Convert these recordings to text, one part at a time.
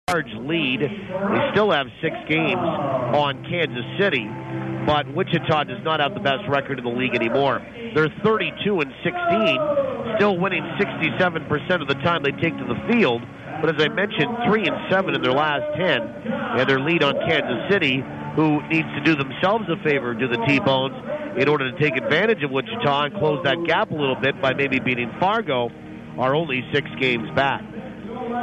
large lead. They still have 6 games on Kansas City, but Wichita does not have the best record in the league anymore. They're 32-16, still winning 67% of the time they take to the field. But as I mentioned, 3-7 in their last 10, and their lead on Kansas City, who needs to do themselves a favor, do the T-Bones, in order to take advantage of Wichita and close that gap a little bit by maybe beating Fargo, are only 6 games back.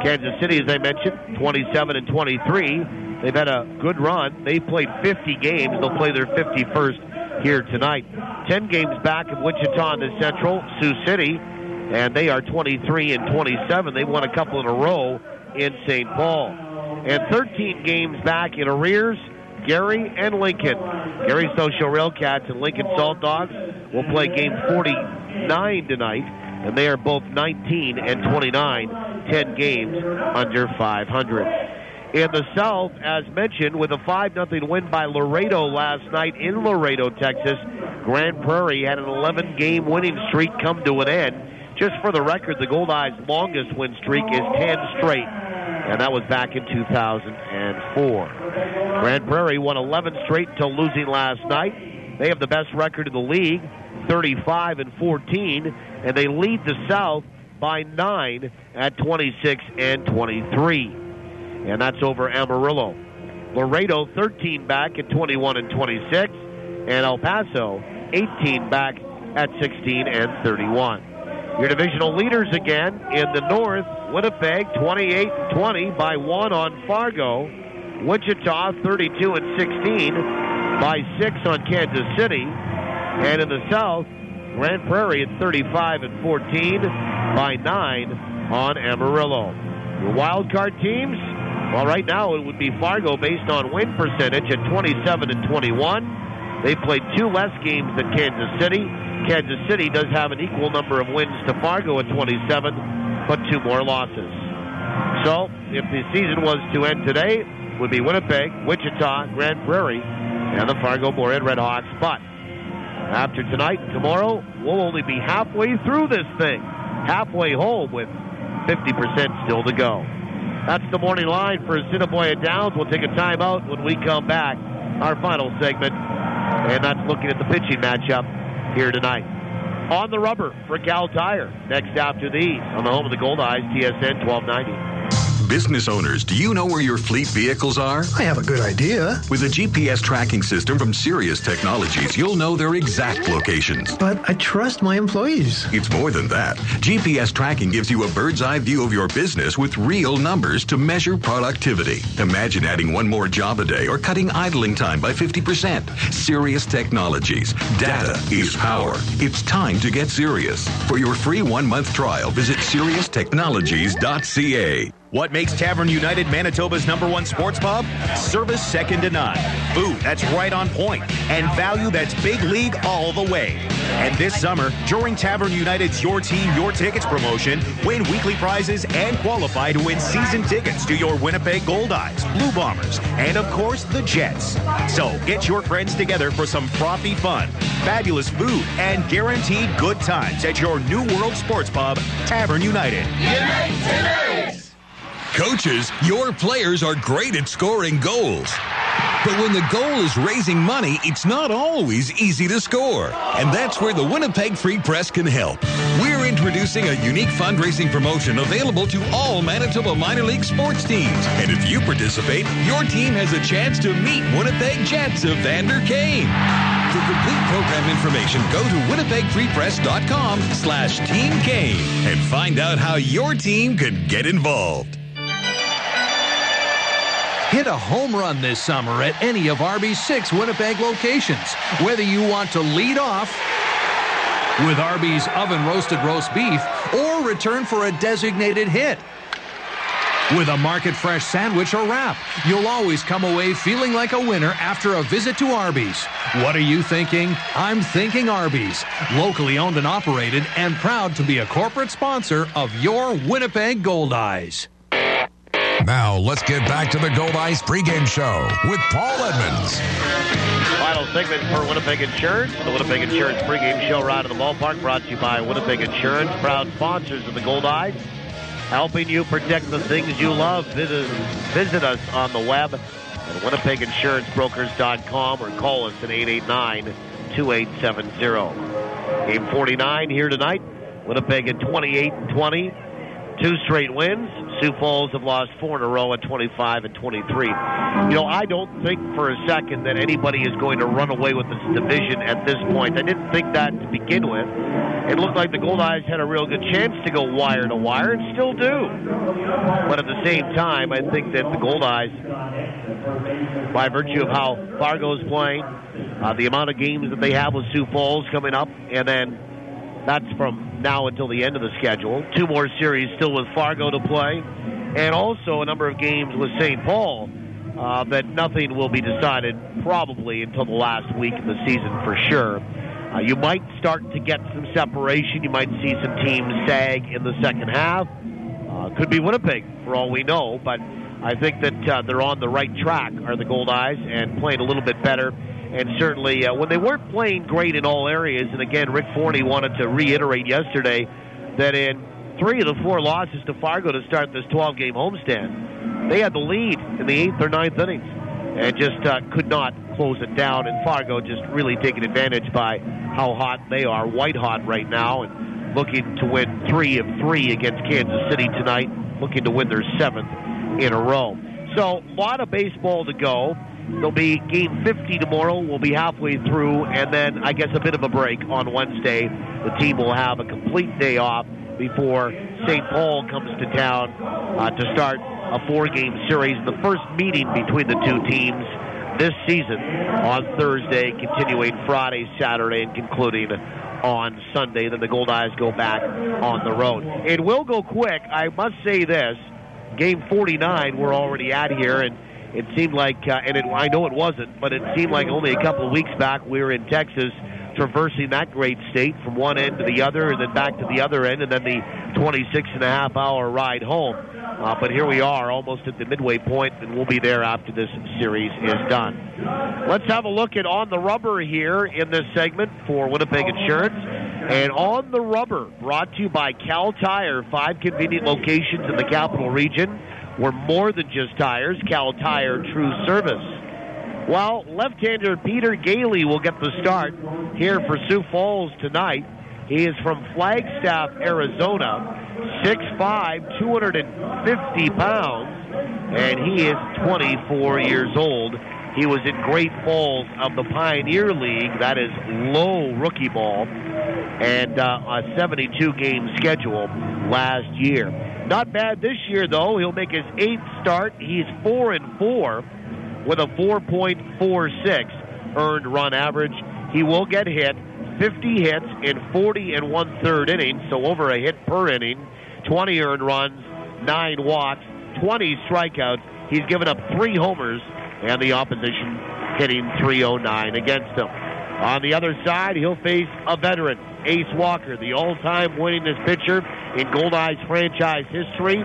Kansas City, as I mentioned, 27-23. They've had a good run. They've played 50 games. They'll play their 51st here tonight. 10 games back of Wichita in the Central, Sioux City, and they are 23-27. They've won a couple in a row in St. Paul. And 13 games back in arrears, Gary and Lincoln. Gary Social Railcats and Lincoln Salt Dogs will play game 49 tonight, and they are both 19-29, 10 games under 500. In the South, as mentioned, with a 5-0 win by Laredo last night in Laredo, Texas, Grand Prairie had an 11-game winning streak come to an end. Just for the record, the Goldeyes' longest win streak is 10 straight, and that was back in 2004. Grand Prairie won 11 straight until losing last night. They have the best record in the league, 35-14, and they lead the South by 9 at 26-23. And that's over Amarillo. Laredo, 13 back at 21-26, and El Paso, 18 back at 16-31. Your divisional leaders again in the North, Winnipeg, 28-20 by 1 on Fargo. Wichita, 32-16 by 6 on Kansas City. And in the South, Grand Prairie at 35-14 by 9 on Amarillo. Your wild card teams, well, right now it would be Fargo based on win percentage at 27-21. They played 2 less games than Kansas City. Kansas City does have an equal number of wins to Fargo at 27, but 2 more losses. So, if the season was to end today, it would be Winnipeg, Wichita, Grand Prairie, and the Fargo Moorhead Redhawks. But after tonight and tomorrow, we'll only be halfway through this thing, halfway home with 50% still to go. That's the morning line for Assiniboia Downs. We'll take a timeout when we come back. Our final segment, and that's looking at the pitching matchup here tonight. On the rubber for Cal Tire. Next after these on the home of the Goldeyes, TSN 1290. Business owners, do you know where your fleet vehicles are? I have a good idea. With a GPS tracking system from Sirius Technologies, you'll know their exact locations. But I trust my employees. It's more than that. GPS tracking gives you a bird's eye view of your business with real numbers to measure productivity. Imagine adding 1 more job a day or cutting idling time by 50%. Sirius Technologies. Data is power. It's time to get serious. For your free 1-month trial, visit SiriusTechnologies.ca. What makes Tavern United Manitoba's #1 sports pub? Service second to none. Food that's right on point. And value that's big league all the way. And this summer, during Tavern United's Your Team, Your Tickets promotion, win weekly prizes and qualify to win season tickets to your Winnipeg Goldeyes, Blue Bombers, and of course, the Jets. So get your friends together for some frothy fun, fabulous food, and guaranteed good times at your New World Sports Pub, Tavern United. Coaches, your players are great at scoring goals. But when the goal is raising money, it's not always easy to score. And that's where the Winnipeg Free Press can help. We're introducing a unique fundraising promotion available to all Manitoba minor league sports teams. And if you participate, your team has a chance to meet Winnipeg Jets of Vander Kane. For complete program information, go to winnipegfreepress.com/Team Kane and find out how your team can get involved. Hit a home run this summer at any of Arby's 6 Winnipeg locations. Whether you want to lead off with Arby's oven-roasted roast beef or return for a designated hit with a market-fresh sandwich or wrap, you'll always come away feeling like a winner after a visit to Arby's. What are you thinking? I'm thinking Arby's. Locally owned and operated and proud to be a corporate sponsor of your Winnipeg Goldeyes. Now, let's get back to the Goldeyes pregame show with Paul Edmonds. Final segment for Winnipeg Insurance. The Winnipeg Insurance pregame show right at the ballpark brought to you by Winnipeg Insurance, proud sponsors of the Goldeyes. helping you protect the things you love. Visit us on the web at WinnipegInsuranceBrokers.com or call us at 889-2870. Game 49 here tonight. Winnipeg at 28-20. 2 straight wins. Sioux Falls have lost 4 in a row at 25-23. I don't think for a second that anybody is going to run away with this division at this point. I didn't think that to begin with. It looked like the Goldeyes had a real good chance to go wire to wire, and still do. But at the same time, I think that the Goldeyes, by virtue of how Fargo's playing, the amount of games that they have with Sioux Falls coming up, and then that's from now until the end of the schedule. 2 more series still with Fargo to play, and also a number of games with St. Paul that nothing will be decided probably until the last week of the season for sure. You might start to get some separation. You might see some teams sag in the second half. Could be Winnipeg for all we know, but I think that they're on the right track, are the Goldeyes, and playing a little bit better. And certainly, when they weren't playing great in all areas, and again, Rick Forney wanted to reiterate yesterday that in 3 of the 4 losses to Fargo to start this 12-game homestand, they had the lead in the 8th or 9th innings and just could not close it down. And Fargo just really taking advantage by how hot they are, white hot right now, and looking to win 3 of 3 against Kansas City tonight, looking to win their 7th in a row. So, a lot of baseball to go. There'll be game 50 tomorrow. We'll be halfway through, and then I guess a bit of a break on Wednesday. The team will have a complete day off before St. Paul comes to town to start a 4-game series. The first meeting between the 2 teams this season on Thursday, continuing Friday, Saturday, and concluding on Sunday. Then the Goldeyes go back on the road. It will go quick. I must say this. Game 49 we're already at here, and it seemed like, I know it wasn't, but it seemed like only a couple of weeks back we were in Texas traversing that great state from one end to the other and then back to the other end, and then the 26.5-hour ride home. But here we are almost at the midway point, and we'll be there after this series is done. Let's have a look at On the Rubber here in this segment for Winnipeg Insurance. And On the Rubber, brought to you by Cal Tire, 5 convenient locations in the capital region. We're more than just tires. Cal Tire, true service. Well, left-hander Peter Gehle will get the start here for Sioux Falls tonight. He is from Flagstaff, Arizona, 6'5", 250 pounds, and he is 24 years old. He was in Great Falls of the Pioneer League. That is low rookie ball, and a 72-game schedule last year. Not bad this year, though. He'll make his 8th start. He's 4-4 with a 4.46 earned run average. He will get hit 50 hits in 40 1/3 innings, so over a hit per inning, 20 earned runs, 9 walks, 20 strikeouts. He's given up 3 homers, and the opposition hitting .309 against him. On the other side, he'll face a veteran, Ace Walker, the all-time winningest pitcher in Goldeyes franchise history.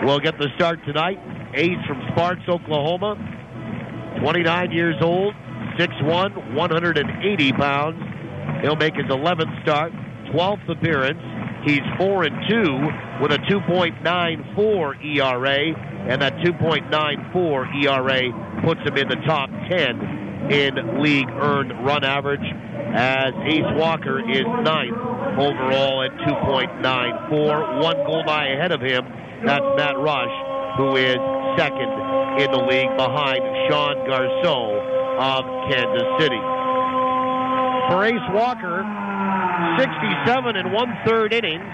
Will get the start tonight. Ace from Sparks, Oklahoma, 29 years old, 6'1", 180 pounds. He'll make his 11th start, 12th appearance. He's 4-2 with a 2.94 ERA, and that 2.94 ERA puts him in the top 10 in league earned run average, as Ace Walker is 9th overall at 2.94. 1 Goldeye ahead of him, that's Matt Rush, who is 2nd in the league behind Sean Garceau of Kansas City. For Ace Walker, 67 1/3 innings,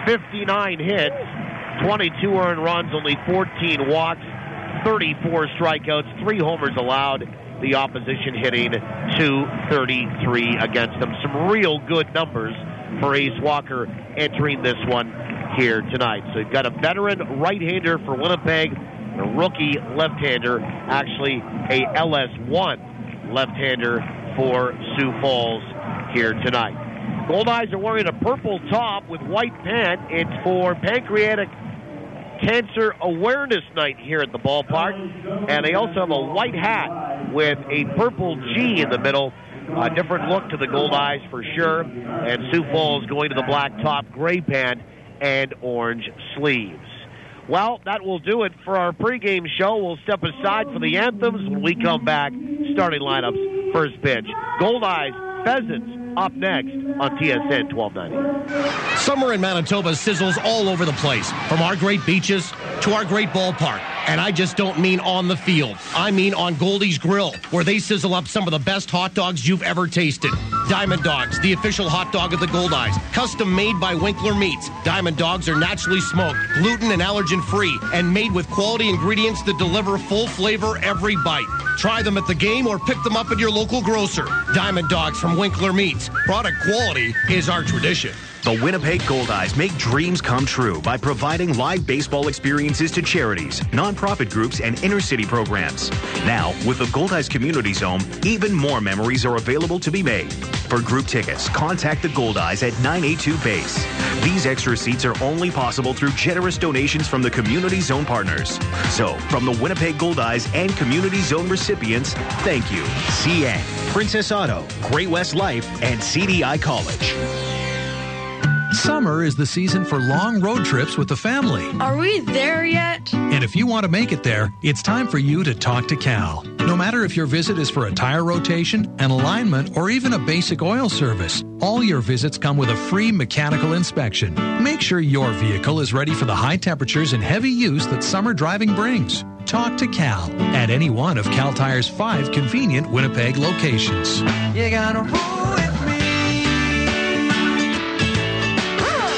59 hits, 22 earned runs, only 14 walks, 34 strikeouts, 3 homers allowed. The opposition hitting .233 against them. Some real good numbers for Ace Walker entering this one here tonight. So you've got a veteran right-hander for Winnipeg, a rookie left-hander, actually a LS1 left-hander for Sioux Falls here tonight. Goldeyes are wearing a purple top with white pant. It's for Pancreatic Cancer Awareness Night here at the ballpark. And they also have a white hat with a purple G in the middle. A different look to the Goldeyes for sure. And Sioux Falls going to the black top, gray pant, and orange sleeves. Well, that will do it for our pregame show. We'll step aside for the anthems when we come back. Starting lineups, first pitch. Goldeyes, Pheasants, up next on TSN 1290. Summer in Manitoba sizzles all over the place, from our great beaches to our great ballpark. And I just don't mean on the field. I mean on Goldeyes Grill, where they sizzle up some of the best hot dogs you've ever tasted. Diamond Dogs, the official hot dog of the Goldeyes, custom made by Winkler Meats. Diamond Dogs are naturally smoked, gluten and allergen free, and made with quality ingredients that deliver full flavor every bite. Try them at the game or pick them up at your local grocer. Diamond Dogs from Winkler Meats. Product quality is our tradition. The Winnipeg Goldeyes make dreams come true by providing live baseball experiences to charities, nonprofit groups, and inner-city programs. Now, with the Goldeyes Community Zone, even more memories are available to be made. For group tickets, contact the Goldeyes at 982 Base. These extra seats are only possible through generous donations from the Community Zone partners. So, from the Winnipeg Goldeyes and Community Zone recipients, thank you. CN, Princess Auto, Great West Life, and CDI College. Summer is the season for long road trips with the family. Are we there yet? And if you want to make it there, it's time for you to talk to Cal. No matter if your visit is for a tire rotation, an alignment, or even a basic oil service, all your visits come with a free mechanical inspection. Make sure your vehicle is ready for the high temperatures and heavy use that summer driving brings. Talk to Cal at any one of Cal Tire's 5 convenient Winnipeg locations. You gotta roll with me.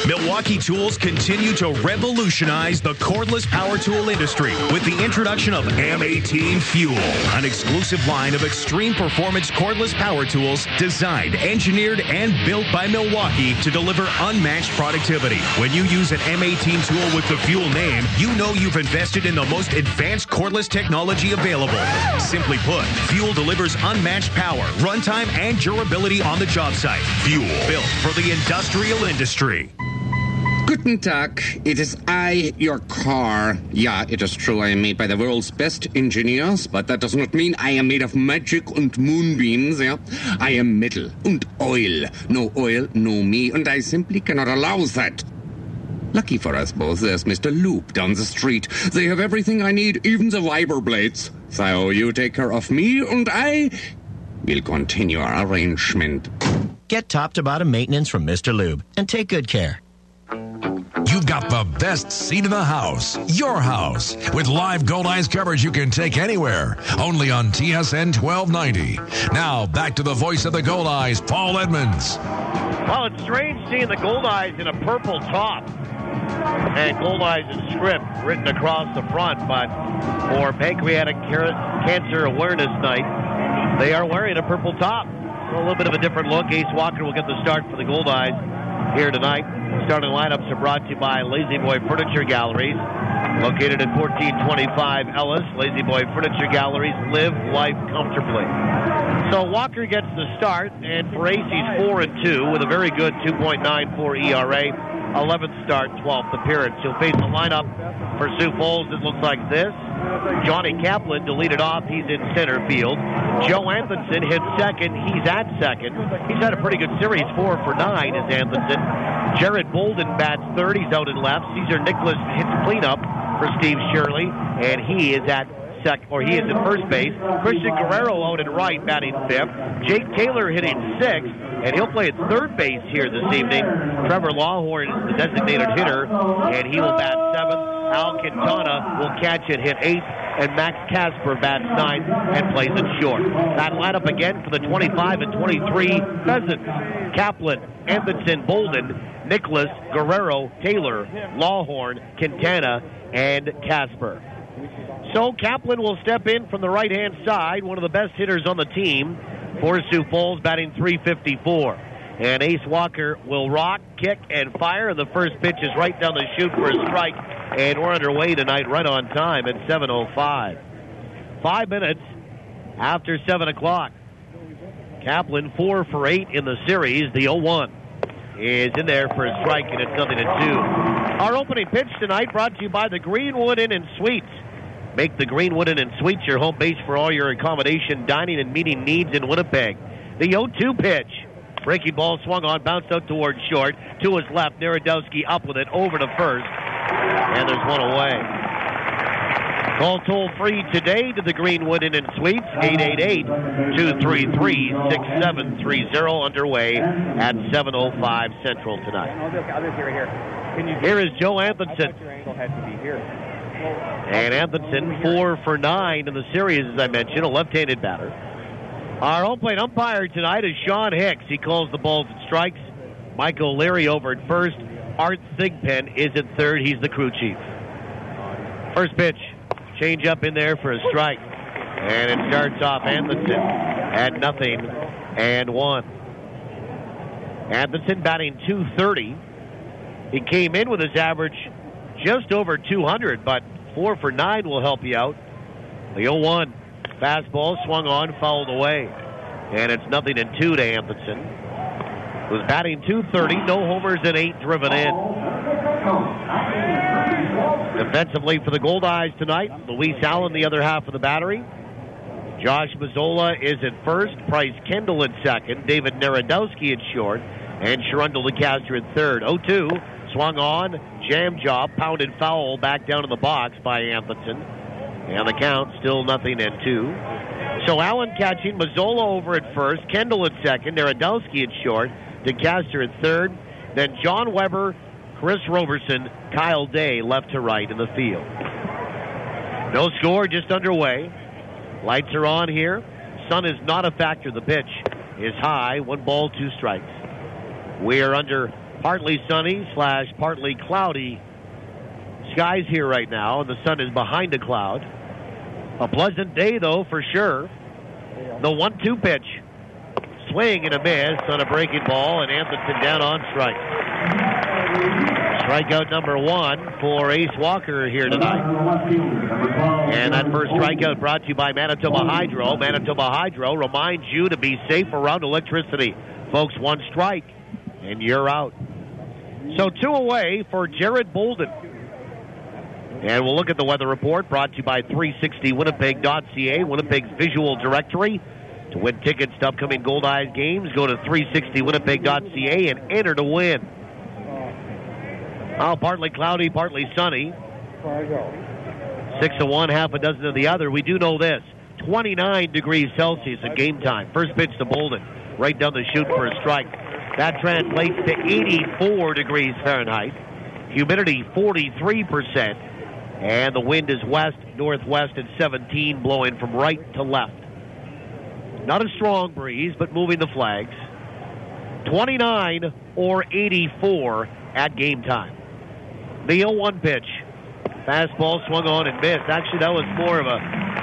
Milwaukee Tools continue to revolutionize the cordless power tool industry with the introduction of M18 Fuel, an exclusive line of extreme performance cordless power tools designed, engineered, and built by Milwaukee to deliver unmatched productivity. When you use an M18 tool with the Fuel name, you know you've invested in the most advanced cordless technology available. Simply put, Fuel delivers unmatched power, runtime, and durability on the job site. Fuel, built for the industrial industry. Guten Tag, it is I, your car. Yeah, it is true I am made by the world's best engineers, but that does not mean I am made of magic and moonbeams, yeah? I am metal and oil. No oil, no me, and I simply cannot allow that. Lucky for us both, there's Mr. Loop down the street. They have everything I need, even the wiper blades. So you take care of me, and I will continue our arrangement. Get top-to-bottom maintenance from Mr. Lube, and take good care. You've got the best seat in the house, your house, with live Goldeyes coverage you can take anywhere, only on TSN 1290. Now, back to the voice of the Goldeyes, Paul Edmonds. Well, it's strange seeing the Goldeyes in a purple top and Goldeyes in script written across the front, but for Pancreatic Cancer Awareness Night, they are wearing a purple top. So a little bit of a different look. Ace Walker will get the start for the Goldeyes here tonight. Starting lineups are brought to you by Lazy Boy Furniture Galleries, located at 1425 Ellis. Lazy Boy Furniture Galleries, live life comfortably. So Walker gets the start, and for Ace, he's 4-2 with a very good 2.94 ERA. 11th start, 12th appearance. He'll face the lineup for Sioux Falls. It looks like this. Johnny Kaplan to lead it off. He's in center field. Joe Anthonson hits second. He's at second. He's had a pretty good series, 4 for 9 is Anthonson. Jared Bolden bats third. He's out in left. Cesar Nicholas hits cleanup for Steve Shirley, and he is at he is at first base. Christian Guerrero out in right, batting fifth. Jake Taylor hitting sixth, and he'll play at third base here this evening. Trevor Lawhorn is the designated hitter, and he will bat seventh. Al Quintana will catch it, hit eighth, and Max Casper bats ninth and plays it short. That lineup again for the 25 and 23 Pheasants. Kaplan, Anthonson, Bolden, Nicholas, Guerrero, Taylor, Lawhorn, Quintana, and Casper. So Kaplan will step in from the right-hand side, one of the best hitters on the team for Sioux Falls, batting .354. And Ace Walker will rock, kick, and fire. And the first pitch is right down the chute for a strike. And we're underway tonight right on time at 7:05. 5 minutes after 7 o'clock. Kaplan 4 for 8 in the series. The 0-1 is in there for a strike, and it's 0-2. Our opening pitch tonight brought to you by the Greenwood Inn & Suites. Make the Greenwood Inn & Suites your home base for all your accommodation, dining, and meeting needs in Winnipeg. The 0-2 pitch Breaking ball swung on, bounced out towards short. To his left, Narodowski up with it, over to first. And there's one away. Call toll-free today to the Greenwood Inn and Suites, 888-233-6730, underway at 7:05 Central tonight. Here is Joe Anthonson. And Anthonson 4 for 9 in the series, as I mentioned, a left-handed batter. Our home plate umpire tonight is Sean Hicks. He calls the balls and strikes. Mike O'Leary over at first. Art Thigpen is at third. He's the crew chief. First pitch. Change up in there for a strike. And it starts off Anthonson at 0-1. Anthonson batting .230. He came in with his average just over 200, but 4 for 9 will help you out. The 0-1. Fastball swung on, fouled away. And it's 0-2 to Anthonson. Was batting .230, no homers and 8 driven in. Defensively for the Goldeyes tonight, Luis Allen the other half of the battery. Josh Mazzola is at first, Bryce Kendall at second, David Narodowski at short, and Yurendell DeCastro at third. 0-2, swung on, jam job, pounded foul back down in the box by Anthonson. And the count still 0-2. So Allen catching, Mazzola over at first, Kendall at second, Narodowski at short, DeCastro at third, then Jon Weber, Chris Roberson, Kyle Day left to right in the field. No score, just underway. Lights are on here. Sun is not a factor. The pitch is high. 1 ball, 2 strikes. We are under partly sunny / partly cloudy skies here right now, and the sun is behind a cloud. A pleasant day, though, for sure. The 1-2 pitch. Swing and a miss on a breaking ball, and Anthonson down on strike. Strikeout number 1 for Ace Walker here tonight. And that first strikeout brought to you by Manitoba Hydro. Manitoba Hydro reminds you to be safe around electricity. Folks, 1 strike, and you're out. So 2 away for Jared Bolden. And we'll look at the weather report brought to you by 360winnipeg.ca, Winnipeg's visual directory. To win tickets to upcoming Goldeyes games, go to 360winnipeg.ca and enter to win. Oh, partly cloudy, partly sunny. 6 of one, half a dozen of the other. We do know this. 29 degrees Celsius at game time. First pitch to Bolden. Right down the chute for a strike. That translates to 84 degrees Fahrenheit. Humidity 43%. And the wind is west-northwest at 17, blowing from right to left. Not a strong breeze, but moving the flags. 29 or 84 at game time. The 0-1 pitch. Fastball swung on and missed. Actually, that was more of a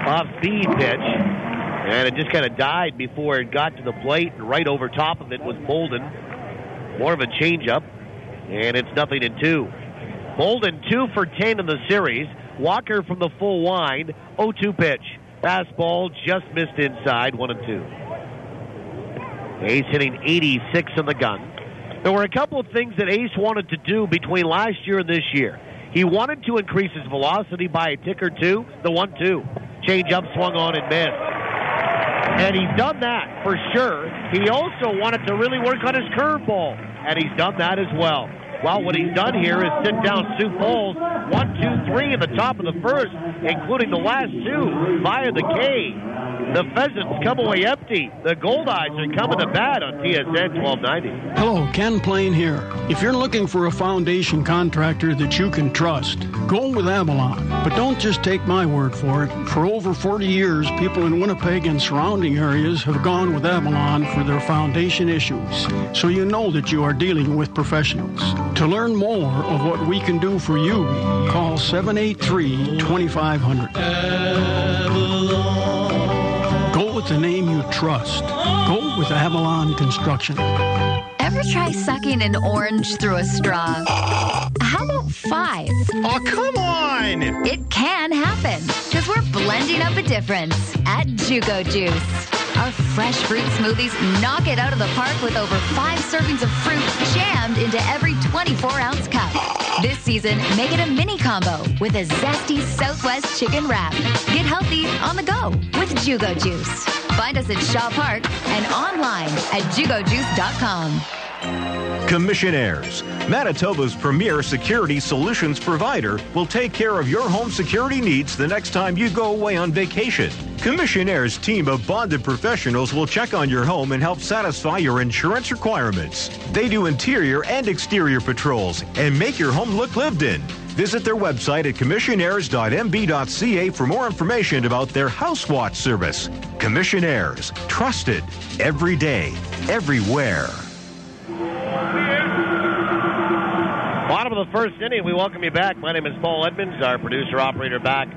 off-speed pitch. And it just kind of died before it got to the plate. And right over top of it was Bolden. More of a changeup. And it's 0-2. Bolden 2 for 10 in the series. Walker from the full wind. 0-2 pitch. Fastball just missed inside. 1-2. Ace hitting 86 in the gun. There were a couple of things that Ace wanted to do between last year and this year. He wanted to increase his velocity by a tick or two. The 1-2. Change-up swung on and missed. And he's done that for sure. He also wanted to really work on his curveball. And he's done that as well. Well, what he's done here is sit down Sioux Falls 1, 2, 3 in the top of the first, including the last 2 via the K. The Pheasants come away empty. The Goldeyes are coming to bat on TSN 1290. Hello, Ken Plain here. If you're looking for a foundation contractor that you can trust, go with Avalon. But don't just take my word for it. For over 40 years, people in Winnipeg and surrounding areas have gone with Avalon for their foundation issues. So you know that you are dealing with professionals. To learn more of what we can do for you, call 783-2500. Go with the name you trust. Go with Avalon Construction. Ever try sucking an orange through a straw? How about 5? Oh, come on! It can happen, because we're blending up a difference at Jugo Juice. Our fresh fruit smoothies knock it out of the park with over 5 servings of fruit jammed into every 24-ounce cup. This season, make it a mini combo with a zesty Southwest chicken wrap. Get healthy on the go with Jugo Juice. Find us at Shaw Park and online at jugojuice.com. Commissionaires, Manitoba's premier security solutions provider, will take care of your home security needs the next time you go away on vacation. Commissionaires' team of bonded professionals will check on your home and help satisfy your insurance requirements. They do interior and exterior patrols and make your home look lived in. Visit their website at commissionaires.mb.ca for more information about their House Watch service. Commissionaires, trusted every day, everywhere. Bottom of the first inning, we welcome you back. My name is Paul Edmonds, our producer-operator back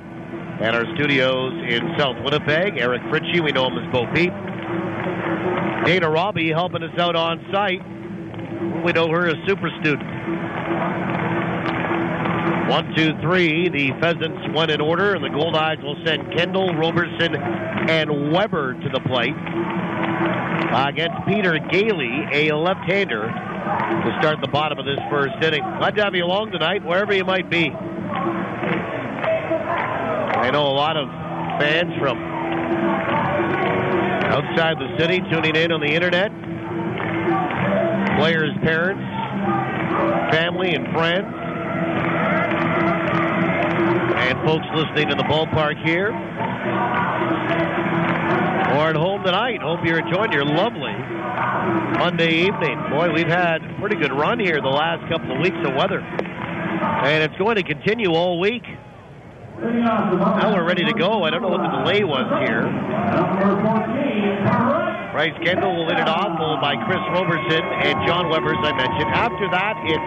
at our studios in South Winnipeg. Eric Fritchie, we know him as Bo Peep. Dana Robbie helping us out on site. We know her as Super Student. 1, 2, 3. The Pheasants went in order, and the Goldeyes will send Kendall, Roberson, and Weber to the plate against Peter Gehle, a left-hander, to start the bottom of this first inning. Glad to have you along tonight, wherever you might be. I know a lot of fans from outside the city tuning in on the internet. Players' parents, family, and friends. And folks listening to the ballpark here. Or at home tonight. Hope you're enjoying your lovely Monday evening. Boy, we've had a pretty good run here the last couple of weeks of weather. And it's going to continue all week. Now we're ready to go. I don't know what the delay was here. Bryce Kendall will hit it off, followed by Chris Roberson and Jon Weber, as I mentioned. After that, it's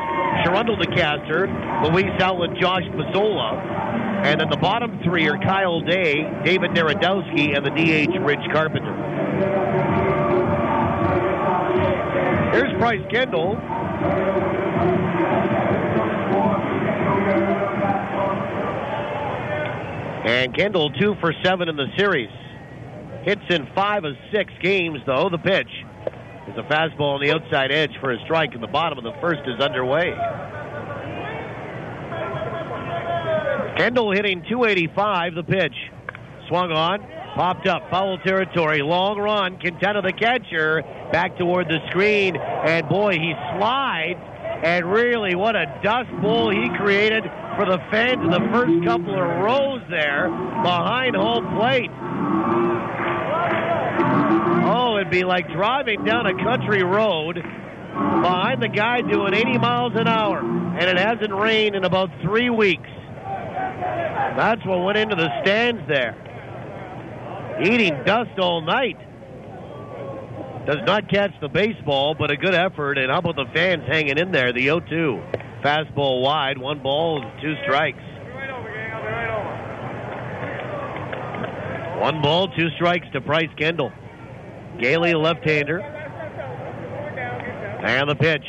Yurendell the caster, Luis Outlet, Josh Mazzola. And then the bottom three are Kyle Day, David Narodowski, and the DH Rich Carpenter. Here's Bryce Kendall. And Kendall 2 for 7 in the series. Hits in 5 of 6 games, though. The pitch is a fastball on the outside edge for a strike, and the bottom of the first is underway. Kendall hitting .285, the pitch. Swung on, popped up, foul territory, long run. Quintana the catcher, back toward the screen, and boy, he slides. And really, what a dust bowl he created for the fans in the first couple of rows there behind home plate. Oh, it'd be like driving down a country road behind the guy doing 80 miles an hour. And it hasn't rained in about 3 weeks. That's what went into the stands there. Eating dust all night. Does not catch the baseball, but a good effort. And how about the fans hanging in there? The 0-2. Fastball wide, 1 ball, 2 strikes. 1 ball, 2 strikes to Bryce Kendall. Gehle, left-hander. And the pitch.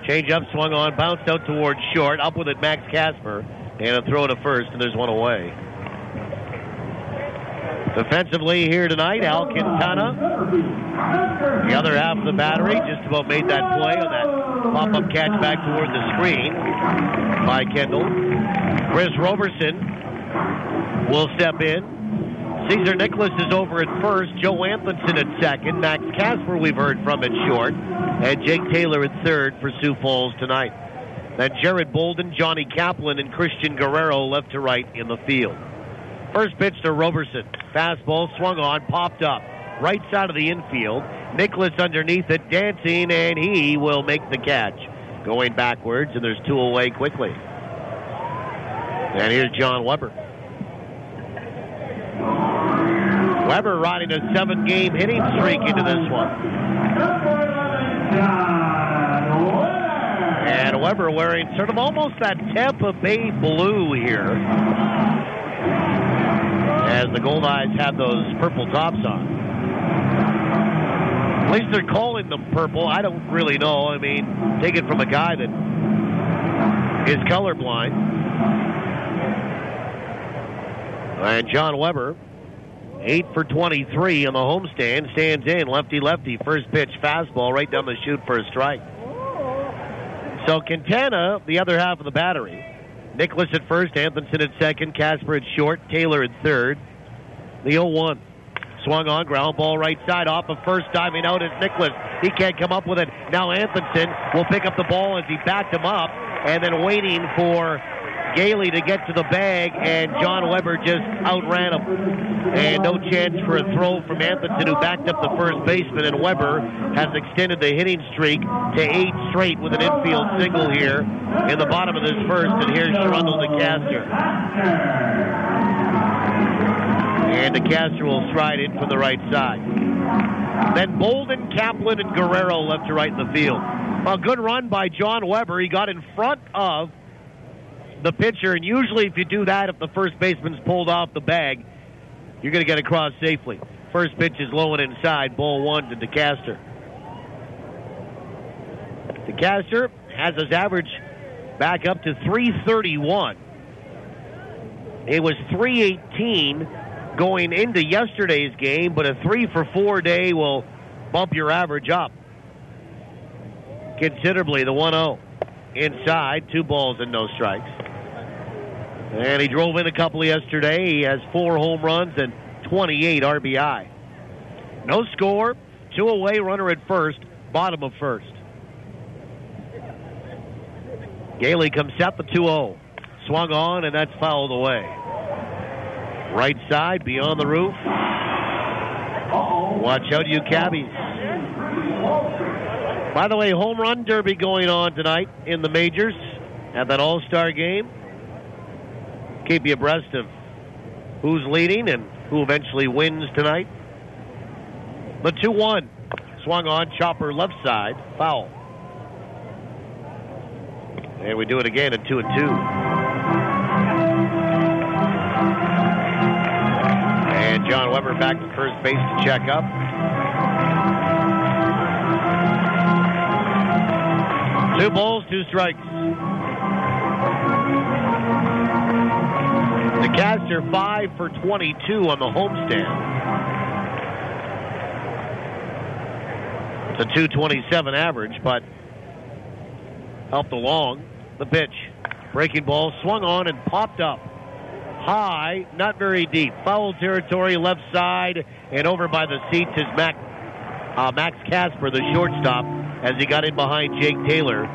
Change up, swung on, bounced out towards short. Up with it, Max Casper. And a throw to first, and there's 1 away. Defensively here tonight, Al Quintana. The other half of the battery just about made that play on that pop-up catch back toward the screen by Kendall. Chris Roberson will step in. Cesar Nicholas is over at first. Joe Anthonson at second. Max Casper we've heard from at short. And Jake Taylor at third for Sioux Falls tonight. Then Jared Bolden, Johnny Kaplan, and Christian Guerrero left to right in the field. First pitch to Roberson. Fastball swung on, popped up. Right side of the infield. Nicholas underneath it, dancing, and he will make the catch. Going backwards, and there's 2 away quickly. And here's Jon Weber. Weber riding a 7-game hitting streak into this one. And Weber wearing sort of almost that Tampa Bay blue here, as the Goldeyes have those purple tops on. At least they're calling them purple. I don't really know. I mean, take it from a guy that is colorblind. And Jon Weber, 8 for 23 in the homestand, stands in, lefty-lefty. First pitch, fastball right down the chute for a strike. So Quintana, the other half of the battery. Nicholas at first, Anthonson at second, Casper at short, Taylor at third. The 0-1. Swung on, ground ball right side, off of first, diving out is Nicholas. He can't come up with it. Now Anthonson will pick up the ball as he backed him up, and then waiting for Gehle to get to the bag, and Jon Weber just outran him. And no chance for a throw from Anthonson, who backed up the first baseman, and Weber has extended the hitting streak to 8 straight with an infield single here in the bottom of this first, and here's Yurendell DeCaster. And DeCaster will stride in from the right side. Then Bolden, Kaplan, and Guerrero left to right in the field. A good run by Jon Weber. He got in front of the pitcher, and usually if you do that, if the first baseman's pulled off the bag, you're going to get across safely. First pitch is low and inside, ball 1 to DeCaster. DeCaster has his average back up to 331. It was 318 going into yesterday's game, but a 3-for-4 day will bump your average up considerably. The 1-0 inside, 2 balls and no strikes. And he drove in a couple yesterday. He has 4 home runs and 28 RBI. No score, 2 away, runner at first, bottom of first. Gehle comes set, the 2-0. Swung on, and that's fouled away. Right side, beyond the roof. Watch out, you cabbies. By the way, home run derby going on tonight in the majors at that all-star game. Keep you abreast of who's leading and who eventually wins tonight. The 2-1. Swung on, chopper left side, foul. And we do it again at 2-2. And Jon Weber back to first base to check up. Two balls, 2 strikes. DeCaster 5 for 22 on the homestand. It's a .227 average, but helped along. The pitch. Breaking ball swung on and popped up. High, not very deep. Foul territory, left side, and over by the seats is Max Casper, the shortstop, as he got in behind Jake Taylor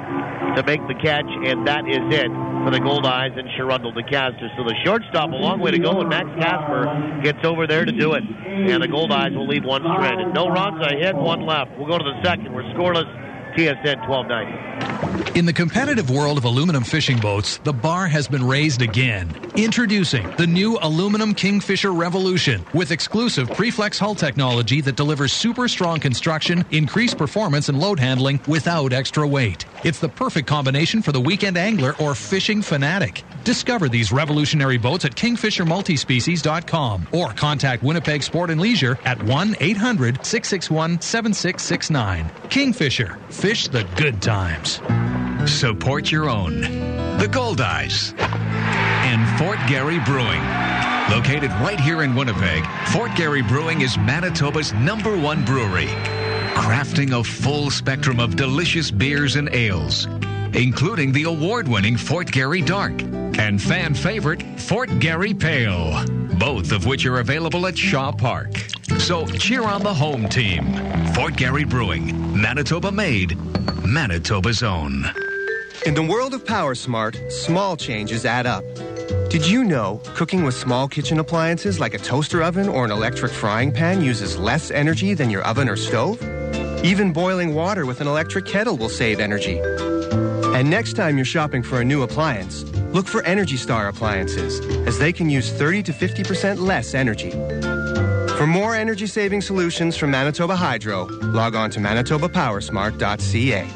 to make the catch, and that is it for the Goldeyes and Yurendell DeCaster. So the shortstop, a long way to go, and Max Casper gets over there to do it. And the Goldeyes will lead 1 stranded. No runs, a hit, 1 left. We'll go to the second. We're scoreless. TSN 1290. In the competitive world of aluminum fishing boats, the bar has been raised again. Introducing the new aluminum Kingfisher Revolution with exclusive Preflex hull technology that delivers super strong construction, increased performance, and load handling without extra weight. It's the perfect combination for the weekend angler or fishing fanatic. Discover these revolutionary boats at KingfisherMultispecies.com or contact Winnipeg Sport and Leisure at 1-800-661-7669. Kingfisher. Fish the good times. Support your own. The Goldeyes and Fort Garry Brewing. Located right here in Winnipeg, Fort Garry Brewing is Manitoba's #1 brewery. Crafting a full spectrum of delicious beers and ales, including the award-winning Fort Garry Dark and fan favorite Fort Garry Pale, both of which are available at Shaw Park. So cheer on the home team. Fort Garry Brewing, Manitoba made, Manitoba's own. In the world of PowerSmart, small changes add up. Did you know cooking with small kitchen appliances like a toaster oven or an electric frying pan uses less energy than your oven or stove? Even boiling water with an electric kettle will save energy. And next time you're shopping for a new appliance, look for Energy Star appliances, as they can use 30 to 50% less energy. For more energy-saving solutions from Manitoba Hydro, log on to manitobapowersmart.ca.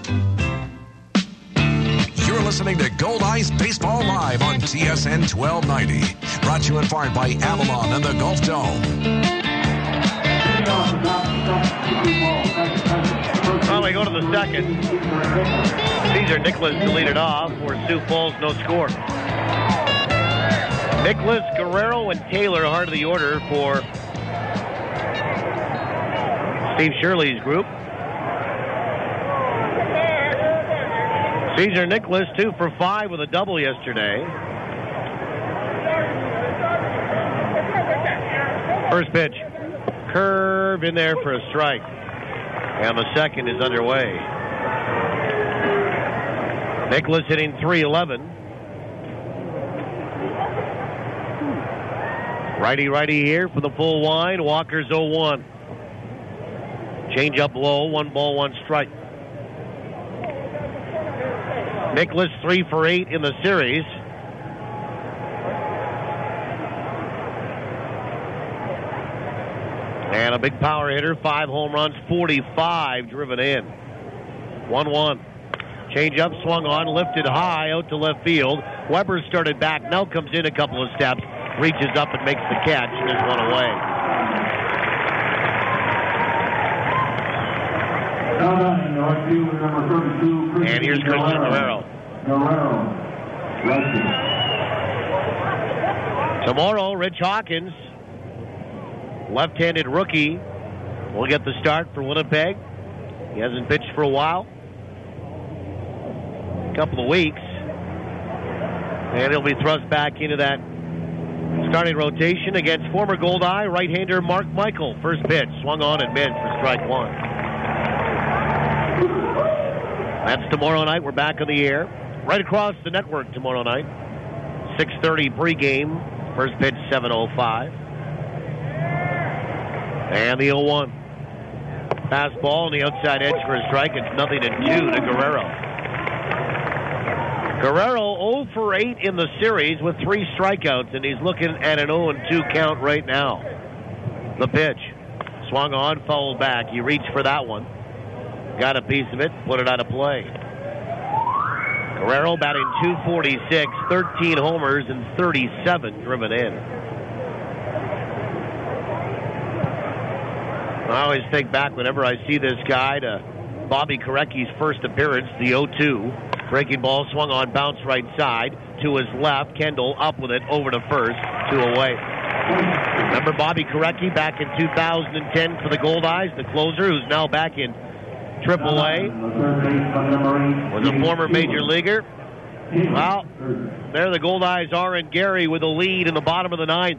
You're listening to Goldeyes Baseball Live on TSN 1290. Brought to you in part by Avalon and the Gulf Dome. Well, we go to the second. Caesar Nicholas to lead it off for Sioux Falls, no score. Nicholas, Guerrero, and Taylor heart of the order for Steve Shirley's group. Caesar Nicholas 2 for 5 with a double yesterday. First pitch. Curve in there for a strike. And the second is underway. Nicholas hitting .311. Righty here for the full wind. Walker's 0-1. Change up low, 1 ball, 1 strike. Nicholas 3 for 8 in the series. And a big power hitter, 5 home runs, 45 driven in. 1-1. Change up, swung on, lifted high out to left field. Weber started back, now comes in a couple of steps, reaches up and makes the catch, and there's one away. And here's Christian Guerrero. Tomorrow, Rich Hawkins, left-handed rookie, will get the start for Winnipeg. He hasn't pitched for a while. A couple of weeks. And he'll be thrust back into that starting rotation against former Goldeye right-hander Mark Michael. First pitch, swung on and missed for strike 1. That's tomorrow night. We're back on the air. Right across the network tomorrow night. 6:30 pregame. First pitch, 7:05. And the 0-1. Fastball on the outside edge for a strike. It's 0-2 to Guerrero. Guerrero 0 for 8 in the series with 3 strikeouts, and he's looking at an 0-2 count right now. The pitch. Swung on, fouled back. He reached for that one. Got a piece of it, put it out of play. Guerrero batting .246, 13 homers, and 37 driven in. I always think back whenever I see this guy to Bobby Korecki's first appearance, the 0-2. Breaking ball swung on, bounced right side to his left. Kendall up with it over to first, 2 away. Remember Bobby Korecki back in 2010 for the Goldeyes, the closer who's now back in AAA, was a former major leaguer. Well, there the Goldeyes are in Gary with a lead in the bottom of the 9th.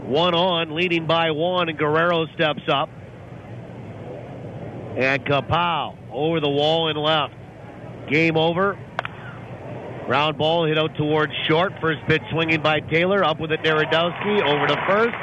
1 on, leading by 1, and Guerrero steps up. And Kapow over the wall and left. Game over. Ground ball hit out towards short. First pitch swinging by Taylor. Up with it, Narodowski over to first.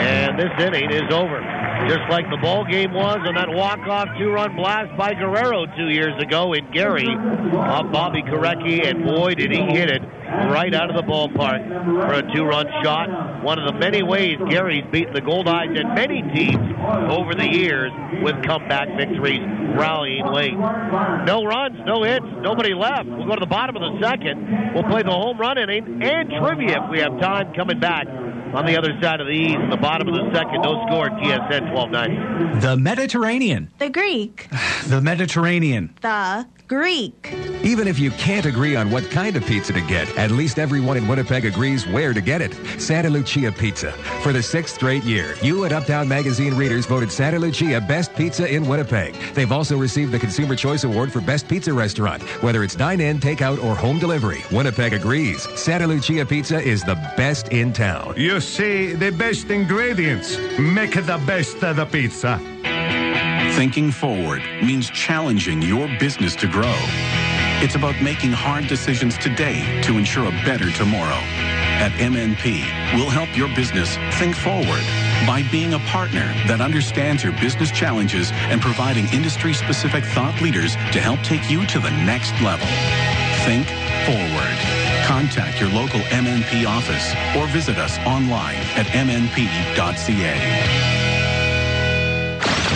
And this inning is over. Just like the ball game was on that walk-off 2-run blast by Guerrero 2 years ago in Gary. Off Bobby Korecki, and boy, did he hit it right out of the ballpark for a 2-run shot. One of the many ways Gary's beaten the Goldeyes and many teams over the years with comeback victories, rallying late. No runs, no hits, nobody left. We'll go to the bottom of the second. We'll play the home run inning and trivia if we have time coming back. On the other side of the E's, in the bottom of the second, no score, TSN 1290. The Mediterranean. The Greek. The Mediterranean. The Greek. Even if you can't agree on what kind of pizza to get, at least everyone in Winnipeg agrees where to get it. Santa Lucia Pizza. For the 6th straight year, you and Uptown Magazine readers voted Santa Lucia Best Pizza in Winnipeg. They've also received the Consumer Choice Award for Best Pizza Restaurant. Whether it's dine-in, takeout, or home delivery, Winnipeg agrees. Santa Lucia Pizza is the best in town. You see, the best ingredients make the best of the pizza. Thinking forward means challenging your business to grow. It's about making hard decisions today to ensure a better tomorrow. At MNP, we'll help your business think forward by being a partner that understands your business challenges and providing industry-specific thought leaders to help take you to the next level. Think forward. Contact your local MNP office or visit us online at mnp.ca.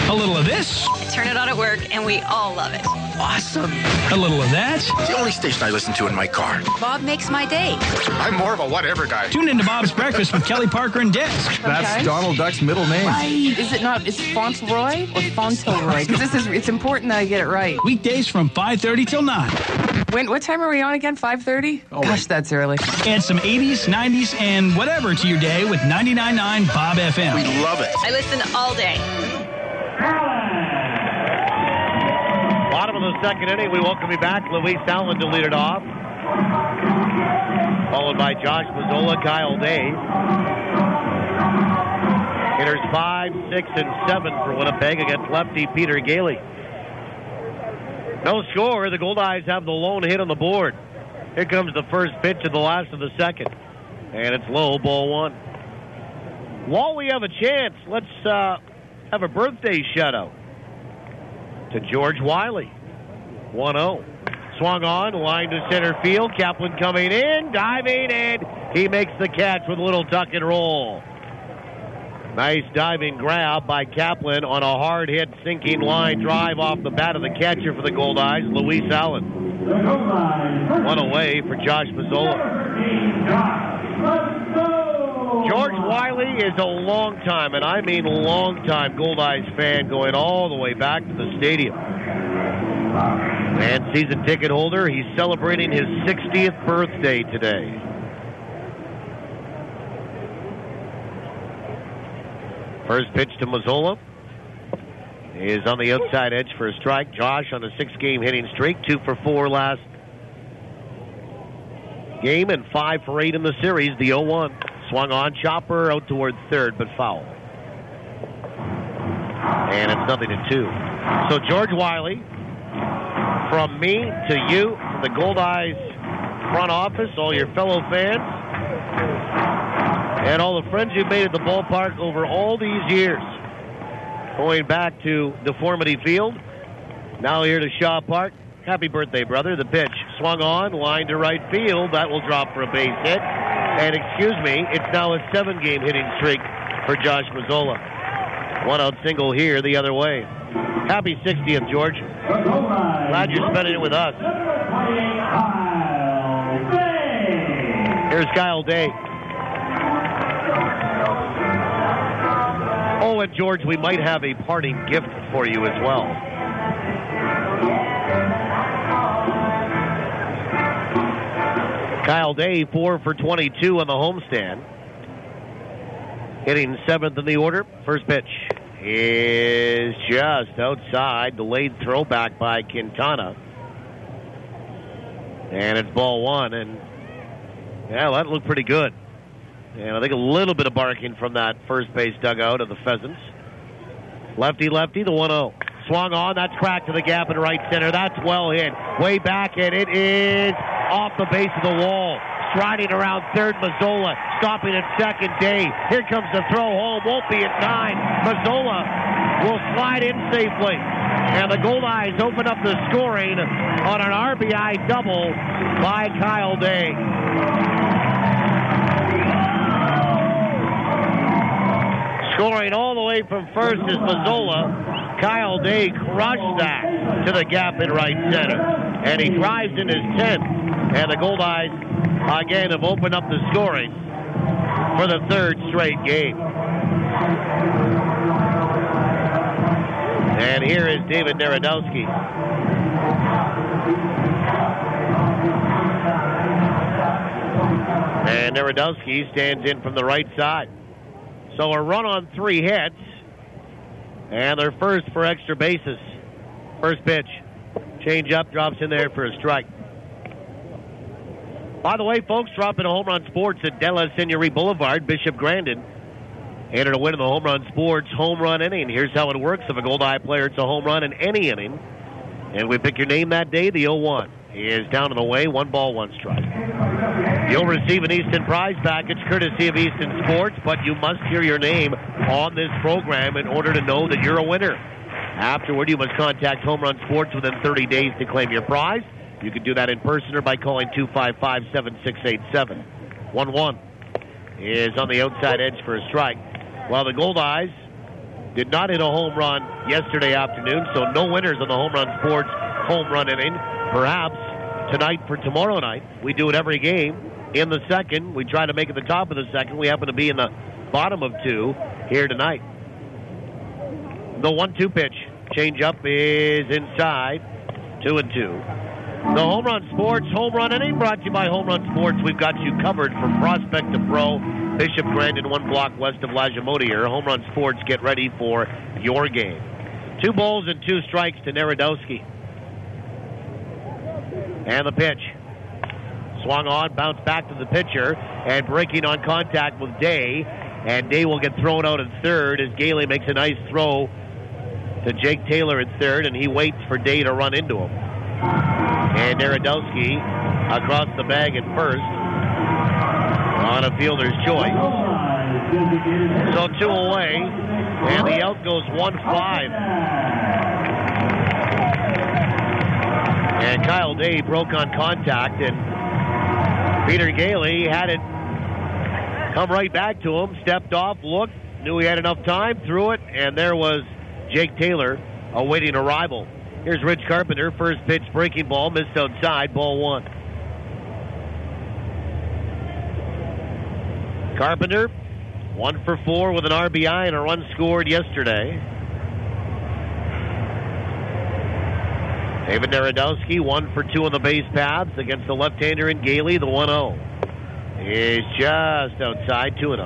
A little of this. Turn it on at work, and we all love it. Awesome. A little of that. It's the only station I listen to in my car. Bob makes my day. I'm more of a whatever guy. Tune into Bob's Breakfast with Kelly Parker and Des. That's Donald Duck's middle name. Right. Is it not? Is it Fauntleroy or Fauntleroy? Because it's important that I get it right. Weekdays from 5:30 till 9. What time are we on again? 5:30? Oh, gosh, that's early. Add some 80s, 90s, and whatever to your day with 99.9 Bob FM. We love it. I listen all day. Bottom of the second inning, we welcome you back. Luis Allen to lead it off. Followed by Josh Mazzola, Kyle Day. Hitters 5, 6, and 7 for Winnipeg against lefty Peter Gehle. No score. The Goldeyes have the lone hit on the board. Here comes the first pitch of the last of the second. And it's low, ball 1. While we have a chance, let's have a birthday shout-out to George Wiley. 1-0. Swung on, line to center field. Kaplan coming in, diving, and he makes the catch with a little tuck and roll. Nice diving grab by Kaplan on a hard hit, sinking line drive off the bat of the catcher for the Goldeyes, Luis Allen. One away for Josh Mazzola. George Wiley is a long time, and I mean long time, Goldeyes fan going all the way back to the stadium. And season ticket holder, he's celebrating his 60th birthday today. First pitch to Mazzola is on the outside edge for a strike. Josh on a 6-game hitting streak, 2 for 4 last game and 5 for 8 in the series. The 0-1 swung on, chopper out toward third, but foul. And it's 0-2. So George Wiley, from me to you, from the Goldeyes front office, all your fellow fans, and all the friends you've made at the ballpark over all these years. Going back to Deformity Field, now here to Shaw Park. Happy birthday, brother. The pitch swung on, line to right field. That will drop for a base hit. And excuse me, it's now a 7-game hitting streak for Josh Mazzola. 1-out single here the other way. Happy 60th, George. Glad you're spending it with us. Here's Kyle Day. Oh, and George, we might have a parting gift for you as well. Kyle Day, 4 for 22 on the homestand. Hitting 7th in the order. First pitch is just outside. Delayed throwback by Quintana. And it's ball 1. And, yeah, that looked pretty good. And I think a little bit of barking from that first base dugout of the Pheasants. Lefty, the 1-0. Swung on, that's cracked to the gap in right center. That's well hit. Way back, and it is off the base of the wall. Striding around third, Mazzola. Stopping at second, Day. Here comes the throw home. Won't be in time. Mazzola will slide in safely. And the Goldeyes open up the scoring on an RBI double by Kyle Day. Scoring all the way from first is Mazzola. Kyle Day crushed that to the gap in right center. And he drives in his 10th. And the Goldeyes, again, have opened up the scoring for the 3rd straight game. And here is David Narodowski. And Narodowski stands in from the right side. So a run on 3 hits, and they're first for extra bases. First pitch, change up, drops in there for a strike. By the way, folks, dropping a Home Run Sports at De La Seigneurie Boulevard, Bishop Grandin. Entered a win in the Home Run Sports home run inning. Here's how it works. If a Goldeye player, it's a home run in any inning. And we pick your name that day, the 0-1. He is down and away, 1 ball, 1 strike. You'll receive an Easton prize package courtesy of Easton Sports, but you must hear your name on this program in order to know that you're a winner. Afterward, you must contact Home Run Sports within 30 days to claim your prize. You can do that in person or by calling 255-7687. 1-1 is on the outside edge for a strike. While the Goldeyes did not hit a home run yesterday afternoon, so no winners on the Home Run Sports home run inning. Perhaps tonight for tomorrow night. We do it every game. In the second, we try to make it the top of the second. We happen to be in the bottom of 2 here tonight. The 1-2 pitch. Change up is inside. 2-2. The Home Run Sports home run inning brought to you by Home Run Sports. We've got you covered from prospect to pro. Bishop Grandin, 1 block west of Lajimodiere. Home Run Sports, get ready for your game. 2 balls and 2 strikes to Narodowski. And the pitch. Swung on, bounced back to the pitcher, and breaking on contact with Day And Day will get thrown out in third as Gehle makes a nice throw to Jake Taylor in third, and he waits for Day to run into him. And Narodowski across the bag at first on a fielder's choice. So 2 away, and the out goes 1-5. And Kyle Day broke on contact, and Peter Gehle had it come right back to him, stepped off, looked, knew he had enough time, threw it, and there was Jake Taylor awaiting arrival. Here's Rich Carpenter, first pitch breaking ball, missed outside, ball 1. Carpenter, 1 for 4 with an RBI and a run scored yesterday. David Narodowski, 1 for 2 on the base paths against the left-hander in Gehle, the 1-0. Is just outside, 2-0.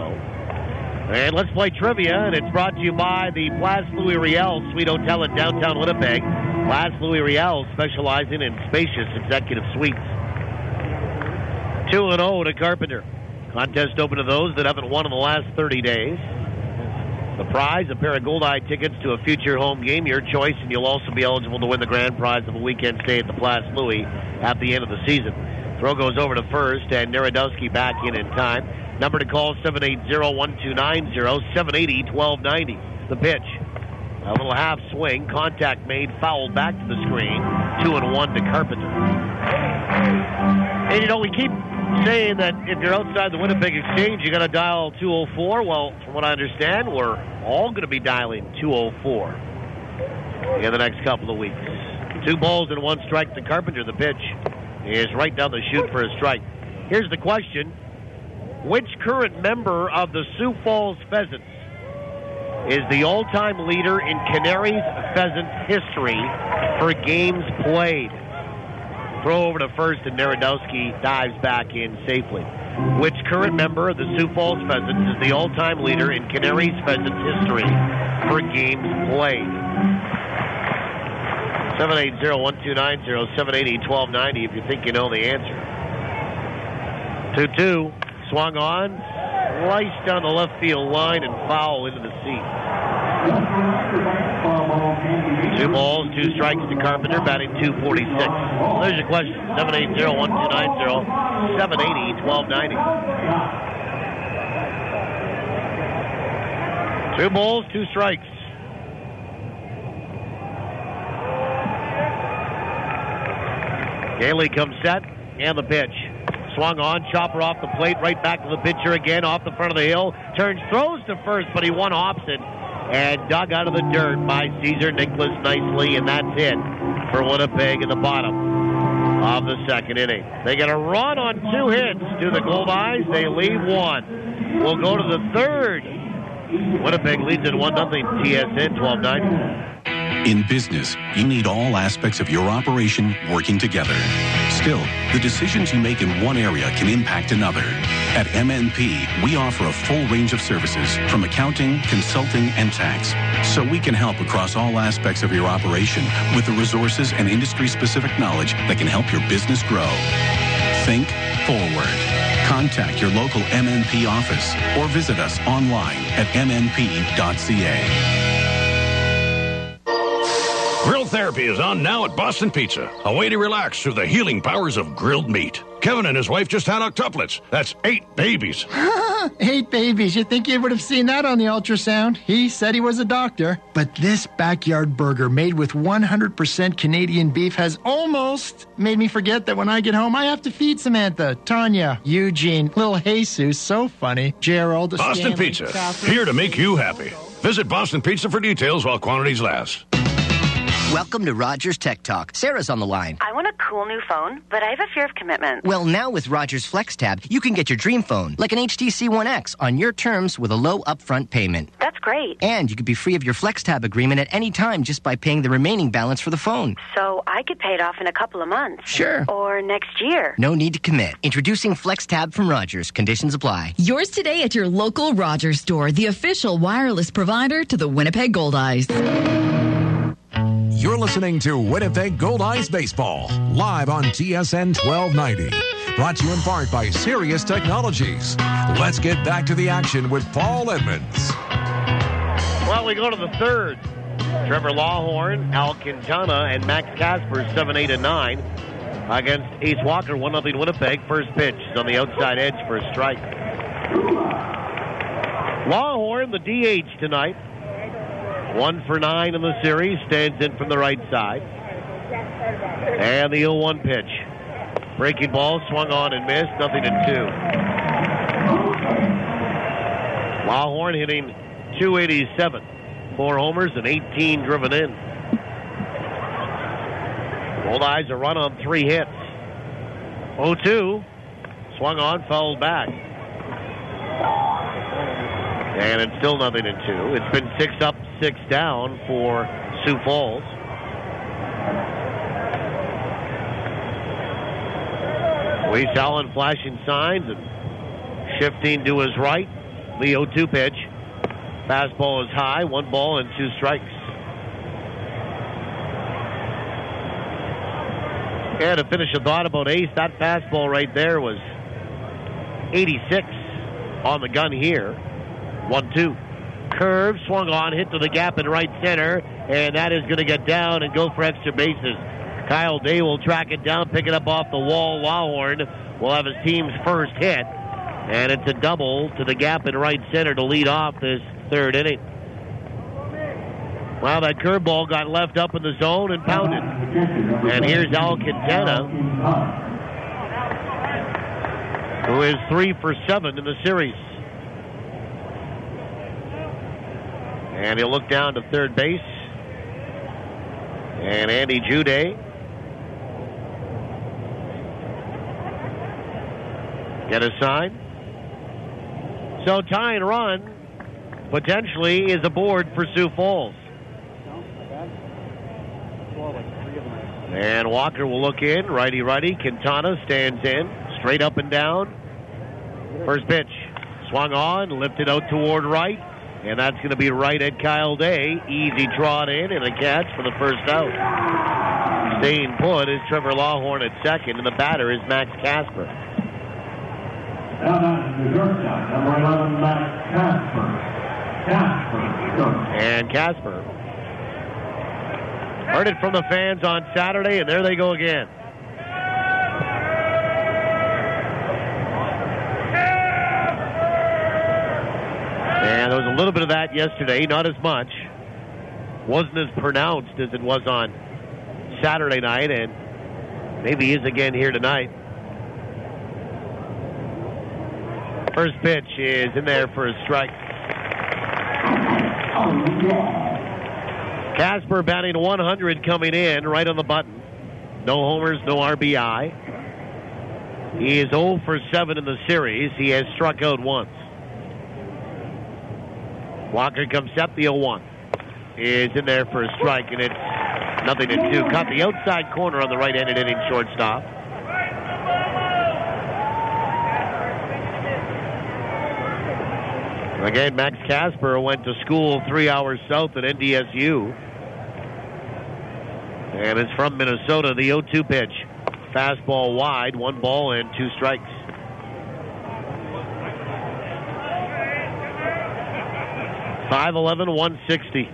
And let's play trivia, and it's brought to you by the Place Louis Riel Suite Hotel in downtown Winnipeg. Place Louis Riel, specializing in spacious executive suites. 2-0 to Carpenter. Contest open to those that haven't won in the last 30 days. The prize, a pair of Goldeye tickets to a future home game, your choice, and you'll also be eligible to win the grand prize of a weekend stay at the Place Louis at the end of the season. Throw goes over to first, and Narodowski back in time. Number to call, 780-1290, 780-1290. The pitch. A little half swing, contact made, fouled back to the screen. 2-1 to Carpenter. And, we keep saying that if you're outside the Winnipeg Exchange, you got to dial 204. Well, from what I understand, we're all going to be dialing 204 in the next couple of weeks. 2 balls and 1 strike to Carpenter. The pitch is right down the chute for a strike. Here's the question. Which current member of the Sioux Falls Pheasants is the all-time leader in Canaries Pheasants history for games played? Throw over to first, and Narodowski dives back in safely. Which current member of the Sioux Falls Pheasants is the all-time leader in Canaries Pheasants history for games played? 780-1290, 780-1290 if you think you know the answer. 2-2. Swung on, sliced down the left field line and foul into the seat. 2 balls, 2 strikes to Carpenter, batting .246. There's your question, 780-1290, 780-1290. 2 balls, 2 strikes. Gehle comes set, and the pitch. Swung on, chopper off the plate, right back to the pitcher again, off the front of the hill. Turns, throws to first, but he one-hops it and dug out of the dirt by Cesar Nicholas nicely, and that's it for Winnipeg in the bottom of the second inning. They get a run on 2 hits to the Goldeyes. They leave 1. We'll go to the third. Winnipeg leads at 1-0. TSN 1290. In business, you need all aspects of your operation working together. Still, the decisions you make in one area can impact another. At MNP, we offer a full range of services from accounting, consulting, and tax, so we can help across all aspects of your operation with the resources and industry-specific knowledge that can help your business grow. Think forward. Contact your local MNP office or visit us online at mnp.ca. Grill therapy is on now at Boston Pizza. A way to relax through the healing powers of grilled meat. Kevin and his wife just had octuplets. That's 8 babies. 8 babies. You think you would have seen that on the ultrasound? He said he was a doctor. But this backyard burger made with 100% Canadian beef has almost made me forget that when I get home, I have to feed Samantha, Tanya, Eugene, little Jesus, so funny, Gerald, Boston Stanley, Pizza, Catherine. here to make you happy. Visit Boston Pizza for details while quantities last. Welcome to Rogers Tech Talk. Sarah's on the line. I want a cool new phone, but I have a fear of commitment. Well, now with Rogers FlexTab, you can get your dream phone, like an HTC One X, on your terms with a low upfront payment. That's great. And you could be free of your FlexTab agreement at any time just by paying the remaining balance for the phone. So I could pay it off in a couple of months. Sure. Or next year. No need to commit. Introducing FlexTab from Rogers. Conditions apply. Yours today at your local Rogers store, the official wireless provider to the Winnipeg Goldeyes. You're listening to Winnipeg Goldeyes Baseball, live on TSN 1290. Brought to you in part by Sirius Technologies. Let's get back to the action with Paul Edmonds. Well, we go to the third. Trevor Lawhorn, Al Quintana, and Max Casper, 7, 8, and 9. Against Ace Walker, 1-0 Winnipeg. First pitch is on the outside edge for a strike. Lawhorn, the DH tonight. 1 for 9 in the series. Stands in from the right side. And the 0-1 pitch. Breaking ball, swung on and missed. 0-2. Lawhorn hitting .287. 4 homers and 18 driven in. Goldeyes a run on 3 hits. 0-2. Swung on, fouled back. And it's still 0-2. It's been 6 up, 6 down for Sioux Falls. Weiss Allen flashing signs and shifting to his right. The 0-2 pitch. Fastball is high, 1 ball and 2 strikes. And to finish a thought about Ace, that fastball right there was 86 on the gun here. 1-2. Curve, swung on, hit to the gap in right center, and that is going to get down and go for extra bases. Kyle Day will track it down, pick it up off the wall. Lawhorn will have his team's first hit, and it's a double to the gap in right center to lead off this third inning. Well, that curveball got left up in the zone and pounded. And here's Al Quintana, who is 3 for 7 in the series. And he'll look down to third base. And Andy Jude get a sign. So tie and run potentially is aboard for Sioux Falls. And Walker will look in, righty-righty. Quintana stands in, straight up and down. First pitch, swung on, lifted out toward right, and that's going to be right at Kyle Day. Easy trot in and a catch for the first out. Staying put is Trevor Lawhorn at second, and the batter is Max Casper. Number 11, Max Casper. And Casper heard it from the fans on Saturday, and there they go again. And there was a little bit of that yesterday, not as much. Wasn't as pronounced as it was on Saturday night, and maybe is again here tonight. First pitch is in there for a strike. Casper batting 100 coming in, right on the button. No homers, no RBI. He is 0 for 7 in the series. He has struck out once. Walker comes up, the 0-1. Is in there for a strike, and it's 0-2. Caught the outside corner on the right-handed hitting shortstop. Again, Max Casper went to school 3 hours south at NDSU. And it's from Minnesota, the 0-2 pitch. Fastball wide, 1 ball and 2 strikes. .511, 160.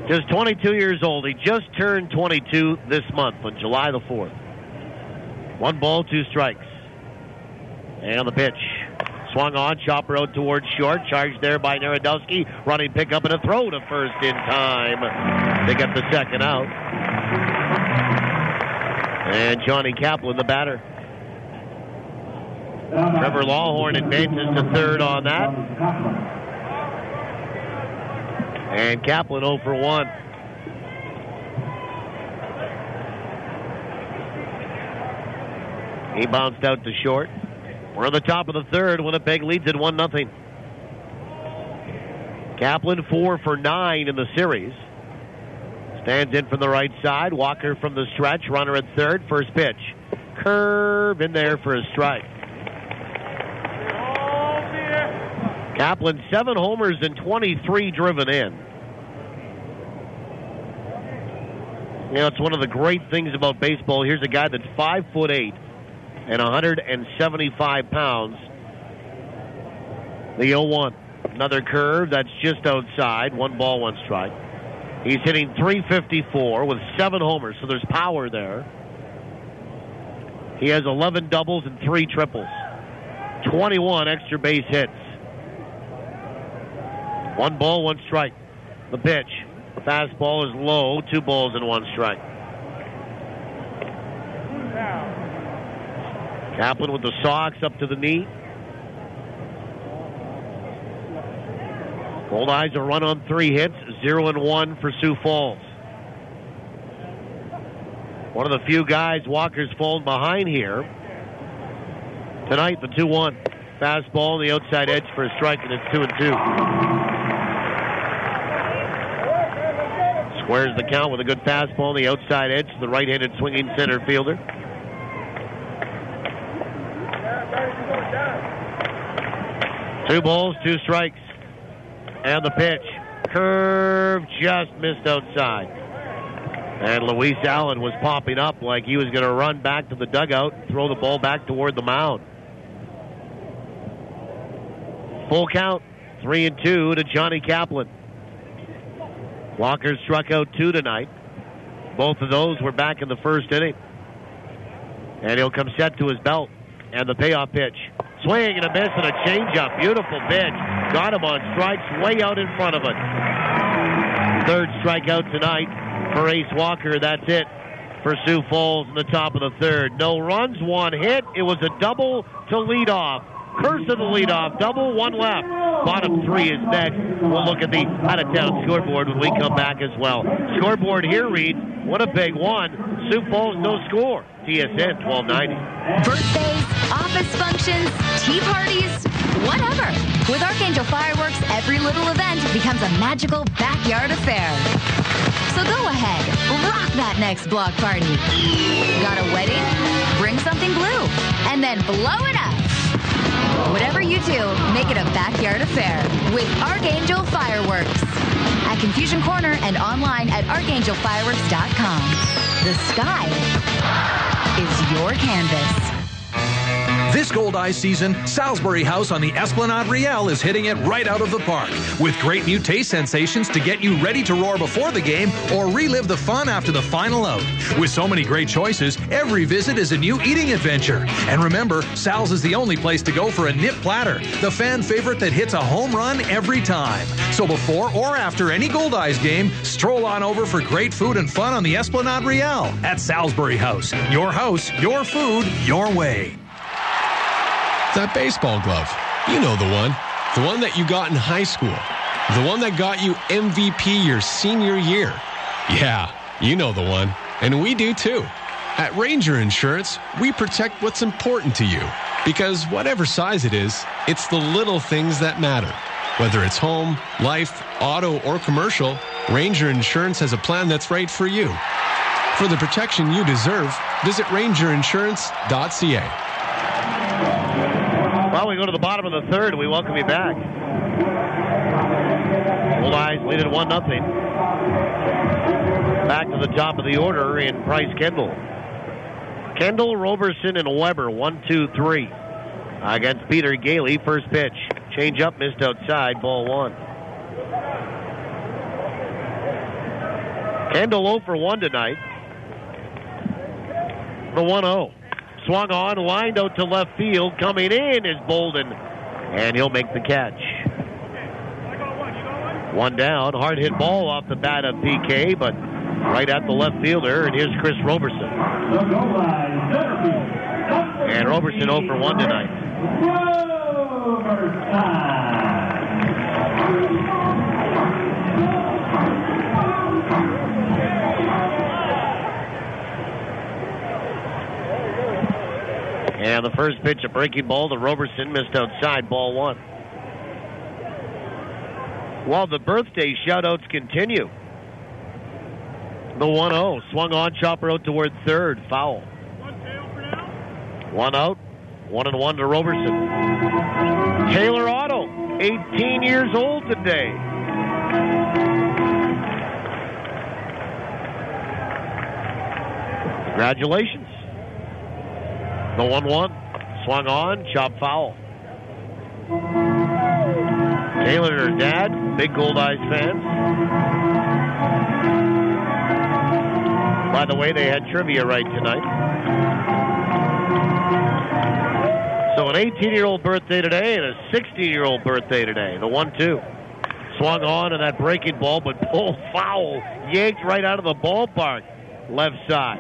Just 22 years old. He just turned 22 this month on July the 4th. 1 ball, 2 strikes. And the pitch. Swung on, chopper out towards short. Charged there by Narodowski. Running pickup and a throw to first in time to get the second out. And Johnny Kaplan, the batter. Trevor Lawhorn advances to third on that. And Kaplan 0 for 1. He bounced out to short. We're on the top of the third. Winnipeg leads at 1-0. Kaplan 4 for 9 in the series. Stands in from the right side. Walker from the stretch. Runner at third. First pitch. Curve in there for a strike. Kaplan 7 homers and 23 driven in. You know, it's one of the great things about baseball. Here's a guy that's 5'8" and 175 pounds. The 0-1. Another curve that's just outside. 1 ball, 1 strike. He's hitting .354 with 7 homers, so there's power there. He has 11 doubles and 3 triples. 21 extra base hits. 1 ball, 1 strike. The pitch. The fastball is low. 2 balls and 1 strike. Kaplan with the socks up to the knee. Goldeyes a run on 3 hits, 0-1 for Sioux Falls. One of the few guys Walker's fallen behind here. Tonight, the 2-1. Fastball on the outside edge for a strike, and it's 2-2. Squares the count with a good fastball on the outside edge to the right-handed swinging center fielder. Two balls, 2 strikes. And the pitch. Curve just missed outside. And Luis Allen was popping up like he was going to run back to the dugout and throw the ball back toward the mound. Full count, 3-2 to Johnny Kaplan. Walker struck out 2 tonight. Both of those were back in the first inning. And he'll come set to his belt. And the payoff pitch. Swing and a miss and a changeup. Beautiful pitch. Got him on strikes way out in front of it. 3rd strikeout tonight for Ace Walker. That's it for Sioux Falls in the top of the 3rd. No runs, 1 hit. It was a double to lead off. Curse of the leadoff. Double, 1 left. Bottom 3 is next. We'll look at the out-of-town scoreboard when we come back as well. Scoreboard here reads Winnipeg 1, Sioux Falls no score. TSN 1290. Birthdays, office functions, tea parties, whatever. With Archangel Fireworks, every little event becomes a magical backyard affair. So go ahead, rock that next block party. Got a wedding? Bring something blue, and then blow it up. Whatever you do, make it a backyard affair with Archangel Fireworks. At Confusion Corner and online at archangelfireworks.com. The sky is your canvas. This Goldeyes season, Salisbury House on the Esplanade Riel is hitting it right out of the park with great new taste sensations to get you ready to roar before the game or relive the fun after the final out. With so many great choices, every visit is a new eating adventure. And remember, Sal's is the only place to go for a nip platter, the fan favorite that hits a home run every time. So before or after any Goldeyes game, stroll on over for great food and fun on the Esplanade Riel at Salisbury House. Your house, your food, your way. That baseball glove. You know the one. The one that you got in high school. The one that got you MVP your senior year. Yeah, you know the one. And we do too. At Ranger Insurance, we protect what's important to you. Because whatever size it is, it's the little things that matter. Whether it's home, life, auto, or commercial, Ranger Insurance has a plan that's right for you. For the protection you deserve, visit rangerinsurance.ca. Well, we go to the bottom of the 3rd. We welcome you back. Goldeyes lead it 1-0. Back to the top of the order in Bryce Kendall. Kendall, Roberson, and Weber, 1, 2, 3. Against Peter Gehle, first pitch. Change up, missed outside, ball 1. Kendall 0 for 1 tonight. The 1-0. Swung on, lined out to left field. Coming in is Bolden, and he'll make the catch. 1 down. Hard hit ball off the bat of PK, but right at the left fielder, and here's Chris Roberson. And Roberson 0 for 1 tonight. And the first pitch, a breaking ball to Roberson, missed outside, ball 1. While the birthday shout-outs continue. The 1-0, swung on, chopper out toward 3rd, foul. 1 out, 1-1 to Roberson. Taylor Otto, 18 years old today. Congratulations. The 1-1. Swung on, chop foul. Taylor and her dad, big Goldeyes fans. By the way, they had trivia right tonight. So an 18-year-old birthday today and a 16-year-old birthday today. The 1-2. Swung on and that breaking ball, but pulled foul. Yanked right out of the ballpark. Left side.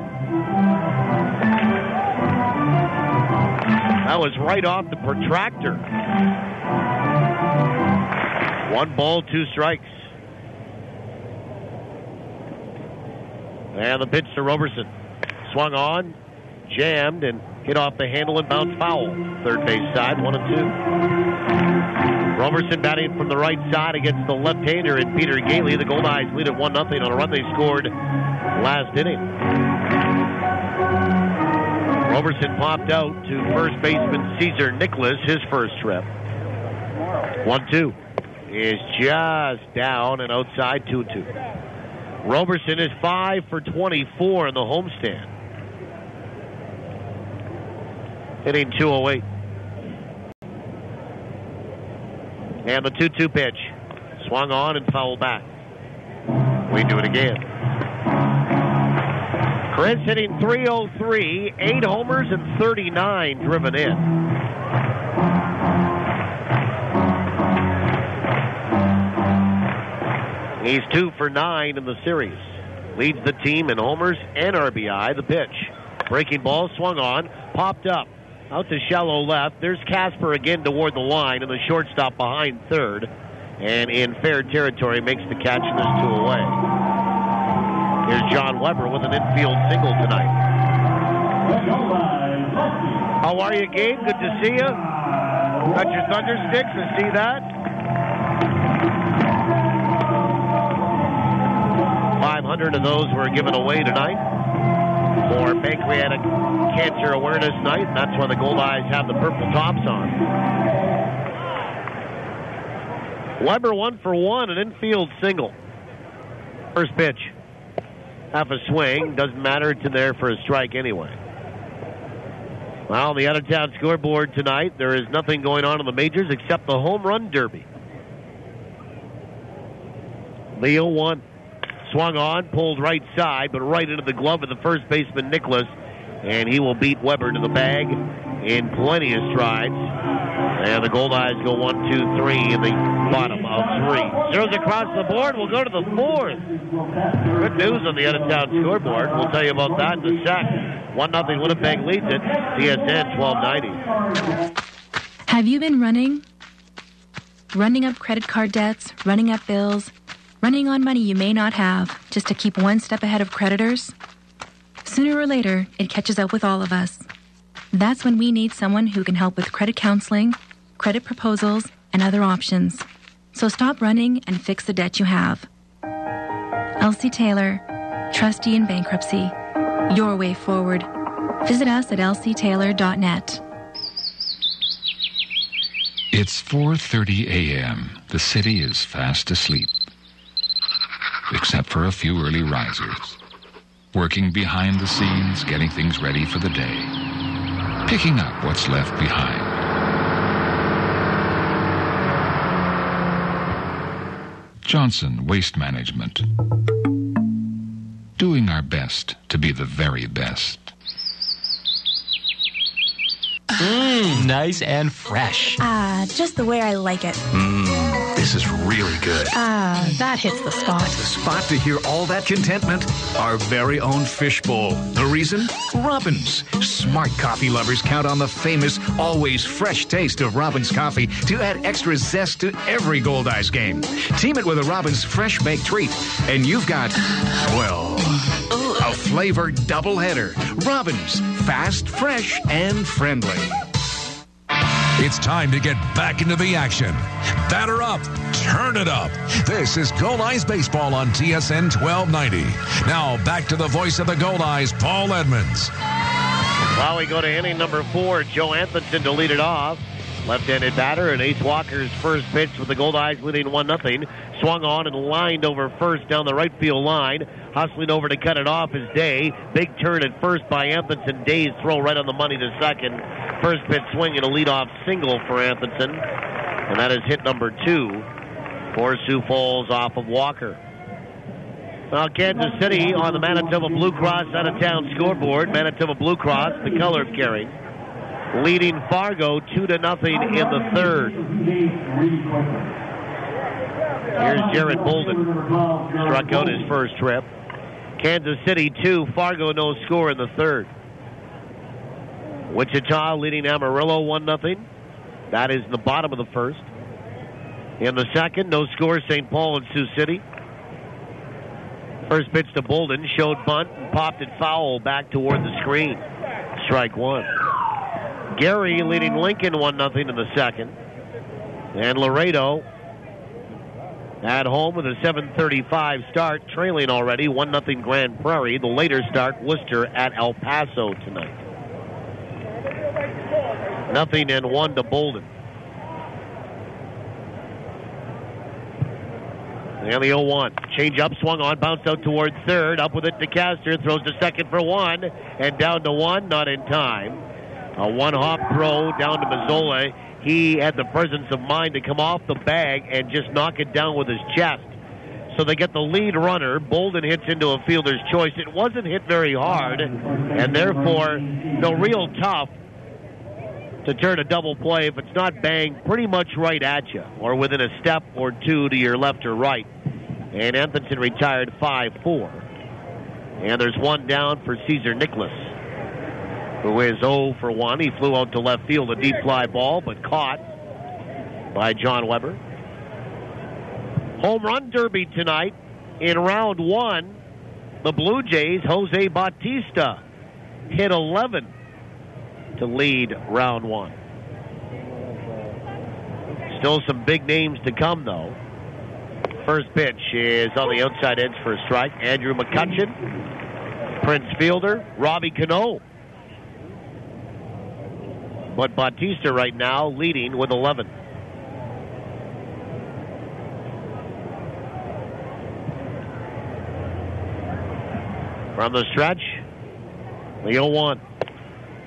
That was right off the protractor. 1 ball, 2 strikes. And the pitch to Roberson. Swung on, jammed, and hit off the handle and bounced foul. Third base side, 1-2. Roberson batting from the right side against the left-hander in Peter Gehle. The Goldeyes lead at 1-0 on a run they scored last inning. Roberson popped out to first baseman Cesar Nicholas, his first trip. 1-2 is just down and outside, 2-2. Roberson is 5 for 24 in the homestand. Hitting .208. And the 2-2 pitch. Swung on and fouled back. We do it again. Chris hitting .303, 8 homers and 39 driven in. He's 2 for 9 in the series. Leads the team in homers and RBI. The pitch. Breaking ball swung on, popped up. Out to shallow left. There's Casper again toward the line, and the shortstop behind third. And in fair territory, makes the catch, and there's 2 away. Here's Jon Weber with an infield single tonight. How are you, Gabe? Good to see you. Got your thunder sticks, I see that. 500 of those were given away tonight for Pancreatic Cancer Awareness Night. That's why the Goldeyes have the purple tops on. Weber 1 for 1, an infield single. First pitch. Half a swing. Doesn't matter. It's in there for a strike anyway. Well, on the out-of-town scoreboard tonight, there is nothing going on in the majors except the home run derby. Leo 1. Swung on, pulled right side, but right into the glove of the first baseman, Nicholas. And he will beat Weber to the bag in plenty of strides. And the Goldeyes go 1, 2, 3 in the bottom of 3. Zeros across the board. We'll go to the 4th. Good news on the out-of-town scoreboard. We'll tell you about that in a sec. 1-0 Winnipeg leads it. TSN 1290. Have you been running? Running up credit card debts, running up bills, running on money you may not have just to keep one step ahead of creditors? Sooner or later, it catches up with all of us. That's when we need someone who can help with credit counseling, credit proposals, and other options. So stop running and fix the debt you have. Elsie Taylor, trustee in bankruptcy. Your way forward. Visit us at elsietaylor.net. It's 4:30 a.m. The city is fast asleep. Except for a few early risers. Working behind the scenes, getting things ready for the day. Picking up what's left behind. Johnson Waste Management. Doing our best to be the very best. Nice and fresh. Just the way I like it. This is really good. That hits the spot. The spot to hear all that contentment? Our very own fishbowl. The reason? Robins. Smart coffee lovers count on the famous, always fresh taste of Robins coffee to add extra zest to every Goldeyes game. Team it with a Robins fresh baked treat, and you've got, well, a flavored doubleheader. Robins. Fast, fresh, and friendly. It's time to get back into the action. Batter up, turn it up. This is Goldeyes Baseball on TSN 1290. Now back to the voice of the Goldeyes, Paul Edmonds. Well, we go to inning number 4. Joe Anthonson to lead it off. Left-handed batter, and Ace Walker's first pitch with the Goldeyes leading 1-0. Swung on and lined over first down the right field line. hustling over to cut it off is Day. Big turn at first by Anthonson. Day's throw right on the money to second. First pitch swing and a leadoff single for Anthonson. And that is hit number 2 for Sioux Falls off of Walker. Well, Kansas City on the Manitoba Blue Cross out-of-town scoreboard. Manitoba Blue Cross, the color of caring, leading Fargo 2-0 in the third. Here's Jared Bolden. Struck out his first trip. Kansas City 2, Fargo no score in the third. Wichita leading Amarillo 1-0. That is in the bottom of the first. In the second, no score, St. Paul and Sioux City. First pitch to Bolden, showed bunt and popped it foul back toward the screen. Strike 1. Gary leading Lincoln 1-0 in the second. And Laredo at home with a 7:35 start, trailing already 1-0 Grand Prairie. The later start, Worcester at El Paso tonight. 0-1 to Bolden. And the 0-1. Change up, swung on, bounced out towards third. Up with it to Castor, throws to second for 1. And down to 1, not in time. A one-hop throw down to Mazzola. He had the presence of mind to come off the bag and just knock it down with his chest. So they get the lead runner. Bolden hits into a fielder's choice. It wasn't hit very hard, and therefore, real tough to turn a double play if it's not banged pretty much right at you or within a step or two to your left or right. And Anthonson retired 5-4. And there's one down for Cesar Nicholas, who is 0 for 1. He flew out to left field, a deep fly ball, but caught by Jon Weber. Home run derby tonight. In round 1, the Blue Jays, Jose Bautista, hit 11 to lead round 1. Still some big names to come, though. First pitch is on the outside edge for a strike. Andrew McCutcheon, Prince Fielder, Robbie Cano. But Bautista right now leading with 11. From the stretch, the 0-1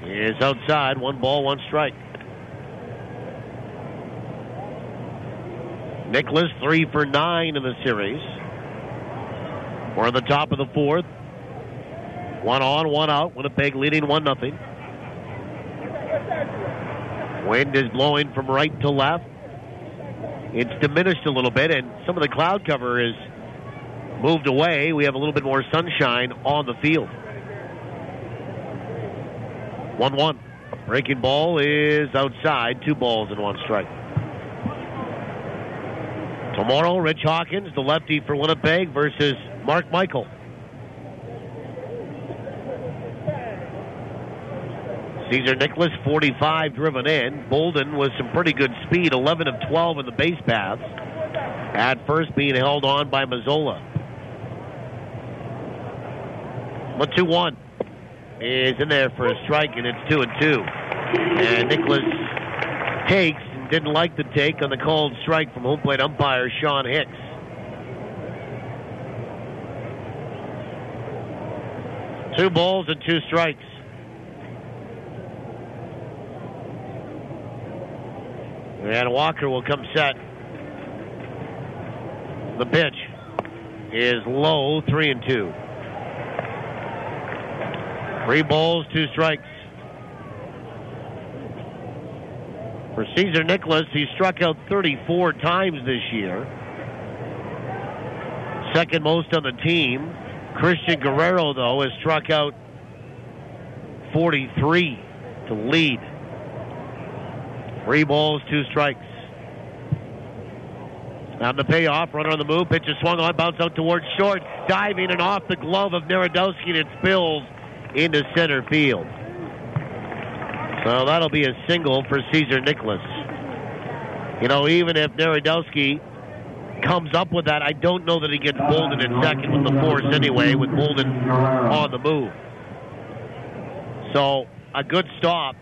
is outside. 1 ball, 1 strike. Nicholas 3 for 9 in the series. We're on the top of the fourth. 1 on, 1 out. Winnipeg leading 1-0. Wind is blowing from right to left. It's diminished a little bit, and some of the cloud cover is moved away. We have a little bit more sunshine on the field. 1-1. Breaking ball is outside. 2 balls and 1 strike. Tomorrow, Rich Hawkins, the lefty for Winnipeg, versus Mark Michael. Cesar Nicholas, 45 driven in. Bolden with some pretty good speed, 11 of 12 in the base paths. At first being held on by Mazzola. 1-2-1 is in there for a strike, and it's 2-2. And Nicholas takes and didn't like the take on the called strike from home plate umpire Sean Hicks. Two balls and 2 strikes. And Walker will come set. The pitch is low, 3-2. 3 balls, 2 strikes. For Cesar Nicholas, he struck out 34 times this year. Second most on the team. Christian Guerrero, though, has struck out 43 to lead. 3 balls, 2 strikes. On the payoff, runner on the move, pitch is swung on, bounce out towards short, diving and off the glove of Narodowski, and it spills into center field. So that'll be a single for Cesar Nicholas. You know, even if Narodowski comes up with that, I don't know that he gets Bolden in second with the force anyway, with Bolden on the move. So a good stop,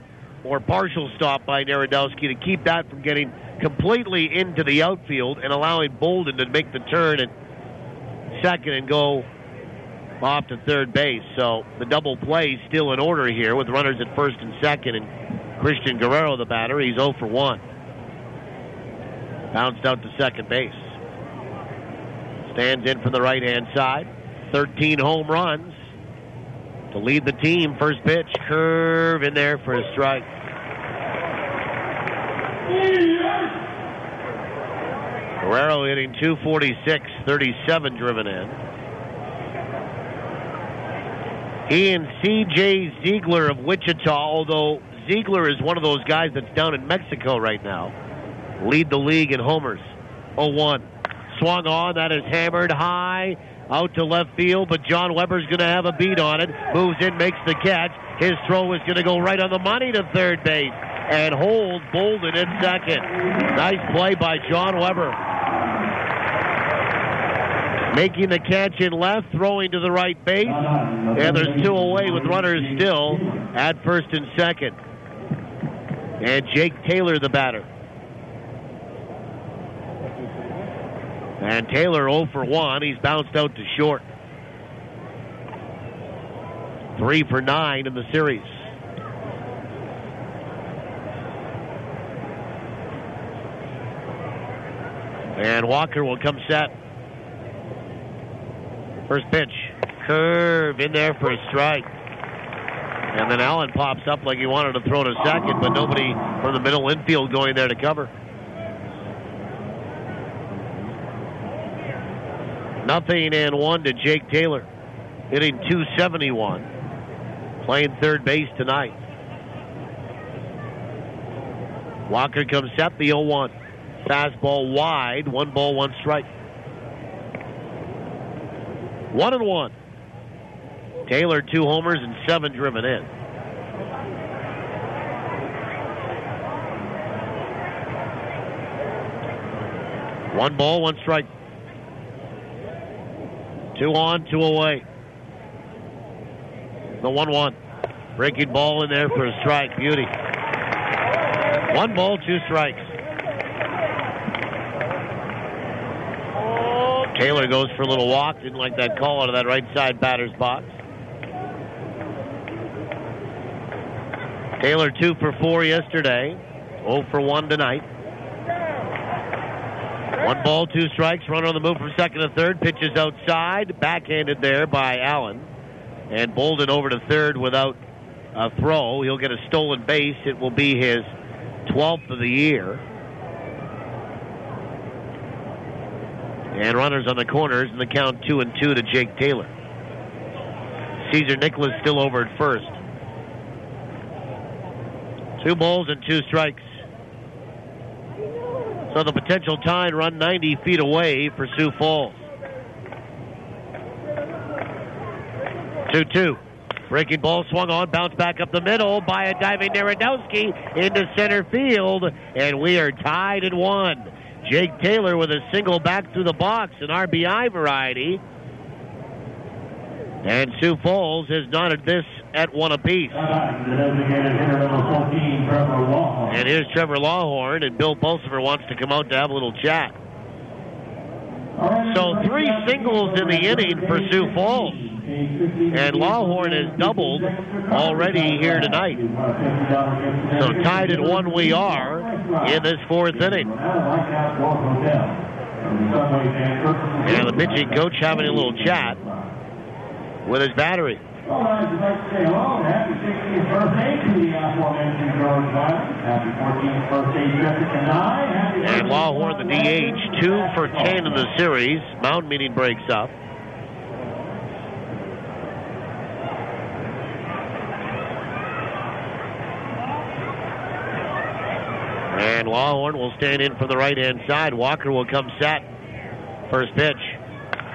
or partial stop by Narodowski to keep that from getting completely into the outfield and allowing Bolden to make the turn at second and go off to third base. So the double play still in order here with runners at first and second, and Christian Guerrero, the batter, he's 0 for 1. Bounced out to second base. Stands in from the right-hand side. 13 home runs to lead the team. First pitch, curve in there for a strike. Guerrero hitting .246, 37 driven in. He and C.J. Ziegler of Wichita, although Ziegler is one of those guys that's down in Mexico right now, lead the league in homers. 0-1. Swung on, that is hammered high out to left field, but Jon Weber's going to have a beat on it. Moves in, makes the catch. His throw is going to go right on the money to third base and hold Bolden at second. Nice play by Jon Weber. Making the catch in left, throwing to the right base, and there's 2 away with runners still at first and second. And Jake Taylor, the batter. And Taylor 0 for 1. He's bounced out to short. 3 for 9 in the series. And Walker will come set. First pitch. Curve in there for a strike. And then Allen pops up like he wanted to throw to second, but nobody from the middle infield going there to cover. 0-1 to Jake Taylor, hitting .271, playing third base tonight. Walker comes set, the 0-1. Fastball wide, 1 ball, 1 strike. 1-1. Taylor 2 homers and 7 driven in. One ball, 1 strike. 2 on, 2 away. The 1-1. Breaking ball in there for a strike. Beauty. 1 ball, 2 strikes. Taylor goes for a little walk. Didn't like that call out of that right side batter's box. Taylor 2 for 4 yesterday. 0 for 1 tonight. 1 ball, 2 strikes. Runner on the move from second to third. Pitches outside. Backhanded there by Allen. And Bolden over to third without a throw. He'll get a stolen base. It will be his 12th of the year. And runners on the corners, and the count 2-2 to Jake Taylor. Cesar Nicholas still over at first. 2 balls and 2 strikes. So the potential tying run 90 feet away for Sioux Falls. 2-2. Breaking ball swung on, bounced back up the middle by a diving Narodowski into center field, and we are tied at 1. Jake Taylor with a single back through the box, an RBI variety. And Sioux Falls has knotted this at 1 apiece. And here's Trevor Lawhorn, and Bill Pulsifer wants to come out to have a little chat. So 3 singles in the inning for Sioux Falls. And Lawhorn has doubled already here tonight. So tied at 1 we are in this 4th inning. And the pitching coach having a little chat with his battery. And Lawhorn, the DH, 2 for 10 in the series. Mound meeting breaks up. And Lawhorn will stand in from the right-hand side. Walker will come set. First pitch.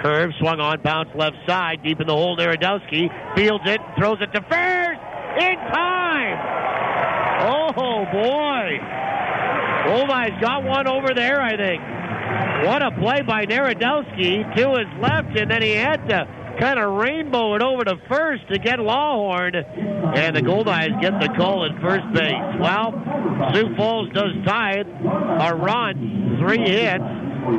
Curve, swung on, bounce left side, deep in the hole, Narodowski fields it, throws it to first, in time! Oh, boy! Goldeyes got one over there, I think. What a play by Narodowski to his left, and then he had to kind of rainbow it over to first to get Lawhorn, and the Goldeyes get the call at first base. Well, Sioux Falls does tie it, a run, 3 hits,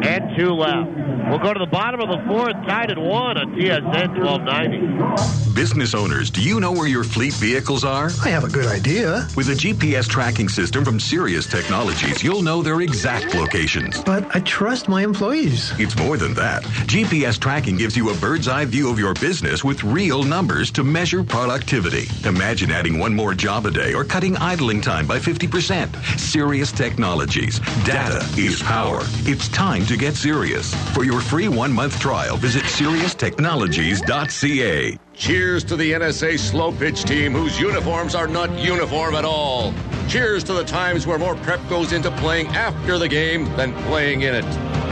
and 2 left. We'll go to the bottom of the 4th, tied at 1 on TSN 1290. Business owners, do you know where your fleet vehicles are? I have a good idea. With a GPS tracking system from Sirius Technologies, you'll know their exact locations. But I trust my employees. It's more than that. GPS tracking gives you a bird's eye view of your business with real numbers to measure productivity. Imagine adding 1 more job a day or cutting idling time by 50%. Sirius Technologies. Data is power. It's time to get serious. For your free 1-month trial, visit SiriusTechnologies.ca. Cheers to the NSA slow pitch team whose uniforms are not uniform at all. Cheers to the times where more prep goes into playing after the game than playing in it.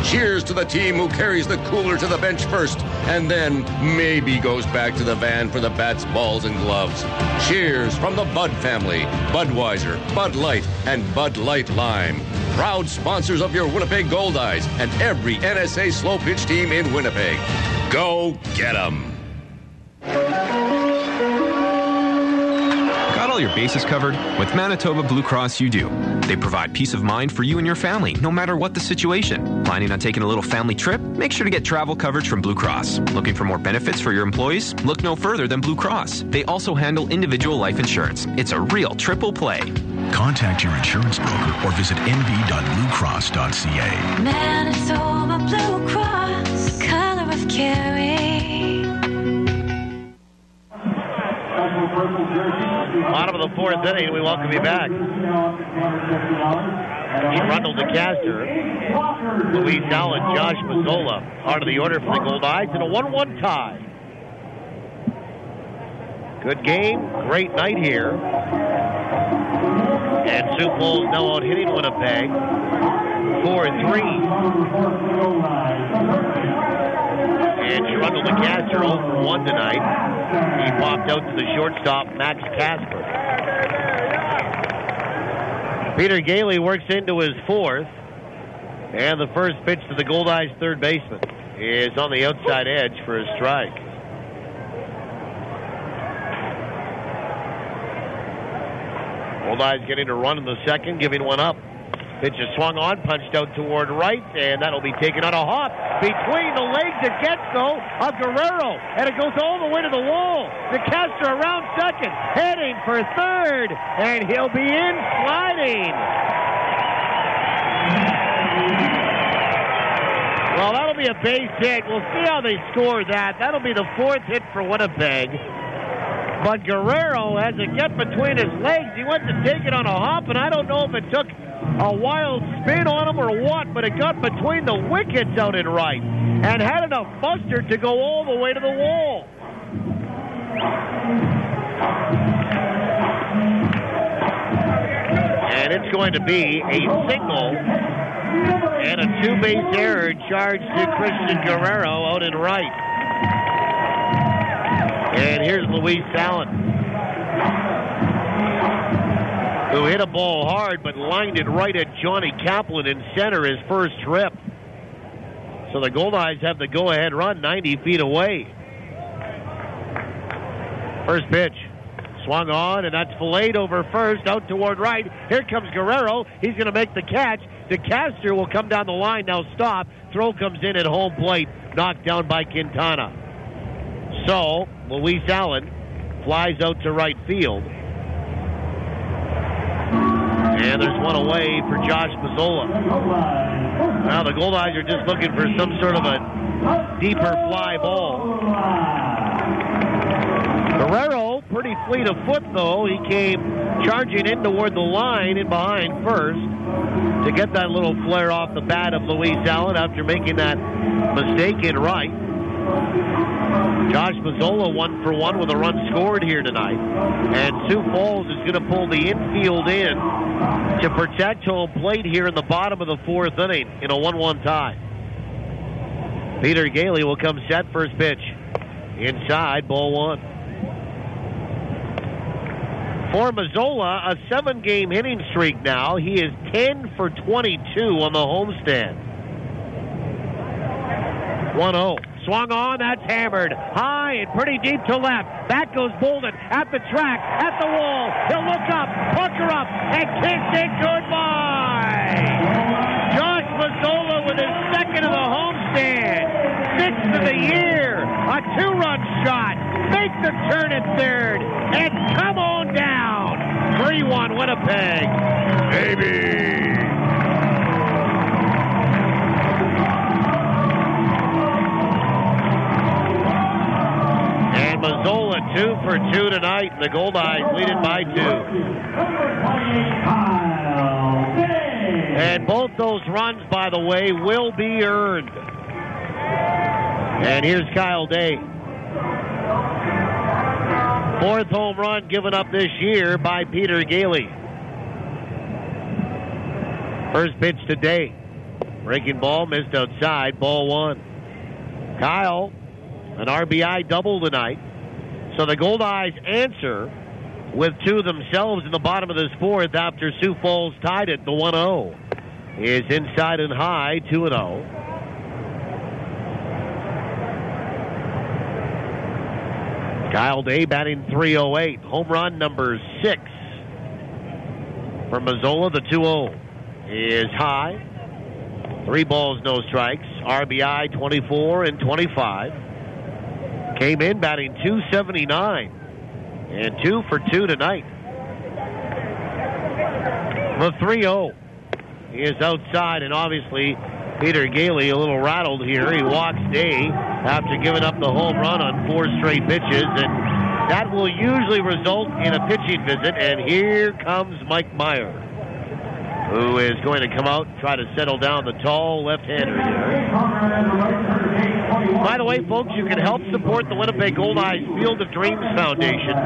Cheers to the team who carries the cooler to the bench first and then maybe goes back to the van for the bats, balls, and gloves. Cheers from the Bud family, Budweiser, Bud Light, and Bud Light Lime. Proud sponsors of your Winnipeg Goldeyes and every NSA slow pitch team in Winnipeg. Go get 'em. Got all your bases covered? With Manitoba Blue Cross, you do. They provide peace of mind for you and your family, no matter what the situation. Planning on taking a little family trip? Make sure to get travel coverage from Blue Cross. Looking for more benefits for your employees? Look no further than Blue Cross. They also handle individual life insurance. It's a real triple play. Contact your insurance broker or visit nb.bluecross.ca. Manitoba Blue Cross, color of caring. Bottom of the 4th inning, we welcome you back. Yurendell to Caster. Louise Allen, Josh Mazzola out of the order for the Goldeyes in a 1-1 tie. Good game, great night here. And Sioux Falls now out hitting Winnipeg 4-3. And Yurendell to Caster 0-1 tonight. He popped out to the shortstop, Max Casper. Peter Gehle works into his 4th. And the first pitch to the Goldeyes third baseman is on the outside edge for a strike. Goldeyes getting a run in the second, giving one up. Pitch is swung on, punched out toward right, and that'll be taken on a hop between the legs it gets, though, of Guerrero, and it goes all the way to the wall. The Caster around second, heading for third, and he'll be in sliding. Well, that'll be a base hit. We'll see how they score that. That'll be the 4th hit for Winnipeg. But Guerrero has it get between his legs. He went to take it on a hop, and I don't know if it took a wild spin on him or what, but it got between the wickets out in right and had enough muster to go all the way to the wall. And it's going to be a single and a 2-base error charged to Christian Guerrero out in right. And here's Louise Allen, who hit a ball hard but lined it right at Johnny Kaplan in center his first trip. So the Goldeyes have the go-ahead run 90 feet away. First pitch. Swung on, and that's filleted over first, out toward right. Here comes Guerrero. He's going to make the catch. DeCaster will come down the line, now stop. Throw comes in at home plate, knocked down by Quintana. So, Louise Allen flies out to right field. And there's one away for Josh Mazzola. Now the Goldeyes are just looking for some sort of a deeper fly ball. Guerrero, pretty fleet of foot, though. He came charging in toward the line in behind first to get that little flare off the bat of Louise Allen after making that mistake in right. Josh Mazzola 1 for 1 with a run scored here tonight. And Sioux Falls is going to pull the infield in to protect home plate here in the bottom of the 4th inning in a 1-1 tie. Peter Gehle will come set, first pitch. Inside, ball 1. For Mazzola, a 7-game hitting streak now. He is 10 for 22 on the homestand. 1-0. Swung on, that's hammered. High and pretty deep to left. Back goes Bolden at the track, at the wall. He'll look up, pucker up, and kiss it goodbye. Josh Mazzola with his second make the turn at third, and come on down. 3-1 Winnipeg. Baby. And Mazzola 2 for 2 tonight. The Goldeyes lead it by 2. And both those runs, by the way, will be earned. And here's Kyle Day. 4th home run given up this year by Peter Gehle. First pitch to Day. Breaking ball, missed outside, ball 1. Kyle, an RBI double tonight. So the Goldeyes answer with 2 themselves in the bottom of this 4th after Sioux Falls tied it. The 1-0 is inside and high, 2-0. Kyle Day batting .308. Home run number 6 for Mazzola. The 2-0 is high. 3 balls, no strikes. RBI 24 and 25. Came in batting .279 and 2 for 2 tonight. The 3-0 is outside, and obviously Peter Gehle a little rattled here. He walks Day after giving up the home run on 4 straight pitches, and that will usually result in a pitching visit. And here comes Mike Meyer, who is going to come out and try to settle down the tall left-hander here. By the way, folks, you can help support the Winnipeg Goldeyes Field of Dreams Foundation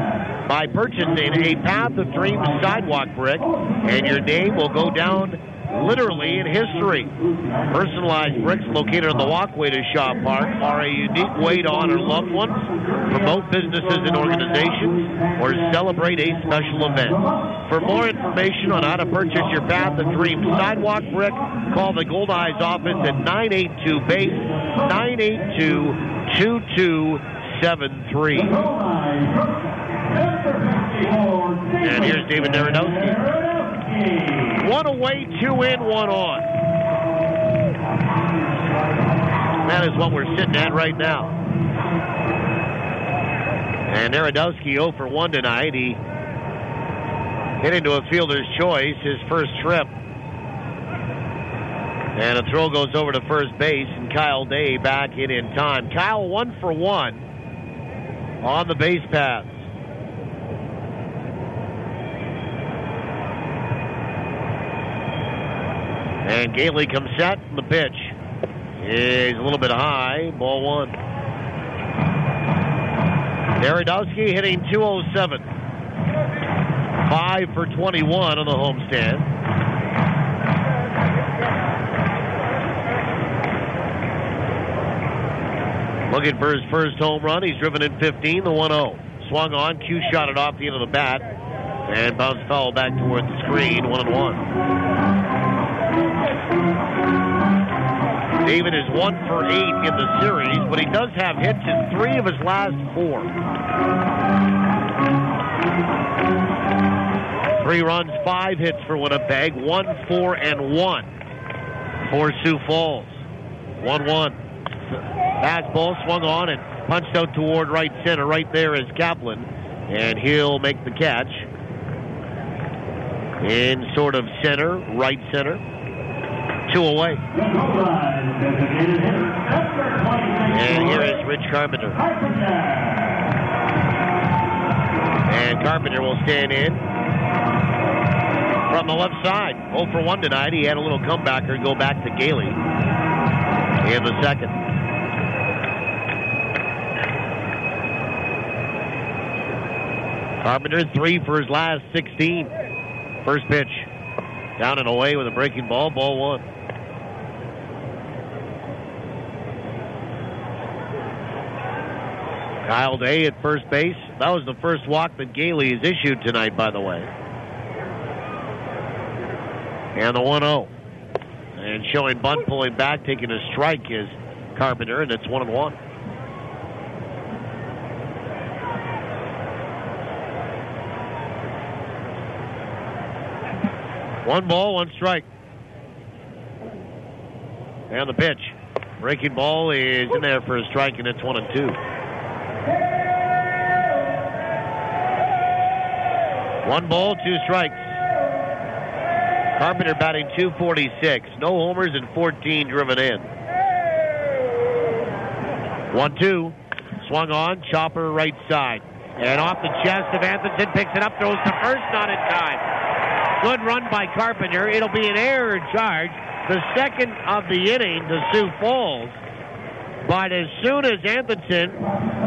by purchasing a Path of Dreams sidewalk brick, and your name will go down literally in history. Personalized bricks located on the walkway to Shaw Park are a unique way to honor loved ones, promote businesses and organizations, or celebrate a special event. For more information on how to purchase your Path of Dreams sidewalk brick, call the Goldeyes office at 982-BASE, 982-2273. And here's David Narodowski. 1 away, 2 in, 1 on. That is what we're sitting at right now. And Narodowski 0 for 1 tonight. He hit into a fielder's choice, his first trip. And a throw goes over to first base, and Kyle Day back in time. Kyle 1 for 1 on the base paths. And Gehle comes set, and the pitch is a little bit high, ball 1. Narodowski hitting .207. 5 for 21 on the homestand. Looking for his first home run. He's driven in 15, the 1-0. Swung on, Q shot it off the end of the bat, and bounced foul back toward the screen, 1-1. David is 1 for 8 in the series, but he does have hits in 3 of his last 4. 3 runs, 5 hits for Winnipeg, 1, 4, and 1 for Sioux Falls. 1-1. Fastball swung on and punched out toward right center. Right there is Kaplan, and he'll make the catch. In sort of center, right center. 2 away. And here is Rich Carpenter. And Carpenter will stand in from the left side. 0 for 1 tonight. He had a little comebacker go back to Gehle in the second. Carpenter 3 for his last 16. First pitch. Down and away with a breaking ball, ball 1. Kyle Day at first base. That was the first walk that Gehle has issued tonight, by the way. And the 1-0. And showing bunt pulling back, taking a strike is Carpenter, and it's 1-1. One ball, 1 strike. And the pitch. Breaking ball is in there for a strike, and it's 1-2. 1 ball, 2 strikes. Carpenter batting .246. No homers and 14 driven in. 1-2. Swung on. Chopper right side. And off the chest of Anthonson. Picks it up. Throws to first. Not in time. Good run by Carpenter. It'll be an error charge. The second of the inning to Sioux Falls. But as soon as Anthonson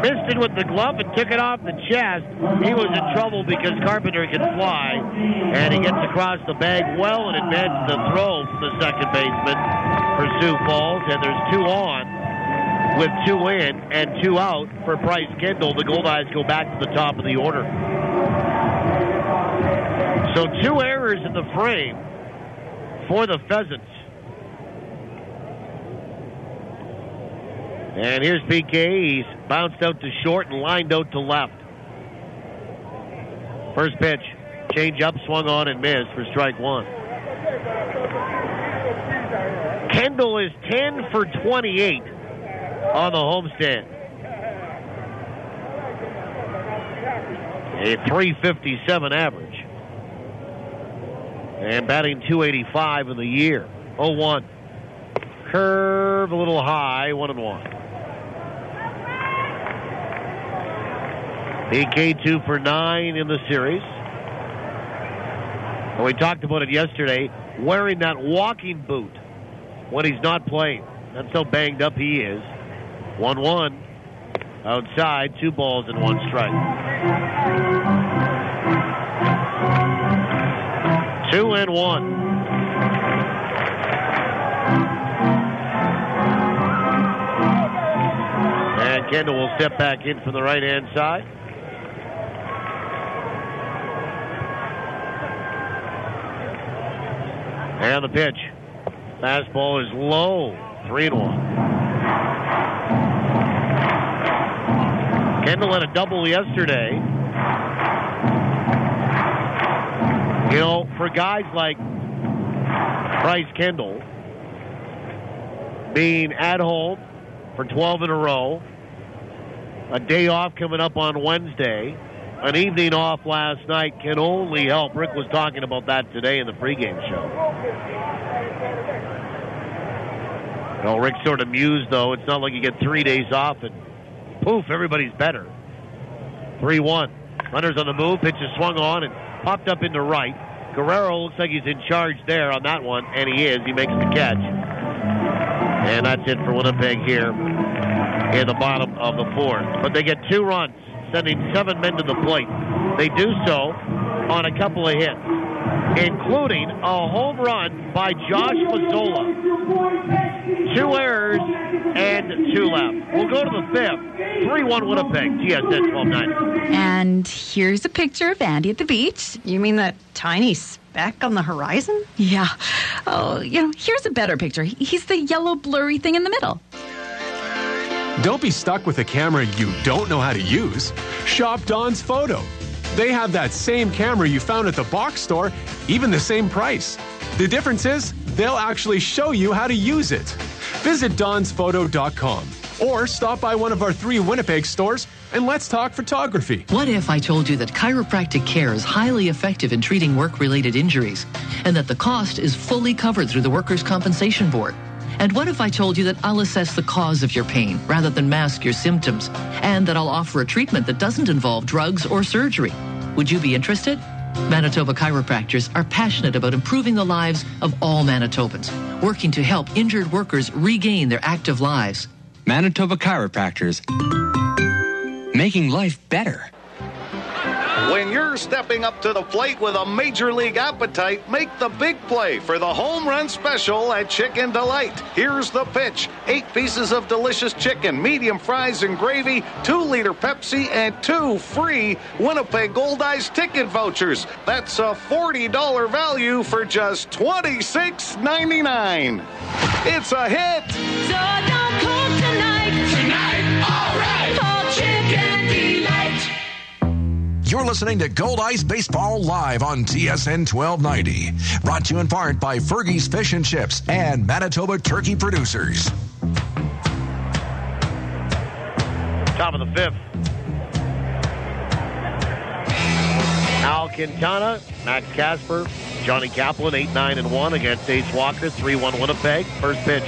missed it with the glove and took it off the chest, he was in trouble because Carpenter can fly. And he gets across the bag well in advance of the throw from the second baseman for Sioux Falls. And there's 2 on with 2 in and 2 out for Bryce Kendall. The Goldeyes go back to the top of the order. So 2 errors in the frame for the Pheasants. And here's PK. He's bounced out to short and lined out to left. First pitch. Change up, swung on and missed for strike 1. Kendall is 10 for 28 on the homestand. A .357 average. And batting .285 in the year. 0-1. Curve a little high, 1-1. PK 2 for 9 in the series. And we talked about it yesterday, wearing that walking boot when he's not playing. That's how banged up he is. 1-1. Outside, 2 balls and 1 strike. 2-1. And Kendall will step back in from the right-hand side. And the pitch. Fastball is low. 3-1. Kendall had a double yesterday. You know, for guys like Bryce Kendall, being at home for 12 in a row, a day off coming up on Wednesday, an evening off last night can only help. Rick was talking about that today in the pregame show. Well, Rick's sort of mused, though. It's not like you get 3 days off and poof, everybody's better. 3-1. Runners on the move. Pitch is swung on and popped up into right. Guerrero looks like he's in charge there on that one, and he is. He makes the catch. And that's it for Winnipeg here in the bottom of the 4th. But they get 2 runs, sending 7 men to the plate. They do so on a couple of hits, including a home run by Josh Mazzola. 2 errors and 2 left. We'll go to the 5th. 3-1 Winnipeg, TSN 1290. And here's a picture of Andy at the beach. You mean that tiny speck on the horizon? Yeah. Oh, here's a better picture. He's the yellow blurry thing in the middle. Don't be stuck with a camera you don't know how to use. Shop Don's Photo. They have that same camera you found at the box store, even the same price. The difference is, they'll actually show you how to use it. Visit donsphoto.com or stop by one of our 3 Winnipeg stores and let's talk photography. What if I told you that chiropractic care is highly effective in treating work-related injuries and that the cost is fully covered through the Workers' Compensation Board? And what if I told you that I'll assess the cause of your pain rather than mask your symptoms, and that I'll offer a treatment that doesn't involve drugs or surgery? Would you be interested? Manitoba chiropractors are passionate about improving the lives of all Manitobans, working to help injured workers regain their active lives. Manitoba chiropractors, making life better. When you're stepping up to the plate with a major league appetite, make the big play for the home run special at Chicken Delight. Here's the pitch. 8 pieces of delicious chicken, medium fries and gravy, 2-liter Pepsi, and 2 free Winnipeg Goldeyes ticket vouchers. That's a $40 value for just $26.99. It's a hit. So don't cook tonight. Tonight, all right. For Chicken Delight. You're listening to Goldeyes Baseball live on TSN 1290. Brought to you in part by Fergie's Fish and Chips and Manitoba Turkey Producers. Top of the 5th. Kyle Quintana, Max Casper, Johnny Kaplan, 8-9-1 against Ace Walker, 3-1 Winnipeg. First pitch,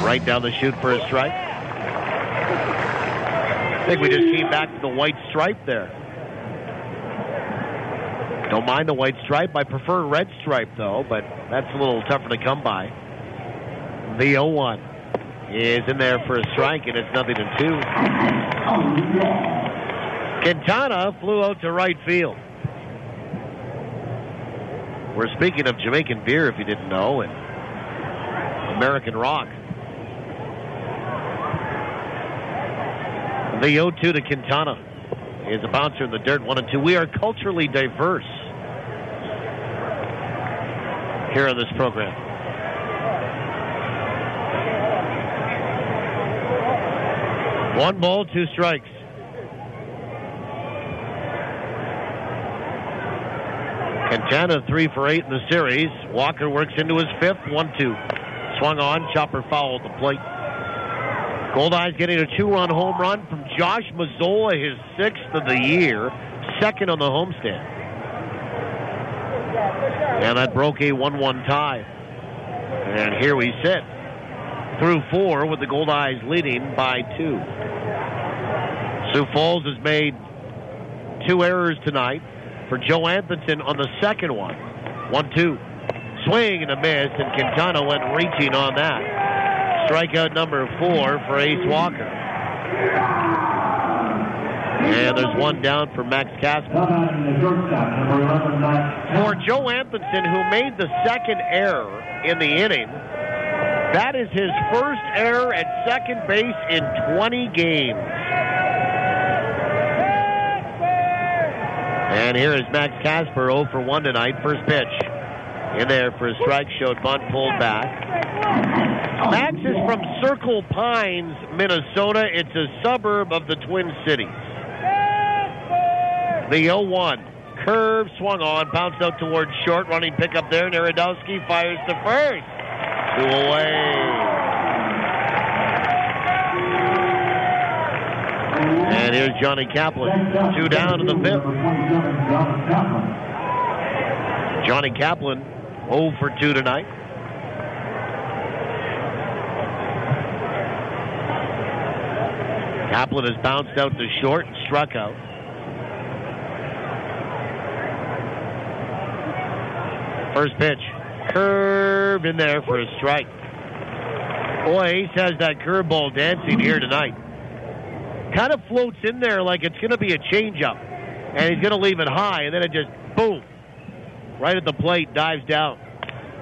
right down the chute for a strike. I think we just came back to the white stripe there. Don't mind the white stripe. I prefer red stripe, though, but that's a little tougher to come by. The 0-1 is in there for a strike, and it's 0-2. Quintana flew out to right field. We're speaking of Jamaican beer, if you didn't know, and American rock. The 0-2 to Quintana is a bouncer in the dirt, 1-2. We are culturally diverse here on this program. One ball, two strikes. Quintana 3 for 8 in the series. Walker works into his fifth, 1-2. Swung on, chopper foul at the plate. Goldeyes getting a 2-run home run from Josh Mazzola, his 6th of the year, 2nd on the homestand. And that broke a 1-1 tie. And here we sit through 4 with the Goldeyes leading by 2. Sioux Falls has made 2 errors tonight for Joe Anthonson on the second one. 1-2. Swing and a miss, and Quintana went reaching on that. Strikeout number 4 for Ace Walker. And there's one down for Max Casper. For Joe Anthonson, who made the second error in the inning, that is his first error at second base in 20 games. And here is Max Casper, 0 for 1 tonight. First pitch in there for a strike, showed bunt, pulled back. Max is from Circle Pines, Minnesota. It's a suburb of the Twin Cities. The 0-1. Curve, swung on, bounced out towards short, running pickup there. Narodowski fires to first. 2 away. And here's Johnny Kaplan. 2 down to the 5th. Johnny Kaplan, 0 for 2 tonight. Kaplan has bounced out to short and struck out. First pitch, curve in there for a strike. Boy, Ace has that curveball dancing here tonight. Kind of floats in there like it's going to be a changeup, and he's going to leave it high, and then it just, boom, right at the plate, dives down.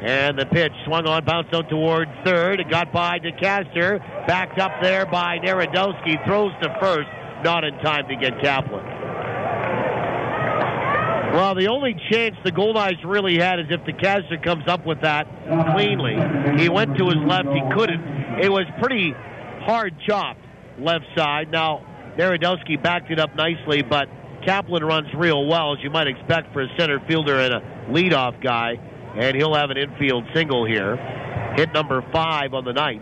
And the pitch swung on, bounced out towards third. It got by DeCaster, backed up there by Narodowski, throws to first, not in time to get Kaplan. Well, the only chance the Goldeyes really had is if DeCaster comes up with that cleanly. He went to his left, he couldn't. It was pretty hard chopped left side. Now, Narodowski backed it up nicely, but Kaplan runs real well, as you might expect for a center fielder and a leadoff guy, and he'll have an infield single here. Hit number 5 on the night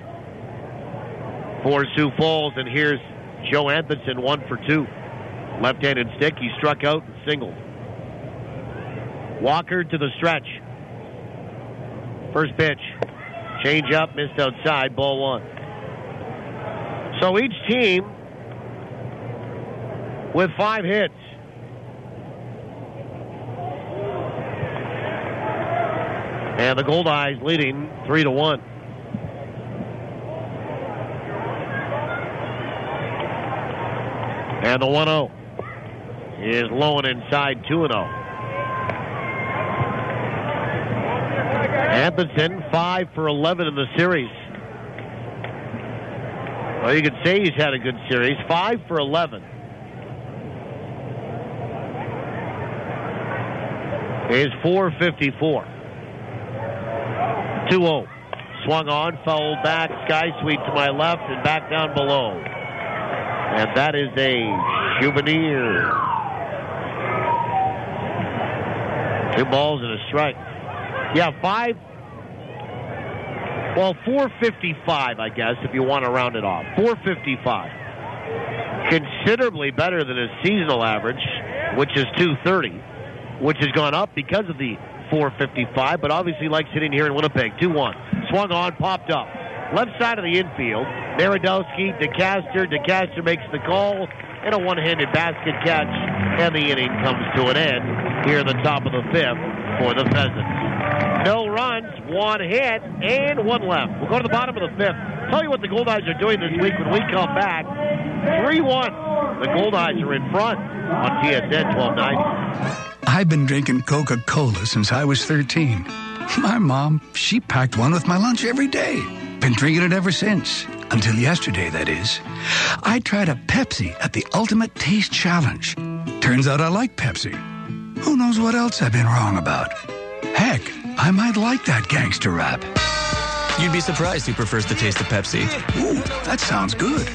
for Sioux Falls, and here's Joe Anthonson, 1 for 2. Left-handed stick, he struck out and singled. Walker to the stretch. First pitch, change up, missed outside, ball 1. So each team with 5 hits. And the Goldeyes leading 3-1. And the 1-0 is low and inside, 2-0. Anthonson 5 for 11 in the series. Well, you could say he's had a good series. 5 for 11. Is .454. 2-0. Swung on, fouled back, sky sweep to my left, and back down below. And that is a souvenir. 2 balls and a strike. Yeah, 5. Well, .455, I guess, if you want to round it off. .455. Considerably better than his seasonal average, which is .230. which has gone up because of the 455, but obviously likes hitting here in Winnipeg. 2-1. Swung on, popped up. Left side of the infield. Narodowski, DeCaster. DeCaster makes the call, and a one-handed basket catch, and the inning comes to an end here at the top of the fifth for the Pheasants. No runs, one hit, and one left. We'll go to the bottom of the fifth. Tell you what the Goldeyes are doing this week when we come back. 3-1. The Goldeyes are in front on TSN 1290. I've been drinking Coca-Cola since I was 13. My mom, she packed one with my lunch every day. Been drinking it ever since. Until yesterday, that is. I tried a Pepsi at the Ultimate Taste Challenge. Turns out I like Pepsi. Who knows what else I've been wrong about? Heck, I might like that gangster rap. You'd be surprised who prefers the taste of Pepsi. Ooh, that sounds good.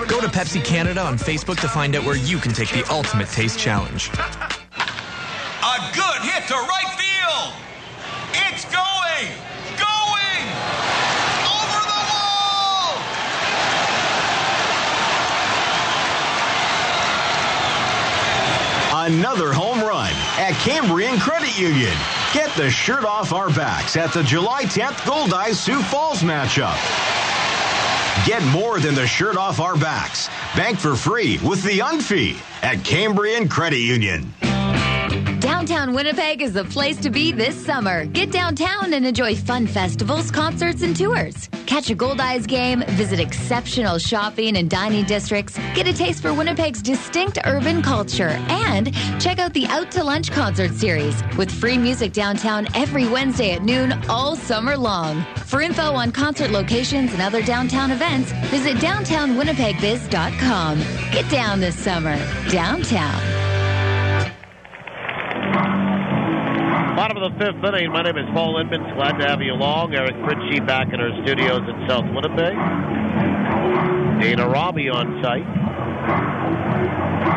Go to Pepsi Canada on Facebook to find out where you can take the Ultimate Taste Challenge. A good hit to right field. It's going. Over the wall. Another home run at Cambrian Credit Union. Get the shirt off our backs at the July 10th Goldeyes Sioux Falls matchup. Get more than the shirt off our backs. Bank for free with the UNFI at Cambrian Credit Union. Downtown Winnipeg is the place to be this summer. Get downtown and enjoy fun festivals, concerts, and tours. Catch a Goldeyes game, visit exceptional shopping and dining districts, get a taste for Winnipeg's distinct urban culture, and check out the Out to Lunch concert series with free music downtown every Wednesday at noon all summer long. For info on concert locations and other downtown events, visit downtownwinnipegbiz.com. Get down this summer. Downtown. Bottom of the fifth inning. My name is Paul Edmonds. Glad to have you along. Eric Fritchie back in our studios in South Winnipeg. Dana Robbie on site.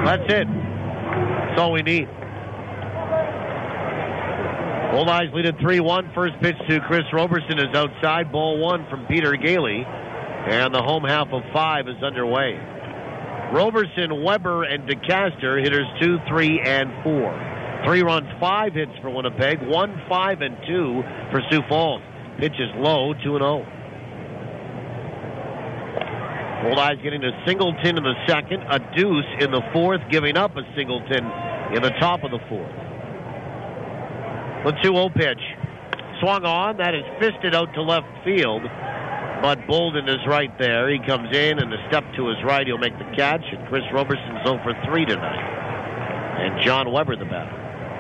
That's it. That's all we need. Goldeyes lead at 3-1. First pitch to Chris Roberson is outside. Ball one from Peter Gehle. And the home half of 5 is underway. Roberson, Weber, and DeCaster, hitters 2, 3, and 4. 3 runs, 5 hits for Winnipeg. 1, 5, and 2 for Sioux Falls. Pitch is low, 2-0. Goldeyes getting a singleton in the second, a deuce in the fourth, giving up a singleton in the top of the fourth. The 2-0 pitch. Swung on, that is fisted out to left field, but Bolden is right there. He comes in, and a step to his right, he'll make the catch, and Chris Roberson's 0 for 3 tonight. And Jon Weber the batter.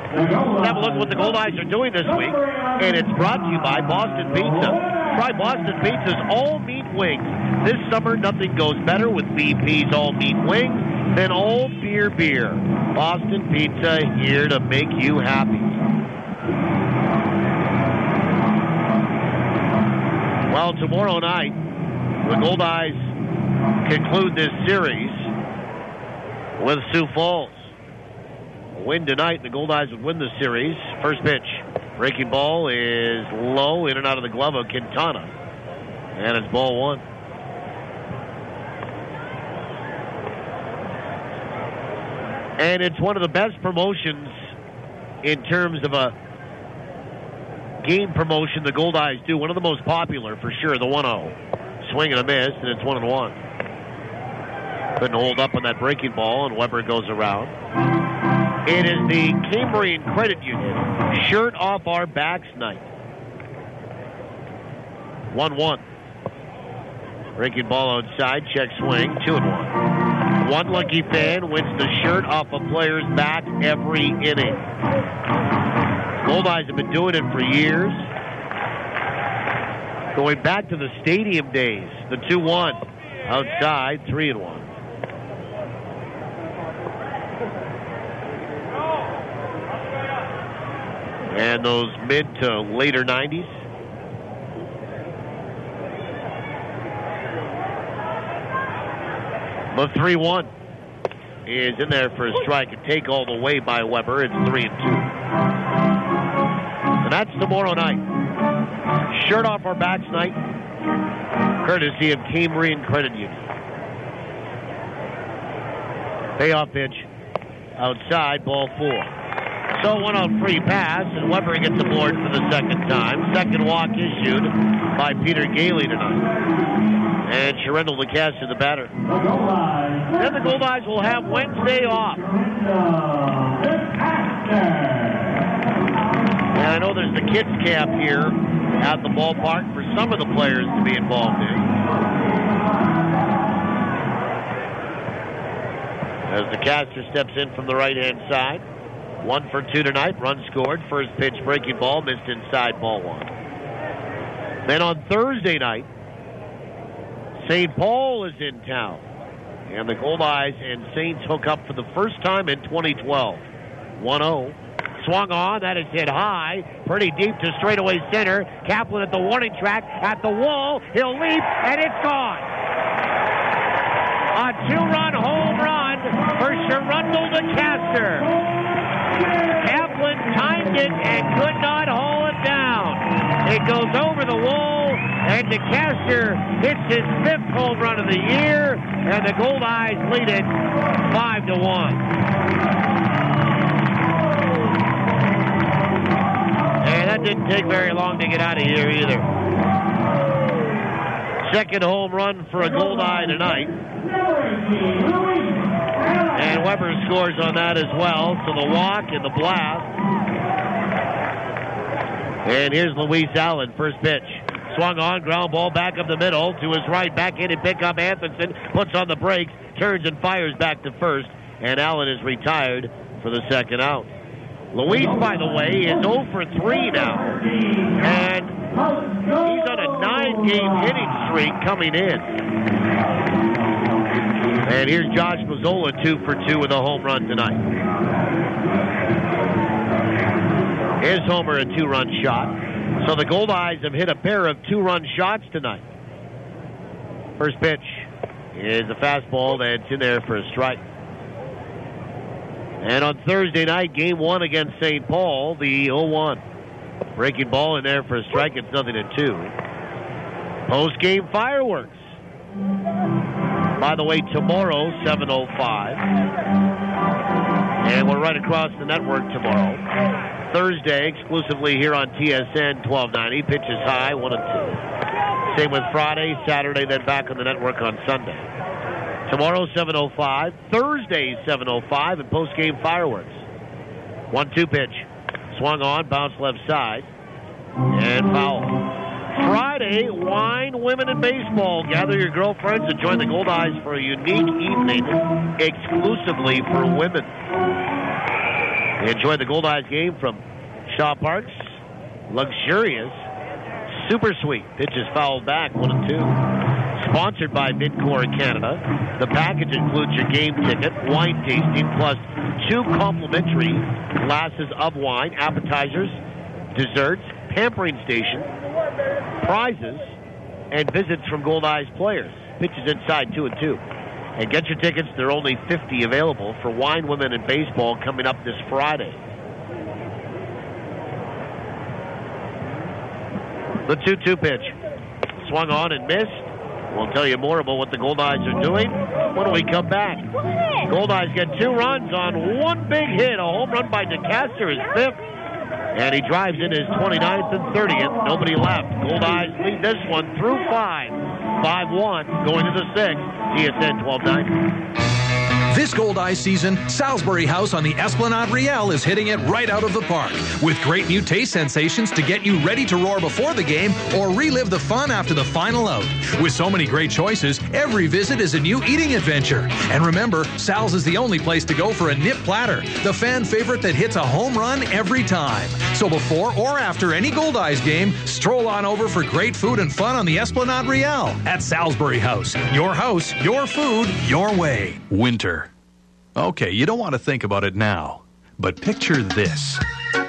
Let's have a look at what the Goldeyes are doing this week, and it's brought to you by Boston Pizza. Try Boston Pizza's all-meat wings. This summer, nothing goes better with BP's all-meat wings than all beer. Boston Pizza, here to make you happy. Well, tomorrow night, the Goldeyes conclude this series with Sioux Falls. Win tonight, the Goldeyes would win the series. First pitch. Breaking ball is low, in and out of the glove of Quintana. And it's ball one. And it's one of the best promotions in terms of a game promotion the Goldeyes do. One of the most popular, for sure, the 1-0. Swing and a miss, and it's 1-1. Couldn't hold up on that breaking ball, and Weber goes around. It is the Cambrian Credit Union shirt off our backs night. 1-1. Breaking ball outside, check swing, 2-1. One lucky fan wins the shirt off a player's back every inning. Goldeyes have been doing it for years. Going back to the stadium days, the 2-1. Outside, 3-1. And those mid to later 90s. The 3-1 is in there for a strike and take all the way by Weber. It's 3-2. And that's tomorrow night. Shirt off our backs night, courtesy of Cambrian Credit Union. Payoff pitch outside, ball 4. So 1-0 pass, and Weber gets aboard for the second time. Second walk issued by Peter Gehle tonight. And Yurendell the caster, the batter. Then the Goldeyes will have Wednesday off. And I know there's the kids camp here at the ballpark for some of the players to be involved in. As the caster steps in from the right-hand side. 1 for 2 tonight. Run scored. First pitch, breaking ball, missed inside, ball 1. Then on Thursday night, St. Paul is in town. And the Goldeyes and Saints hook up for the first time in 2012. 1-0. Swung on. That is hit high. Pretty deep to straightaway center. Kaplan at the warning track. At the wall. He'll leap, and it's gone. A 2-run home run for Yurendell the caster. Kaplan timed it and could not haul it down. It goes over the wall, and the caster hits his 5th home run of the year, and the Goldeyes lead it 5-1. And that didn't take very long to get out of here either. Second home run for a Goldeye tonight. And Weber scores on that as well. So the walk and the blast. And here's Luis Allen, first pitch. Swung on, ground ball back up the middle. To his right, backhanded pickup. Anthonson puts on the brakes, turns and fires back to first. And Allen is retired for the second out. Luis, by the way, is 0 for 3 now. And he's on a 9-game hitting streak coming in. And here's Josh Mazzola, 2 for 2 with a home run tonight. His homer, a 2-run shot. So the Goldeyes have hit a pair of 2-run shots tonight. First pitch is a fastball that's in there for a strike. And on Thursday night, game 1 against St. Paul, the 0-1. Breaking ball in there for a strike. It's 0-2. Post-game fireworks. By the way, tomorrow, 7:05. And we're right across the network tomorrow. Thursday, exclusively here on TSN 1290. Pitches high, 1-2. Same with Friday, Saturday, then back on the network on Sunday. Tomorrow, 7:05. Thursday, 7:05, and post-game fireworks. 1-2 pitch. Swung on, bounced left side, and foul. Friday, wine, women, and baseball. Gather your girlfriends and join the Goldeyes for a unique evening exclusively for women. Enjoy the Goldeyes game from Shaw Park's luxurious Super Sweet. Pitch is fouled back, 1-2. Sponsored by Midcore Canada. The package includes your game ticket, wine tasting, plus 2 complimentary glasses of wine, appetizers, desserts, pampering station, prizes, and visits from Goldeyes players. Pitches inside 2-2. And get your tickets. There are only 50 available for wine, women, and baseball coming up this Friday. The 2-2 pitch. Swung on and missed. We'll tell you more about what the Goldeyes are doing when we come back. Goldeyes get 2 runs on 1 big hit. A home run by DeCaster, his 5th. And he drives in his 29th and 30th. Nobody left. Goldeyes lead this one through 5. 5-1 going to the 6th. TSN 1290. This Goldeyes season, Salisbury House on the Esplanade Riel is hitting it right out of the park with great new taste sensations to get you ready to roar before the game or relive the fun after the final out. With so many great choices, every visit is a new eating adventure. And remember, Sal's is the only place to go for a nip platter, the fan favorite that hits a home run every time. So before or after any Goldeyes game, stroll on over for great food and fun on the Esplanade Riel at Salisbury House. Your house, your food, your way. Winter. Okay, you don't want to think about it now, but picture this.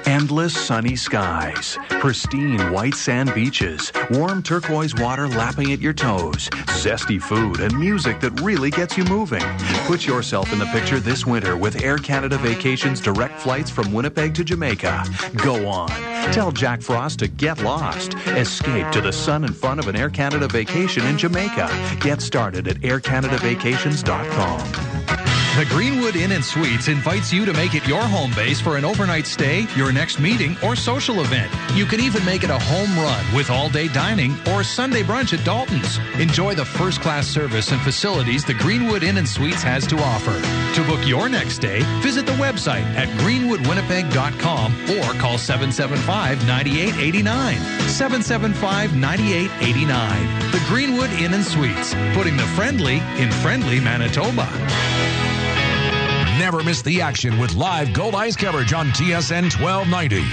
Endless sunny skies, pristine white sand beaches, warm turquoise water lapping at your toes, zesty food, and music that really gets you moving. Put yourself in the picture this winter with Air Canada Vacations direct flights from Winnipeg to Jamaica. Go on. Tell Jack Frost to get lost. Escape to the sun and fun of an Air Canada vacation in Jamaica. Get started at aircanadavacations.com. The Greenwood Inn and Suites invites you to make it your home base for an overnight stay, your next meeting, or social event. You can even make it a home run with all-day dining or Sunday brunch at Dalton's. Enjoy the first-class service and facilities the Greenwood Inn and Suites has to offer. To book your next stay, visit the website at greenwoodwinnipeg.com or call 775-9889. 775-9889. The Greenwood Inn and Suites, putting the friendly in friendly Manitoba. Never miss the action with live Goldeyes coverage on TSN 1290.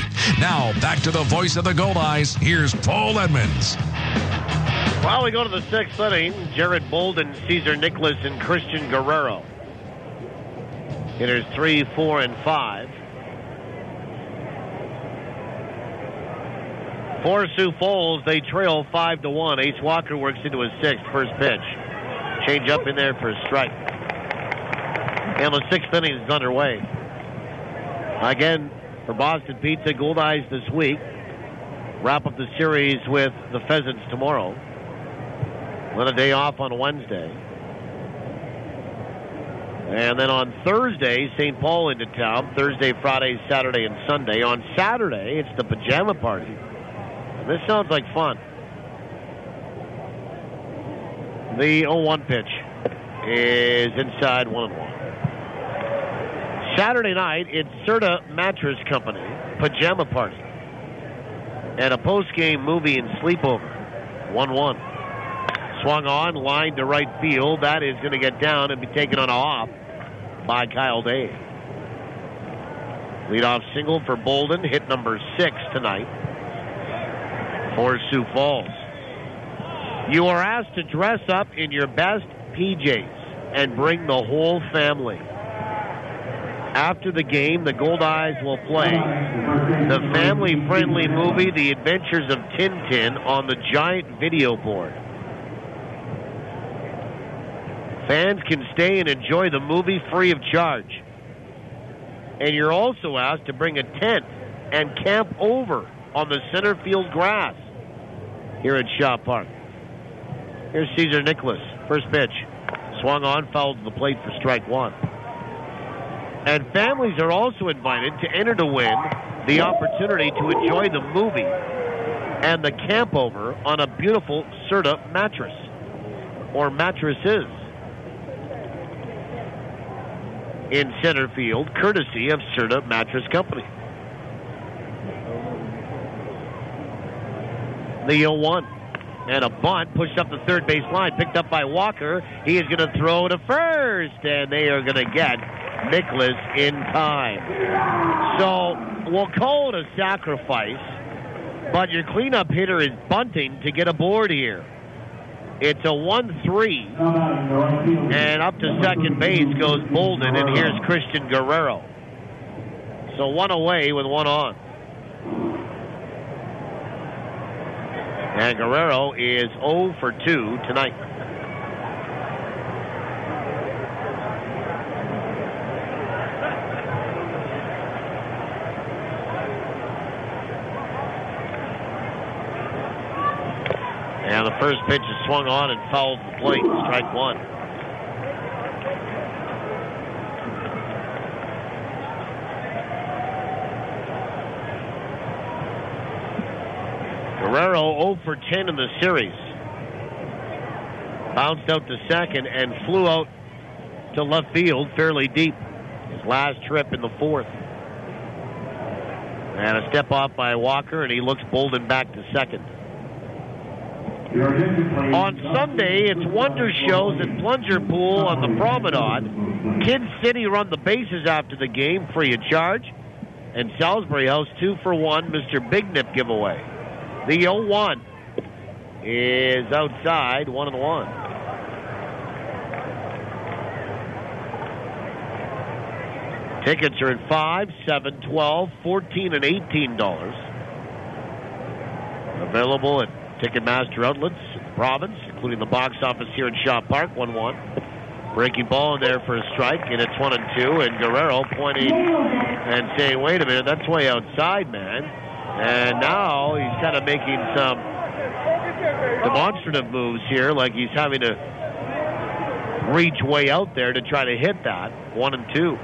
Now, back to the voice of the Goldeyes. Here's Paul Edmonds. Well, we go to the sixth inning. Jared Bolden, Cesar Nicholas, and Christian Guerrero. Hitters 3, 4, and 5. For Sioux Falls, they trail 5-1. Ace Walker works into his sixth. First pitch. Change up in there for a strike. And the sixth inning is underway. Again, for Boston Pizza, Goldeyes this week. Wrap up the series with the Pheasants tomorrow. Then a day off on Wednesday. And then on Thursday, St. Paul into town. Thursday, Friday, Saturday, and Sunday. On Saturday, it's the pajama party. And this sounds like fun. The 0-1 pitch is inside 1-1. Saturday night, it's Serta Mattress Company pajama party and a post-game movie and sleepover. 1-1. Swung on, line to right field. That is going to get down and be taken on a hop by Kyle Day. Leadoff single for Bolden, hit number 6 tonight for Sioux Falls. You are asked to dress up in your best PJs and bring the whole family. After the game, the Goldeyes will play the family-friendly movie, The Adventures of Tintin, on the giant video board. Fans can stay and enjoy the movie free of charge. And you're also asked to bring a tent and camp over on the center field grass here at Shaw Park. Here's Cesar Nicholas. First pitch. Swung on, fouled to the plate for strike 1. And families are also invited to enter to win the opportunity to enjoy the movie and the camp over on a beautiful Serta mattress or mattresses in center field, courtesy of Serta Mattress Company. The 0-1. And a bunt pushed up the third base line, picked up by Walker. He is going to throw to first, and they are going to get Nicholas in time. So we'll call it a sacrifice, but your cleanup hitter is bunting to get aboard here. It's a 1-3, and up to second base goes Bolden, and here's Christian Guerrero. So one away with one on. And Guerrero is 0 for 2 tonight. And the first pitch is swung on and fouled the plate. Strike 1. Guerrero 0 for 10 in the series. Bounced out to second and flew out to left field fairly deep. His last trip in the fourth. And a step off by Walker, and he looks Bolden back to second. On Sunday, it's Wonder Shows at Plunger Pool on the Promenade. Kid City run the bases after the game, free of charge. And Salisbury House 2 for 1, Mr. Big Nip giveaway. The 0-1 is outside, 1-1. Tickets are at $5, $7, $12, $14, and $18. Available at Ticketmaster outlets in the province, including the box office here in Shaw Park. 1-1. Breaking ball in there for a strike, and it's 1-2. And Guerrero pointing and saying, "Wait a minute, that's way outside, man." And now he's kind of making some demonstrative moves here, like he's having to reach way out there to try to hit that. 1-2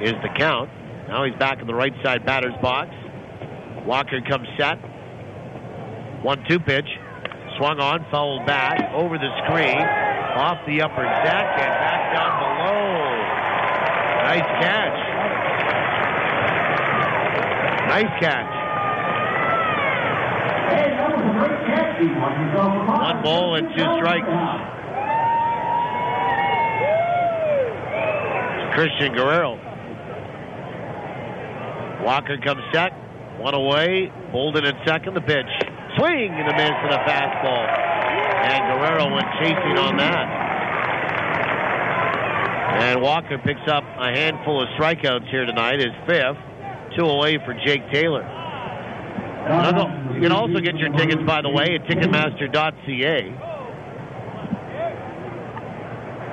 is the count. Now he's back in the right side batter's box. Walker comes set. 1-2 pitch. Swung on, fouled back, over the screen, off the upper deck, and back down below. Nice catch. Nice catch. 1 ball and 2 strikes. Christian Guerrero. Walker comes set. 1 away. Bolden at second. The pitch. Swing and a miss and a fastball. And Guerrero went chasing on that. And Walker picks up a handful of strikeouts here tonight. His 5th. 2 away for Jake Taylor. You can also get your tickets, by the way, at Ticketmaster.ca.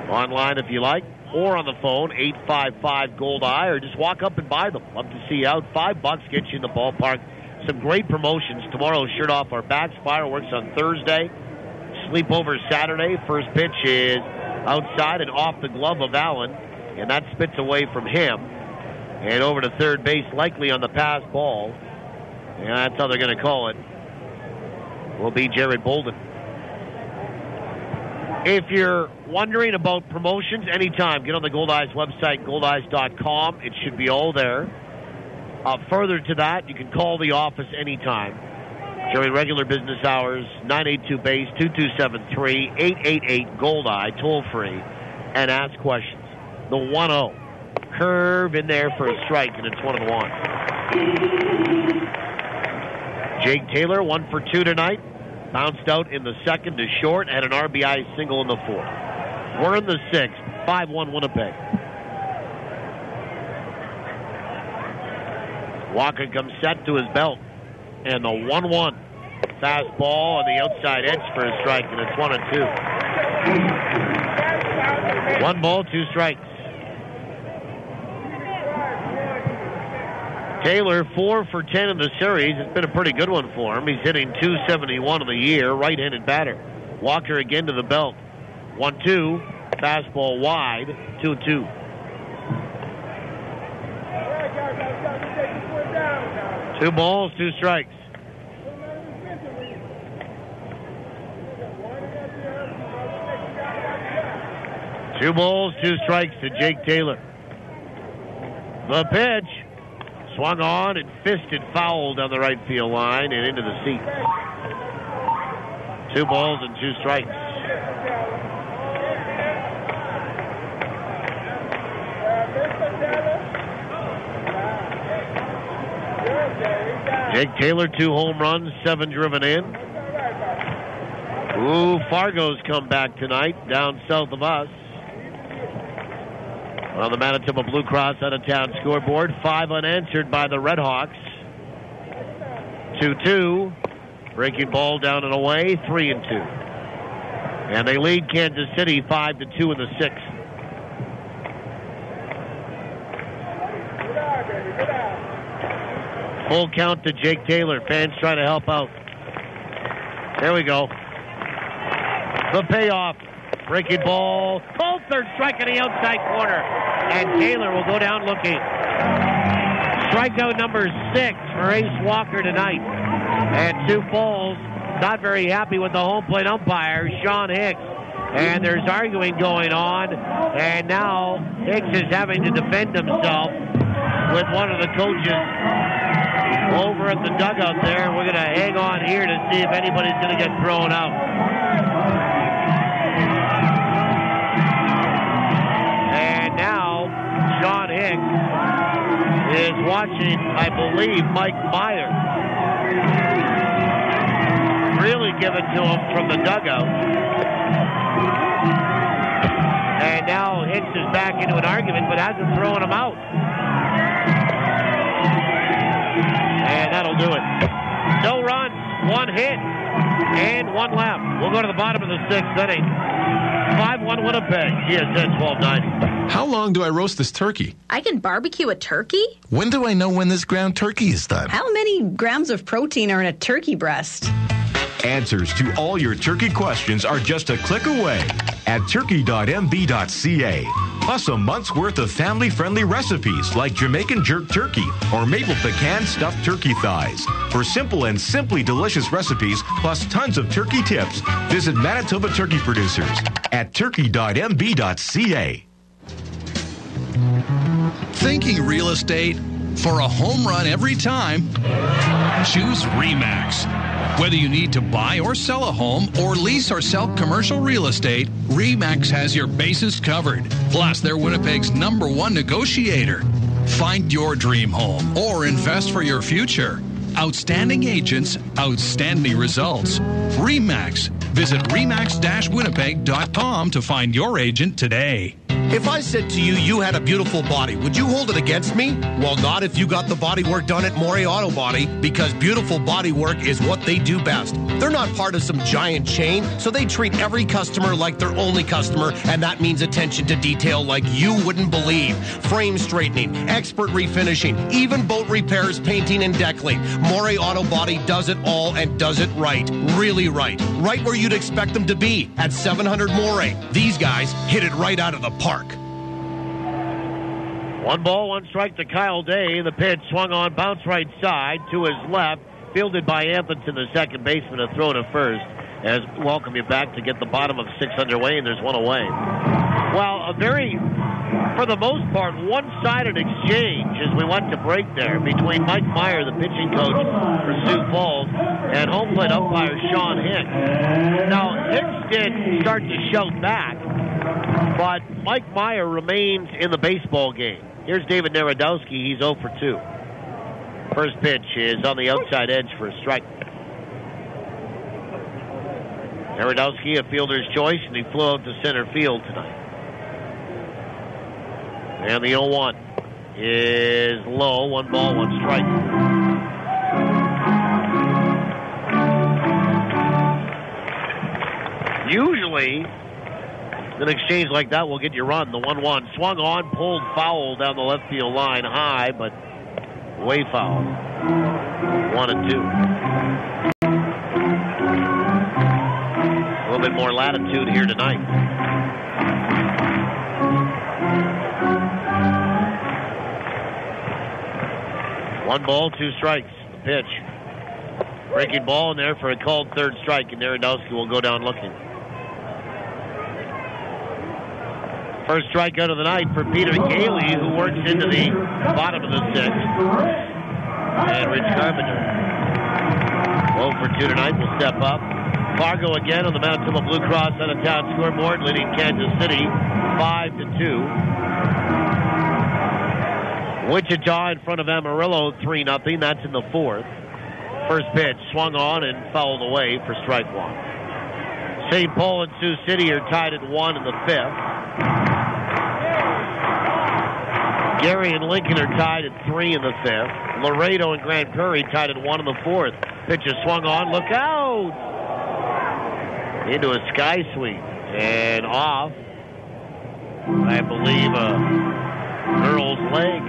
Online if you like, or on the phone, 855-GOLDEYE, or just walk up and buy them. Love to see you out. $5 gets you in the ballpark. Some great promotions. Tomorrow, shirt off our backs. Fireworks on Thursday. Sleepover Saturday. First pitch is outside and off the glove of Allen, and that spits away from him. And over to third base, likely on the pass ball. And that's how they're going to call it. Will be Jared Bolden. If you're wondering about promotions, anytime, get on the Goldeyes website, goldeyes.com. It should be all there. Further to that, you can call the office anytime during regular business hours, 982-BASE, 2273-888-GOLDEYE, toll-free, and ask questions. The 1-0. Curve in there for a strike, and it's 1-1. Jake Taylor, 1 for 2 tonight. Bounced out in the second to short, had an RBI single in the 4th. We're in the 6th, 5-1 Winnipeg. Walker comes set to his belt, and the 1-1 fastball on the outside edge for a strike, and it's 1-2. 1 ball, 2 strikes. Taylor, 4 for 10 in the series. It's been a pretty good one for him. He's hitting .271 of the year, right-handed batter. Walker again to the belt. 1-2, fastball wide, 2-2. Two balls, 2 strikes. Two balls, 2 strikes to Jake Taylor. The pitch. Swung on and fisted foul down the right field line and into the seats. 2 balls and 2 strikes. Jake Taylor, 2 home runs, 7 driven in. Ooh, Fargo's come back tonight down south of us. On the Manitoba Blue Cross out-of-town scoreboard, 5 unanswered by the Red Hawks. 2-2. Breaking ball down and away, 3-2. And they lead Kansas City 5-2 in the 6th. Full count to Jake Taylor. Fans trying to help out. There we go. The payoff. Breaking ball. Called third strike in the outside corner. And Taylor will go down looking. Strikeout number 6 for Ace Walker tonight. And Sioux Falls not very happy with the home plate umpire, Sean Hicks. And there's arguing going on. And now Hicks is having to defend himself with one of the coaches over at the dugout there. We're going to hang on here to see if anybody's going to get thrown out. And now Sean Hicks is watching, I believe, Mike Meyer. Really give it to him from the dugout. And now Hicks is back into an argument, but hasn't thrown him out. And that'll do it. No runs, 1 hit, and 1 left. We'll go to the bottom of the 6th inning. 5-1 Winnipeg, TSN 1290. How long do I roast this turkey? I can barbecue a turkey? When do I know when this ground turkey is done? How many grams of protein are in a turkey breast? Answers to all your turkey questions are just a click away. at turkey.mb.ca. Plus a month's worth of family-friendly recipes like Jamaican jerk turkey or maple pecan stuffed turkey thighs. For simple and simply delicious recipes, plus tons of turkey tips, visit Manitoba Turkey Producers at turkey.mb.ca. Thinking real estate? For a home run every time, choose RE/MAX. Whether you need to buy or sell a home or lease or sell commercial real estate, RE/MAX has your bases covered. Plus, they're Winnipeg's #1 negotiator. Find your dream home or invest for your future. Outstanding agents, outstanding results. RE/MAX. Visit remax-winnipeg.com to find your agent today. If I said to you, you had a beautiful body, would you hold it against me? Well, not if you got the body work done at Morey Auto Body, because beautiful body work is what they do best. They're not part of some giant chain, so they treat every customer like their only customer, and that means attention to detail like you wouldn't believe. Frame straightening, expert refinishing, even boat repairs, painting, and deckling. Morey Auto Body does it all and does it right. Really right. Right where you'd expect them to be, at 700 Morey. These guys hit it right out of the park. 1 ball, 1 strike to Kyle Day. The pitch swung on, bounce right side to his left, fielded by Anthonson, the second baseman, a throw to first. As welcome you back to get the bottom of 6 underway, and there's 1 away. Well, a very, for the most part, one-sided exchange as we went to break there between Mike Meyer, the pitching coach for Sioux Falls, and home plate umpire Sean Hicks. Now, Hicks did start to shout back, but Mike Meyer remains in the baseball game. Here's David Narodowski. He's 0 for 2. First pitch is on the outside edge for a strike. Narodowski, a fielder's choice, and he flew out to center field tonight. And the 0-1 is low. 1 ball, 1 strike. Usually, an exchange like that will get you run. The 1-1 swung on, pulled foul down the left field line high, but way foul. 1-2. A little bit more latitude here tonight. One ball, 2 strikes. The pitch. Breaking ball in there for a called third strike, and Narodowski will go down looking. First strikeout of the night for Peter Gehle, who works into the bottom of the 6th. And Rich Carpenter, 0 for 2 tonight, will step up. Fargo again on the Manitoba Blue Cross out-of-town scoreboard, leading Kansas City 5-2. Wichita in front of Amarillo 3-0. That's in the 4th. First pitch swung on and fouled away for strike 1. St. Paul and Sioux City are tied at 1 in the 5th. Gary and Lincoln are tied at 3 in the 5th. Laredo and Grand Prairie tied at 1 in the 4th. Pitch is swung on. Look out! Into a sky sweep and off. I believe a girl's leg.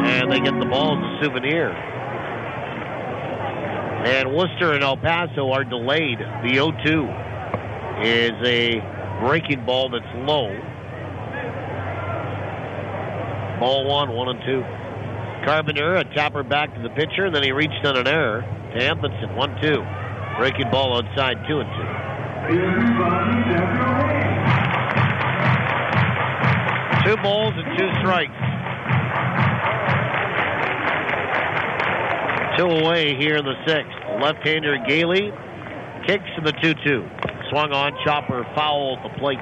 And they get the ball as a souvenir. And Worcester and El Paso are delayed. The 0-2 is a breaking ball that's low. Ball 1, 1-2. Carpenter, a tapper back to the pitcher, and then he reached on an error to Anthonson, 1-2. Breaking ball outside, 2-2. 2 balls and 2 strikes. 2 away here in the 6th. Left-hander Gehle kicks in the 2-2. Swung on, chopper foul at the plate.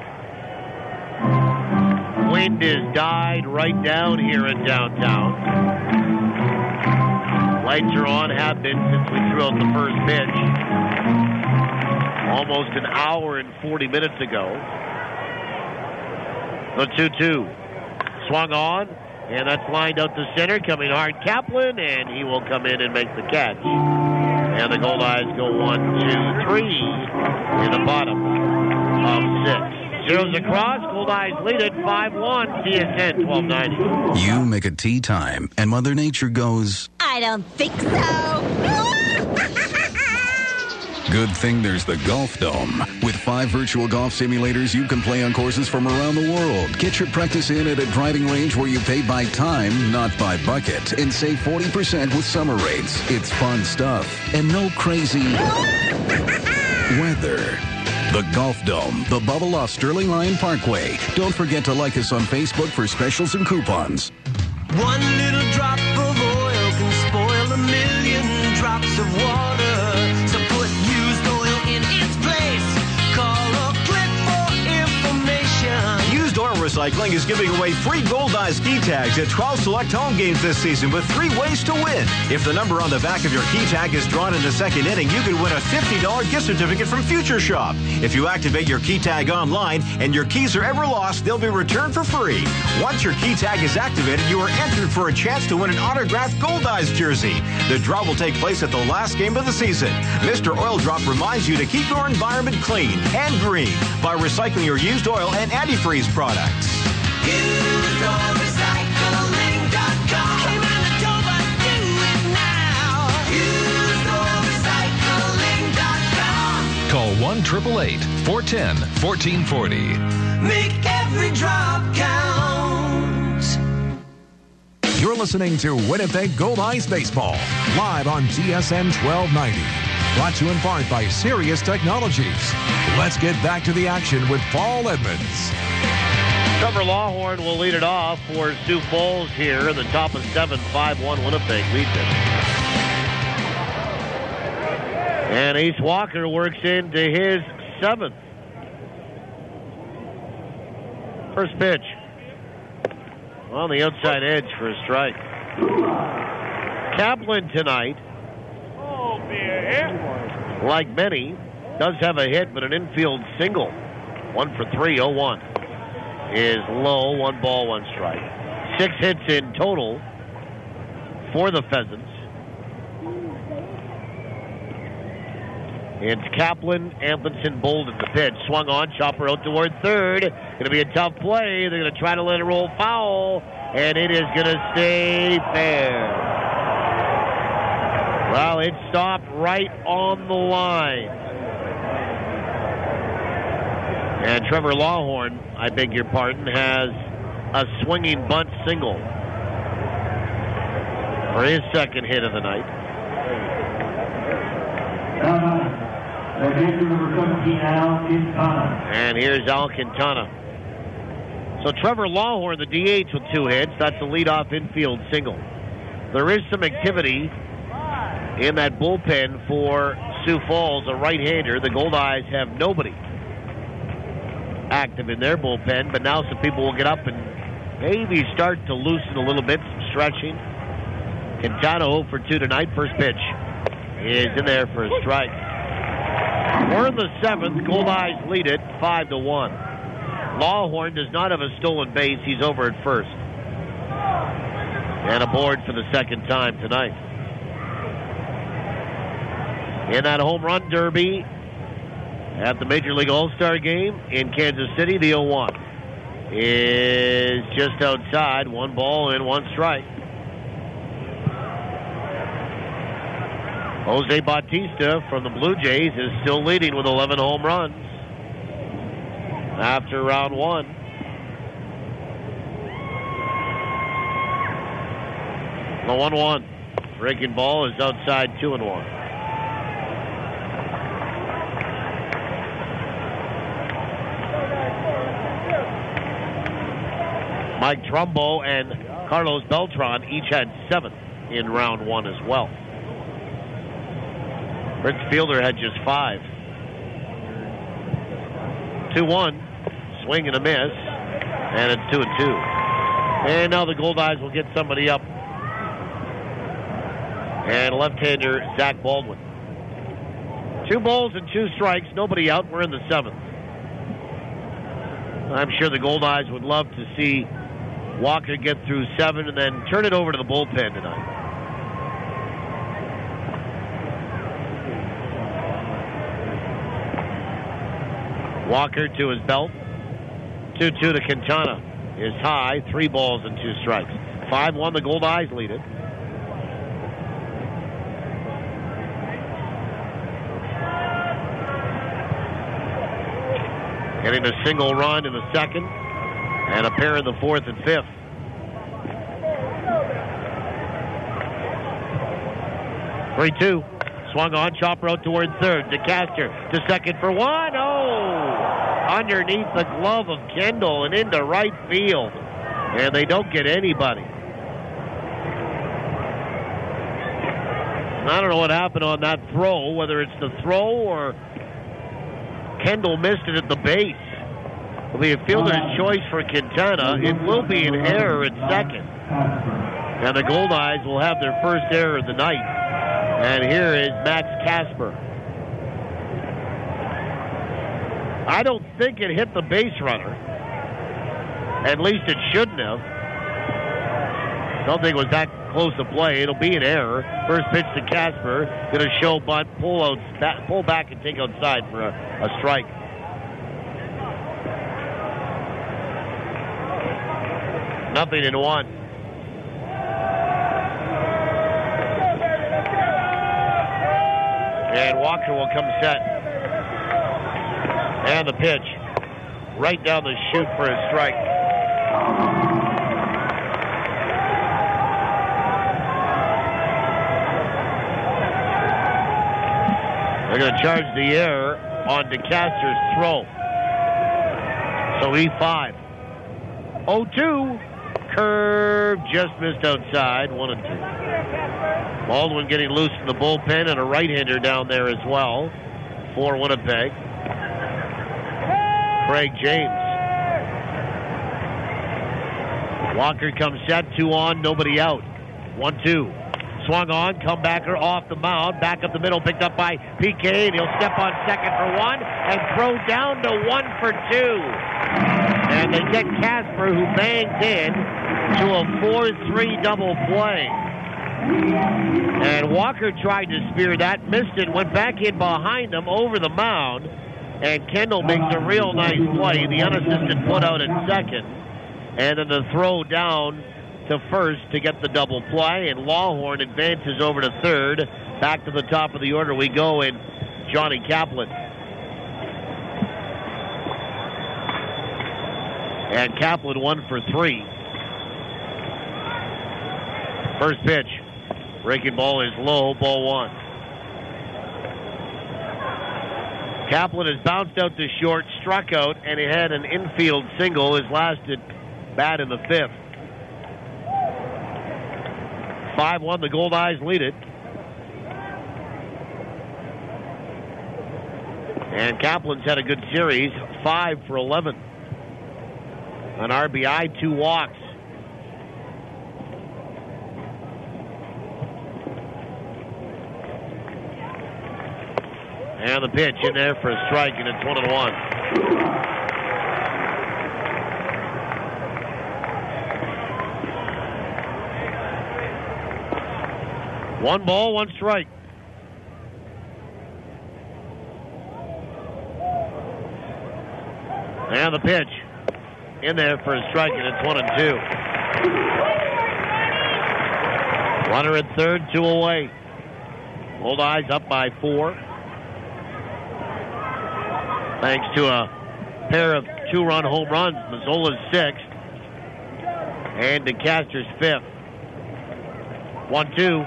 Wind has died right down here in downtown. Lights are on, have been since we threw out the first pitch. Almost an hour and 40 minutes ago. The 2-2. Swung on, and that's lined out to center. Coming hard, Kaplan, and he will come in and make the catch. And the Goldeyes go 1, 2, 3 in the bottom of 6. Zeros across, Goldeyes lead it 5-1, TSN 1290. You make a tea time, and Mother Nature goes, I don't think so. Good thing there's the Golf Dome. With 5 virtual golf simulators, you can play on courses from around the world. Get your practice in at a driving range where you pay by time, not by bucket, and save 40% with summer rates. It's fun stuff and no crazy weather. The Golf Dome, the bubble off Sterling Lion Parkway. Don't forget to like us on Facebook for specials and coupons. One little drop of oil can spoil a million drops of water. So put used oil in its place. Call or click for information. Used Oil Recycling is giving away free Goldeyes key tags at 12 select home games this season with 3 ways to win. If the number on the back of your key tag is drawn in the second inning, you could win a $50 gift certificate from Future Shop. If you activate your key tag online and your keys are ever lost, they'll be returned for free. Once your key tag is activated, you are entered for a chance to win an autographed Goldeyes jersey. The draw will take place at the last game of the season. Mr. Oil Drop reminds you to keep your environment clean and green by recycling your used oil and antifreeze products. UseOilRecycling.com. Hey, Manitoba, do it now. UseOilRecycling.com. Call 1-888-410-1440. Make every drop count. You're listening to Winnipeg Goldeyes Baseball, live on TSN 1290. Brought to you in part by Sirius Technologies. Let's get back to the action with Paul Edmonds. Trevor Lawhorn will lead it off for Sioux Falls here in the top of 7, 5-1 Winnipeg leads it. And Ace Walker works into his 7th. First pitch. On the outside edge for a strike. Kaplan tonight, like many, does have a hit, but an infield single. 1 for 3, 0-1. Is low, 1 ball, 1 strike. 6 hits in total for the Pheasants. It's Kaplan, Amundsen, Bolden the pitch. Swung on, chopper out toward third. Going to be a tough play. They're going to try to let it roll foul, and it is going to stay fair. Well, it stopped right on the line. And Trevor Lawhorn, I beg your pardon, has a swinging bunt single for his second hit of the night. And here's Alcantara. So Trevor Lawhorn, the DH with 2 hits. That's a leadoff infield single. There is some activity in that bullpen for Sioux Falls, a right-hander. The Goldeyes have nobody active in their bullpen, but now some people will get up and maybe start to loosen a little bit, some stretching. Quintana 0 for 2 tonight. First pitch is in there for a strike. We're in the 7th. Goldeyes lead it 5-1. Lawhorn does not have a stolen base. He's over at first. And aboard for the second time tonight. In that home run derby at the Major League All-Star game in Kansas City, the 0-1 is just outside. 1 ball and 1 strike. Jose Bautista from the Blue Jays is still leading with 11 home runs after round 1. The 1-1. Breaking ball is outside 2-1. Mike Trumbo and Carlos Beltran each had 7 in round 1 as well. Prince Fielder had just 5. 2-1. Swing and a miss. And it's 2-2. And now the Goldeyes will get somebody up. And left-hander Zach Baldwin. 2 balls and 2 strikes. Nobody out. We're in the 7th. I'm sure the Goldeyes would love to see Walker get through 7 and then turn it over to the bullpen tonight. Walker to his belt. 2-2 to Quintana is high. 3 balls and 2 strikes. 5-1, the Goldeyes lead it. getting a single run in the second and a pair in the fourth and fifth. Three-two. Swung on, chopper out toward third. DeCaster to second for one. Oh! Underneath the glove of Kendall and into right field. And they don't get anybody. I don't know what happened on that throw, whether it's the throw or Kendall missed it at the base. It'll be a fielder's choice for Quintana. It will be an error at second. And the Goldeyes will have their first error of the night. And here is Max Casper. I don't think it hit the base runner. At least it shouldn't have. Don't think it was that close to play. It'll be an error. First pitch to Casper. Gonna show bunt, pull back and take outside for a strike. Nothing in one. And Walker will come set. And the pitch. Right down the chute for a strike. They're going to charge the error on DeCaster's throw. So E5. 0-2. Curve just missed outside. 1-2. Baldwin getting loose in the bullpen and a right-hander down there as well for Winnipeg. Craig James. Walker comes set, 2 on, nobody out. 1-2. Swung on, comebacker off the mound, back up the middle, picked up by PK, and he'll step on second for one and throw down to 1 for 2. And they get Casper, who bangs in to a 4-3 double play. And Walker tried to spear that, missed it, went back in behind him over the mound, and Kendall makes a real nice play. The unassisted put out at second, and then the throw down to first to get the double play, and Lawhorn advances over to third. Back to the top of the order we go in Johnny Kaplan. And Kaplan 1 for 3. First pitch. Breaking ball is low, ball 1. Kaplan has bounced out to short, struck out, and he had an infield single. His last at bat in the fifth. 5-1, the Goldeyes lead it. And Kaplan's had a good series, 5 for 11. An RBI, 2 walks. And the pitch in there for a strike, and it's 1-1. One ball, 1 strike. And the pitch in there for a strike, and it's 1-2. Runner at third, 2 away. Goldeyes up by 4. Thanks to a pair of 2-run home runs. Mazzola's 6th. And DeCaster's 5th. 1-2.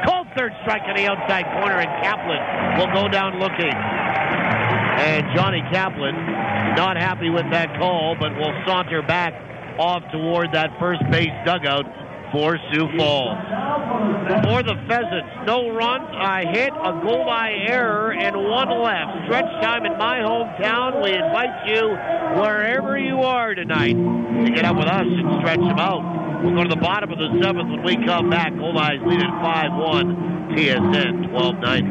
Called third strike on the outside corner, and Kaplan will go down looking. And Johnny Kaplan not happy with that call, but will saunter back off toward that first base dugout for Sioux Falls. For the Pheasants, no runs, a hit, a Goldeye error, and 1 left. Stretch time in my hometown. We invite you, wherever you are tonight, to get up with us and stretch them out. We'll go to the bottom of the 7th when we come back. Goldeyes lead at 5-1. TSN 1290.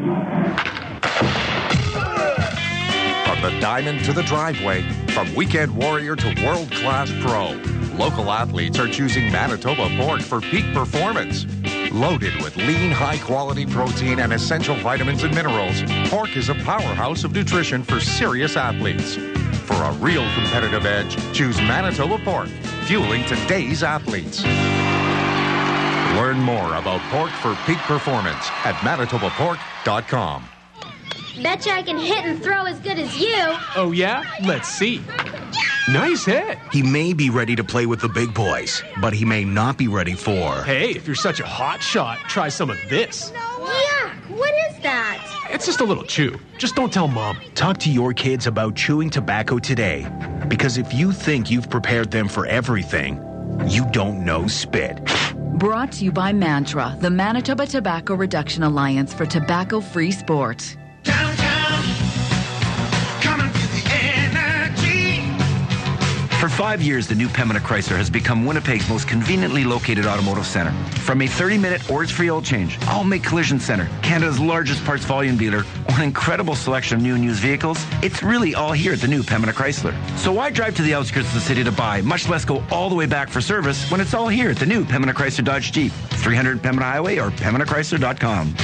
From the diamond to the driveway, from weekend warrior to world-class pro, local athletes are choosing Manitoba pork for peak performance. Loaded with lean, high-quality protein and essential vitamins and minerals, pork is a powerhouse of nutrition for serious athletes. For a real competitive edge, choose Manitoba pork, fueling today's athletes. Learn more about pork for peak performance at manitobapork.com. Betcha I can hit and throw as good as you. Oh, yeah? Let's see. Nice hit. He may be ready to play with the big boys, but he may not be ready for... Hey, if you're such a hot shot, try some of this. Yuck, what is that? It's just a little chew. Just don't tell Mom. Talk to your kids about chewing tobacco today, because if you think you've prepared them for everything, you don't know spit. Brought to you by Mantra, the Manitoba Tobacco Reduction Alliance for Tobacco-Free Sport. For 5 years, the new Pembina Chrysler has become Winnipeg's most conveniently located automotive center. From a 30-minute ORS-free oil change, I'll make Collision Center, Canada's largest parts volume dealer, or an incredible selection of new and used vehicles, it's really all here at the new Pembina Chrysler. So why drive to the outskirts of the city to buy, much less go all the way back for service, when it's all here at the new Pembina Chrysler Dodge Jeep, 300 Pembina Highway or PembinaChrysler.com.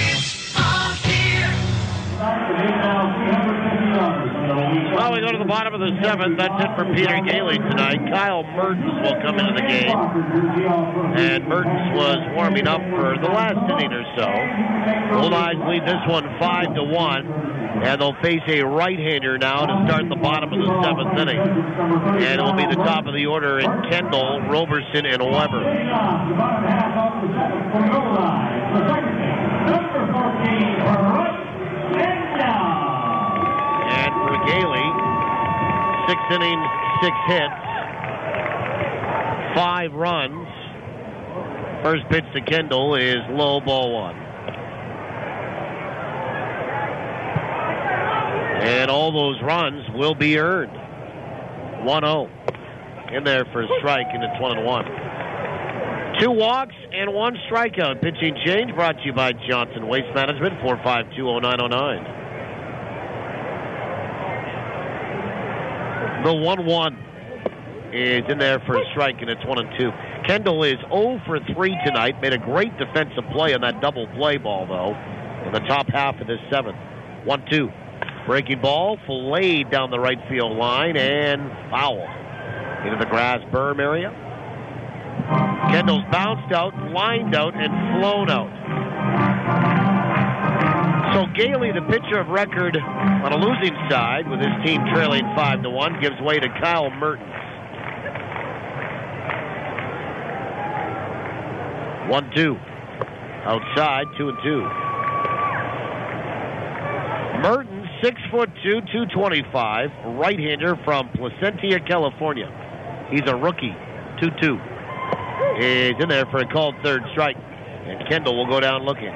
Well, we go to the bottom of the seventh. That's it for Peter Gehle tonight. Kyle Mertens will come into the game. And Mertens was warming up for the last inning or so. Goldeyes lead this one 5-1. And they'll face a right-hander now to start the bottom of the seventh inning. And it will be the top of the order in Kendall, Roberson, and Weber. And for Gehle, 6 innings, 6 hits, 5 runs. First pitch to Kendall is low, ball 1. And all those runs will be earned. 1-0. In there for a strike, and it's 1-1. 2 walks and 1 strikeout. Pitching change brought to you by Johnson Waste Management, 4520909. The 1-1 is in there for a strike, and it's 1-2. Kendall is 0 for 3 tonight. Made a great defensive play on that double play ball, though, in the top half of this 7th. 1-2. Breaking ball, filleted down the right field line, and foul into the grass berm area. Kendall's bounced out, lined out, and flown out. So Gehle, the pitcher of record on a losing side, with his team trailing 5-1, gives way to Kyle Mertens. 1-2. Outside, 2-2. Mertens, 6'2", 225, right-hander from Placentia, California. He's a rookie. 2-2. Is in there for a called third strike. And Kendall will go down looking.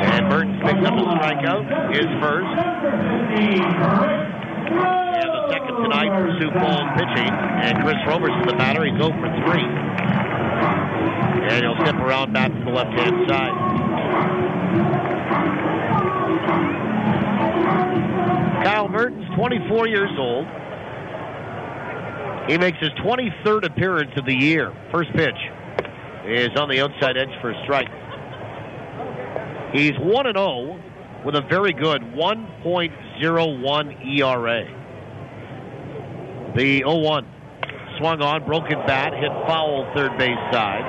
And Mertens picks up a strikeout, his first. And the second tonight for Sioux Falls pitching. And Chris Roberson, the batter, he's 0 for 3. And he'll step around back to the left-hand side. Kyle Mertens, 24 years old. He makes his 23rd appearance of the year. First pitch is on the outside edge for a strike. He's 1-0 with a very good 1.01 ERA. The 0-1 swung on, broken bat, hit foul third base side.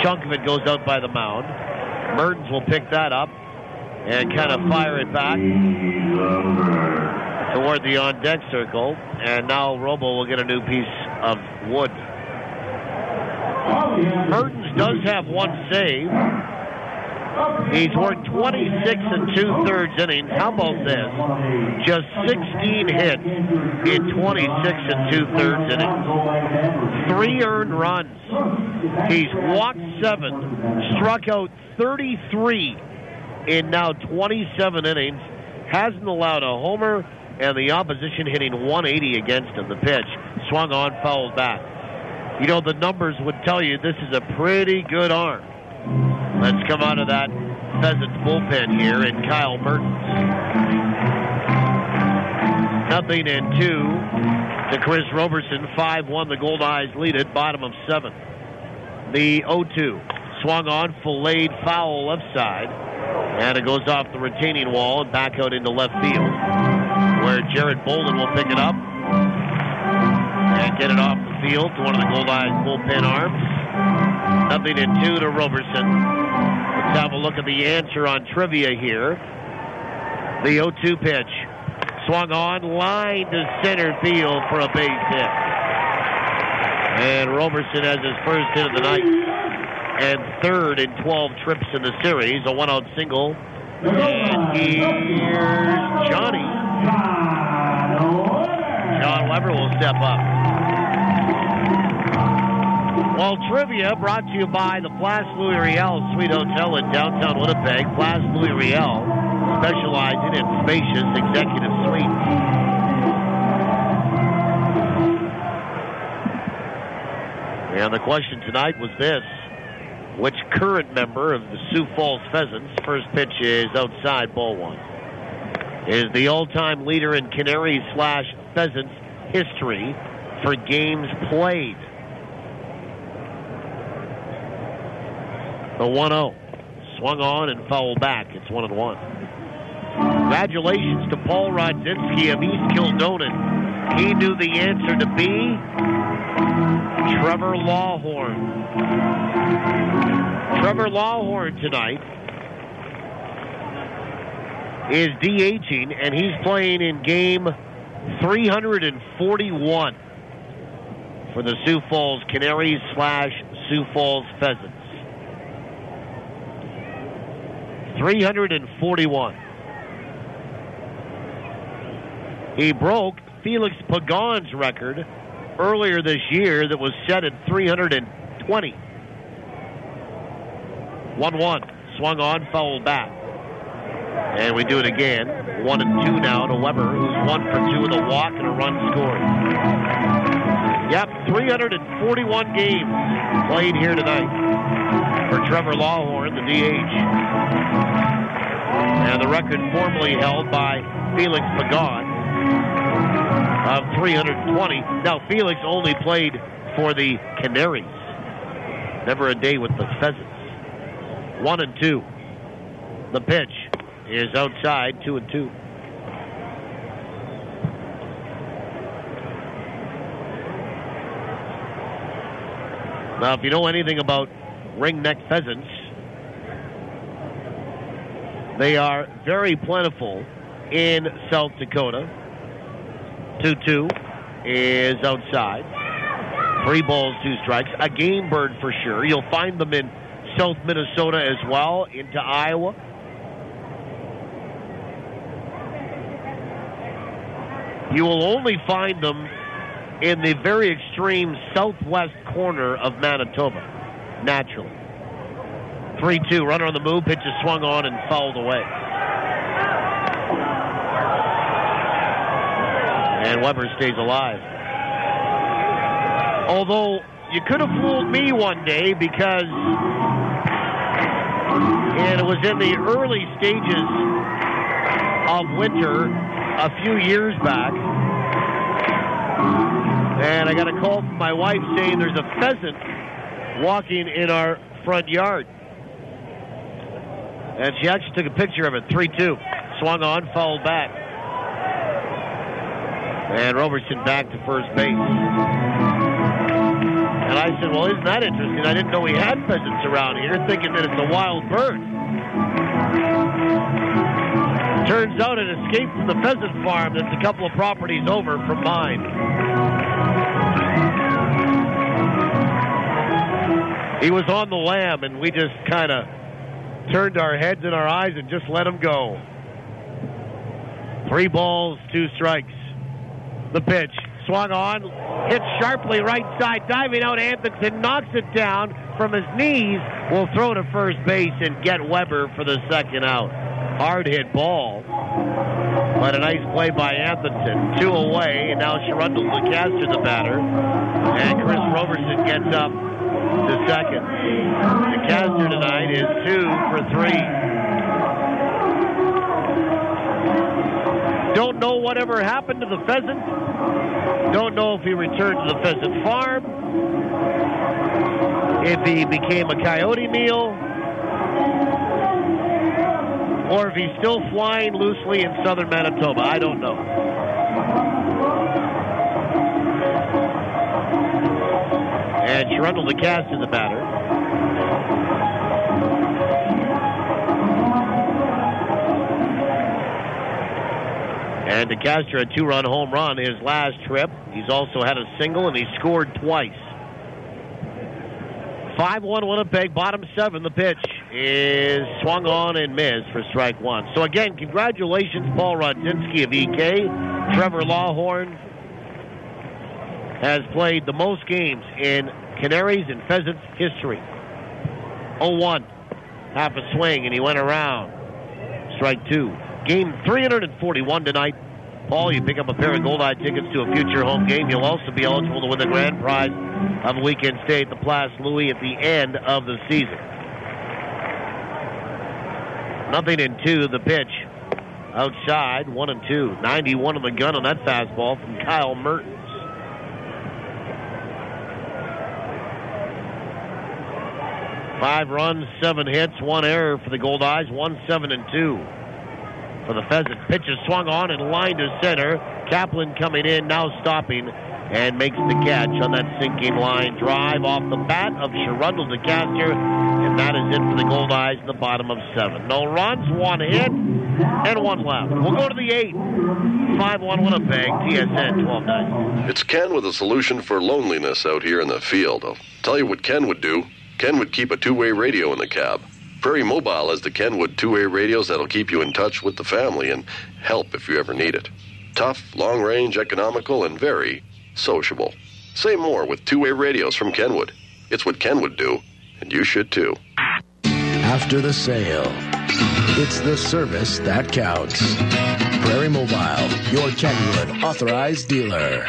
Chunk of it goes out by the mound. Mertens will pick that up and kind of fire it back toward the on-deck circle. And now Robo will get a new piece of wood. Mertens does have 1 save. He's worked 26 2/3 innings. How about this? Just 16 hits in 26 2/3 innings. 3 earned runs. He's walked 7, struck out 33 in now 27 innings. Hasn't allowed a homer, and the opposition hitting 180 against him. The pitch swung on, fouled back. You know, the numbers would tell you this is a pretty good arm. Let's come out of that Pheasants bullpen here, and Kyle Mertens. 0-2 to Chris Roberson. 5-1, the Goldeyes lead it, bottom of 7th. The 0-2 swung on, filleted foul left side, and it goes off the retaining wall and back out into left field, where Jared Bolden will pick it up and get it off the field to one of the Goldeyes bullpen arms. 0-2 to Roberson. The Let's have a look at the answer on trivia here. The 0-2 pitch. Swung on, line to center field for a base hit. And Roberson has his first hit of the night. And third in 12 trips in the series. A one-out single. And here's Johnny. Jon Weber will step up. Well, trivia brought to you by the Place Louis Riel Suite Hotel in downtown Winnipeg. Place Louis Riel, specializing in spacious executive suites. And the question tonight was this: which current member of the Sioux Falls Pheasants, first pitch is outside, ball one, is the all-time leader in Canary/Pheasants history for games played? The 1-0. Swung on and fouled back. It's 1-1. Congratulations to Paul Rodzinski of East Kildonan. He knew the answer to be Trevor Lawhorn. Trevor Lawhorn tonight is DHing, and he's playing in game 341 for the Sioux Falls Canaries/Sioux Falls Pheasants. 341. He broke Felix Pagan's record earlier this year that was set at 320. 1-1. Swung on, fouled back. And we do it again. 1-2 now to Weber, who's 1 for 2 with a walk and a run scored. Yep, 341 games played here tonight for Trevor Lawhorn, the DH. And the record formerly held by Felix Pagan of 320. Now, Felix only played for the Canaries. Never a day with the Pheasants. 1-2. The pitch is outside, 2-2. Now, if you know anything about ringneck pheasants, they are very plentiful in South Dakota. 2-2 is outside. 3 balls, 2 strikes. A game bird for sure. You'll find them in South Minnesota as well, into Iowa. You will only find them in the very extreme southwest corner of Manitoba, naturally. 3-2, runner on the move, pitch is swung on and fouled away. And Weber stays alive. Although, you could have fooled me one day because it was in the early stages of winter a few years back. And I got a call from my wife saying there's a pheasant walking in our front yard. And she actually took a picture of it. 3-2. Swung on, fouled back. And Roberson back to first base. And I said, well, isn't that interesting? I didn't know we had pheasants around here, thinking that it's a wild bird. Turns out it escaped from the pheasant farm that's a couple of properties over from mine. He was on the lam, and we just kind of turned our heads and our eyes and just let him go. 3 balls, 2 strikes. The pitch, swung on, hit sharply right side, diving out. Anthony knocks it down from his knees. Will throw to first base and get Weber for the second out. Hard hit ball, but a nice play by Anthony. 2 away, and now Yurendell LeCaster the batter, and Chris Roberson gets up to second. LeCaster tonight is 2 for 3. Don't know whatever happened to the pheasant. Don't know if he returned to the pheasant farm, if he became a coyote meal, or if he's still flying loosely in southern Manitoba. I don't know. And Yurendell LeCaster the batter. And DeCastro, a 2-run home run his last trip. He's also had a single, and he scored twice. 5-1 Winnipeg, bottom 7. The pitch is swung on and missed for strike 1. So again, congratulations, Paul Rodzinski of EK. Trevor Lawhorn has played the most games in Canaries and Pheasants history. 0-1. Half a swing, and he went around. Strike 2. Game 341 tonight. Paul, you pick up a pair of Goldeye tickets to a future home game. You'll also be eligible to win the grand prize of a weekend stay at the Place Louis at the end of the season. 0-2, the pitch. Outside, 1-2. 91 on the gun on that fastball from Kyle Mertens. Five runs, 7 hits, 1 error for the Goldeyes. 1-7-2. For the Pheasants. Pitch is swung on and lined to center. Kaplan coming in, now stopping, and makes the catch on that sinking line drive off the bat of Yurendell DeCastro, and that is it for the Goldeyes in the bottom of 7. No runs, 1 hit, and 1 left. We'll go to the 8th. 5-1 Winnipeg, TSN 1290. It's Ken with a solution for loneliness out here in the field. I'll tell you what Ken would do. Ken would keep a two-way radio in the cab. Prairie Mobile has the Kenwood two-way radios that'll keep you in touch with the family and help if you ever need it. Tough, long-range, economical, and very sociable. Say more with two-way radios from Kenwood. It's what Ken would do, and you should too. After the sale, it's the service that counts. Prairie Mobile, your Kenwood authorized dealer.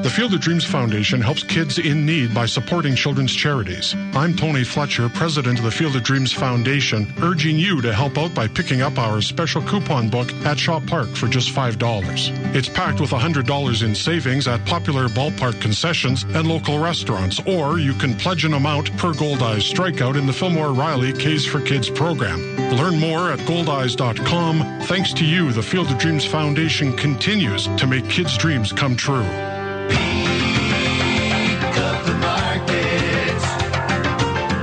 The Field of Dreams Foundation helps kids in need by supporting children's charities. I'm Tony Fletcher, president of the Field of Dreams Foundation, urging you to help out by picking up our special coupon book at Shaw Park for just $5. It's packed with $100 in savings at popular ballpark concessions and local restaurants, or you can pledge an amount per Goldeyes strikeout in the Fillmore Riley K's for Kids program. Learn more at goldeyes.com. Thanks to you, the Field of Dreams Foundation continues to make kids' dreams come true.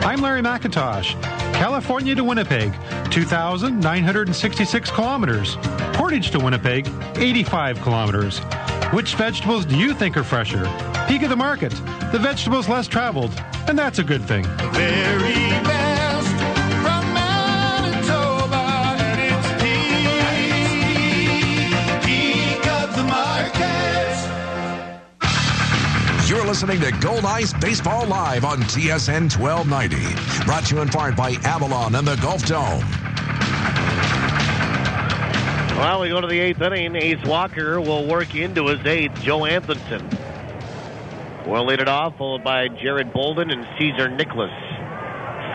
I'm Larry McIntosh. California to Winnipeg, 2,966 kilometers. Portage to Winnipeg, 85 kilometers. Which vegetables do you think are fresher? Peak of the market, the vegetables less traveled, and that's a good thing. The very best from Manitoba, and it's peak of the market. You're listening to Goldeyes Baseball Live on TSN 1290. Brought to you in part by Avalon and the Gulf Dome. Well, we go to the 8th inning. Ace Walker will work into his 8th. Joe Anthonson will lead it off, followed by Jared Bolden and Cesar Nicholas.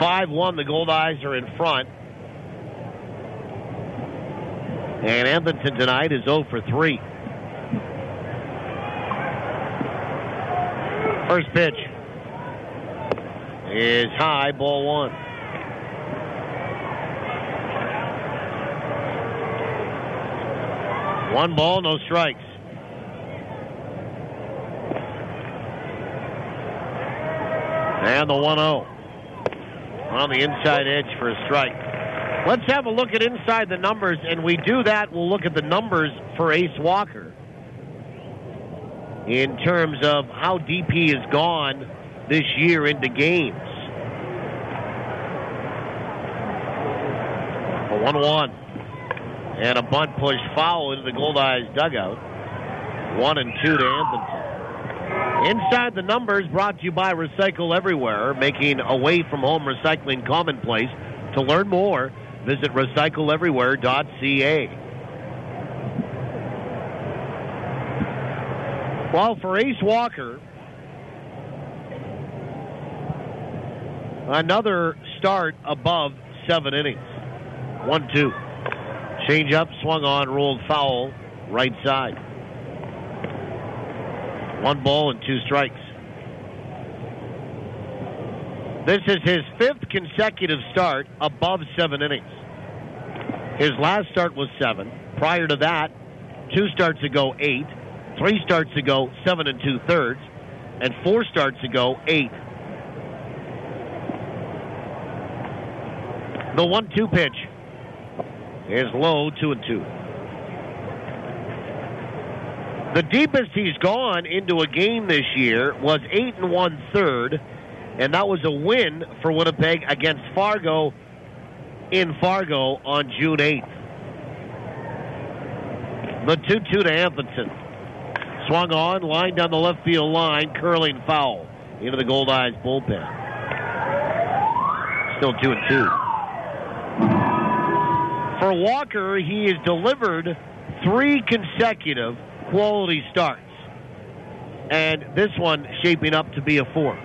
5-1, the Goldeyes are in front. And Anthonson tonight is 0 for 3. First pitch is high, ball 1. One ball, no strikes. And the 1-0 on the inside edge for a strike. Let's have a look at inside the numbers, and we do that. We'll look at the numbers for Ace Walker in terms of how deep he has gone this year into games. A 1-1. And a bunt push foul into the Goldeyes dugout. 1-2 to Anthonson. Inside the numbers brought to you by Recycle Everywhere, making away from home recycling commonplace. To learn more, visit recycleeverywhere.ca. Well, for Ace Walker, another start above 7 innings. 1-2. Change up, swung on, rolled foul, right side. 1 ball and 2 strikes. This is his 5th consecutive start above 7 innings. His last start was 7. Prior to that, 2 starts ago, 8. 3 starts ago, 7 2/3. And 4 starts ago, 8. The 1-2 pitch is low, 2-2. The deepest he's gone into a game this year was 8 1/3, and that was a win for Winnipeg against Fargo in Fargo on June 8th. The 2-2 to Anthonson. Swung on, line down the left field line, curling foul into the Goldeyes bullpen. Still 2-2. For Walker, he has delivered 3 consecutive quality starts, and this one shaping up to be a 4th.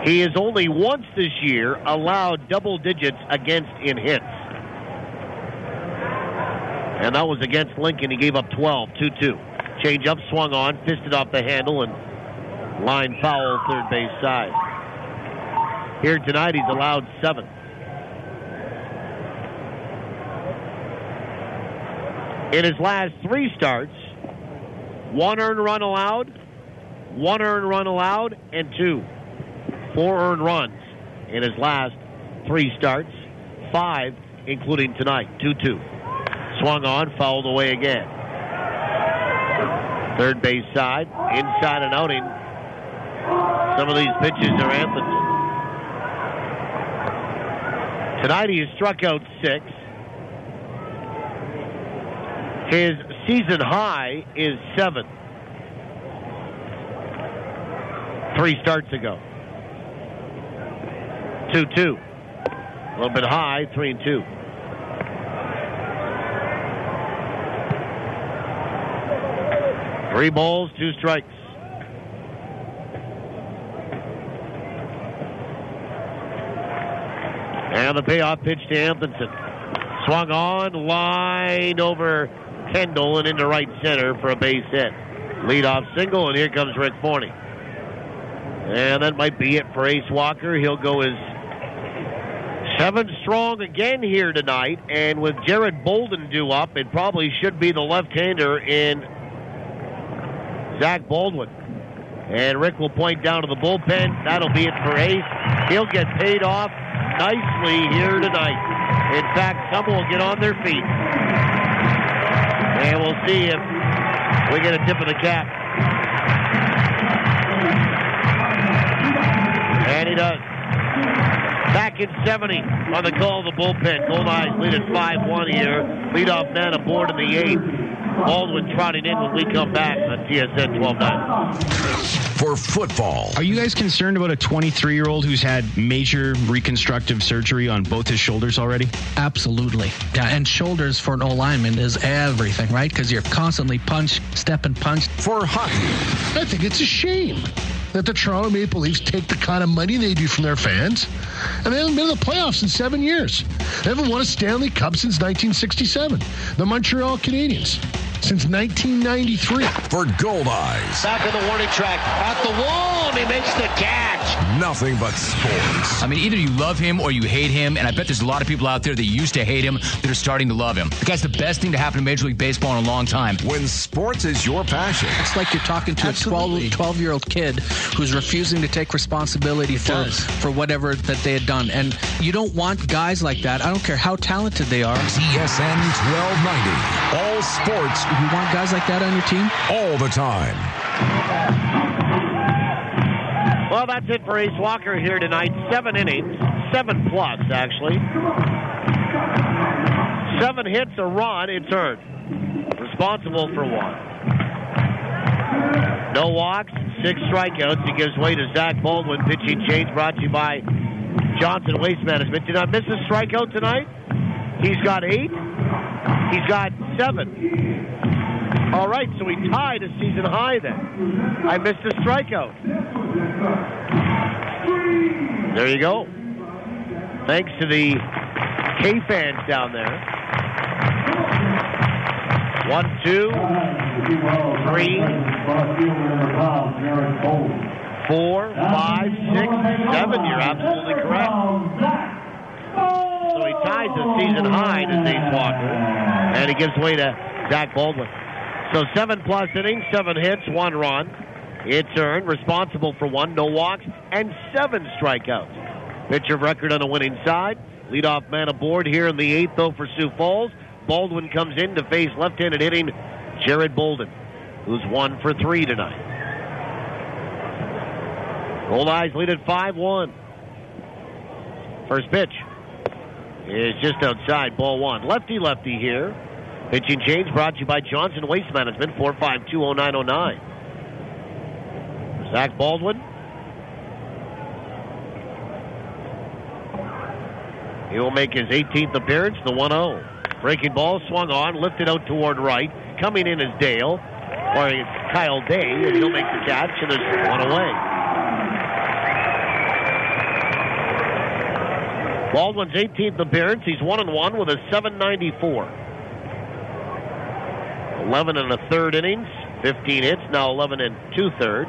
He has only once this year allowed double digits against in hits, and that was against Lincoln. He gave up 12, 2-2. Change up, swung on, fisted off the handle, and line foul, third base side. Here tonight, he's allowed 7. In his last 3 starts, 1 earned run allowed, 1 earned run allowed, and 2. 4 earned runs in his last 3 starts, 5 including tonight, 2-2. Swung on, fouled away again. Third base side, inside and outing. Some of these pitches are Anthony. Tonight he has struck out 6. His season high is 7. 3 starts ago. 2-2. A little bit high, 3-2. Three balls, 2 strikes. And the payoff pitch to Anthonson. Swung on, lined over Kendall and into right center for a base hit. Leadoff single, and here comes Rick Forney. And that might be it for Ace Walker. He'll go his 7 strong again here tonight. And with Jared Bolden due up, it probably should be the left-hander in Zach Baldwin. And Rick will point down to the bullpen. That'll be it for Ace. He'll get paid off nicely here tonight. In fact, some will get on their feet. And we'll see if we get a tip of the cap. And he does. Back in 70 on the call of the bullpen. Goldeyes lead at 5-1 here. Leadoff man aboard in the 8th. Baldwin trotting in when we come back on TSN 12-9. For football. Are you guys concerned about a 23-year-old who's had major reconstructive surgery on both his shoulders already? Absolutely. Yeah, and shoulders for an O-lineman is everything, right? Because you're constantly step and punch. For hockey. I think it's a shame that the Toronto Maple Leafs take the kind of money they do from their fans, and they haven't been in the playoffs in 7 years. They haven't won a Stanley Cup since 1967. The Montreal Canadiens since 1993. For Goldeyes. Back in the warning track, at the wall, and he makes the catch. Nothing but sports. I mean, either you love him or you hate him, and I bet there's a lot of people out there that used to hate him that are starting to love him. The guy's the best thing to happen to Major League Baseball in a long time. When sports is your passion. It's like you're talking to a 12-year-old kid who's refusing to take responsibility for whatever that they had done. And you don't want guys like that. I don't care how talented they are. TSN 1290. All sports. You want guys like that on your team? All the time. Well, that's it for Ace Walker here tonight. 7 innings, 7 plus, actually. 7 hits, a run, it's earned. Responsible for 1. No walks, 6 strikeouts. He gives way to Zach Baldwin. Pitching change brought to you by Johnson Waste Management. Did I miss a strikeout tonight? He's got 8. He's got 7. All right, so he tied a season high then. I missed a strikeout. There you go. Thanks to the K-fans down there. 1, 2, 3, 4, 5, 6, 7. You're absolutely correct. So he ties a season high to Ace Walker, and he gives way to Zach Baldwin. So 7 plus innings, 7 hits, 1 run. It's earned, responsible for 1, no walks, and 7 strikeouts. Pitcher of record on the winning side. Leadoff man aboard here in the 8th, though, for Sioux Falls. Baldwin comes in to face left-handed hitting Jared Bolden, who's 1 for 3 tonight. Goldeyes lead at 5-1. First pitch is just outside, ball 1. Lefty here. Pitching change brought to you by Johnson Waste Management, 4520909. Zach Baldwin. He will make his 18th appearance, the 1-0. Breaking ball, swung on, lifted out toward right. Coming in is Dale, or it's Kyle Day, and he'll make the catch, and there's one away. Baldwin's 18th appearance. He's 1-1 with a .794. 11 and a third innings, 15 hits, now 11 and 2/3.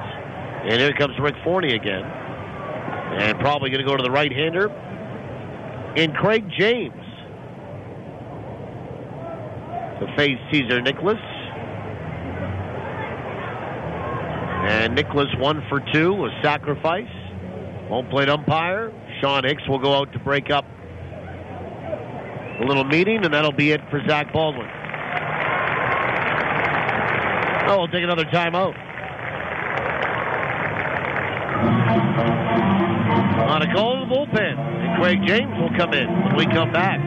And here comes Rick Forney again. And probably going to go to the right-hander in Craig James to face Cesar Nicholas. And Nicholas 1 for 2, a sacrifice. Home plate umpire Sean Hicks will go out to break up a little meeting, and that'll be it for Zach Baldwin. Oh, we'll take another timeout. On a call to the bullpen, and Craig James will come in when we come back.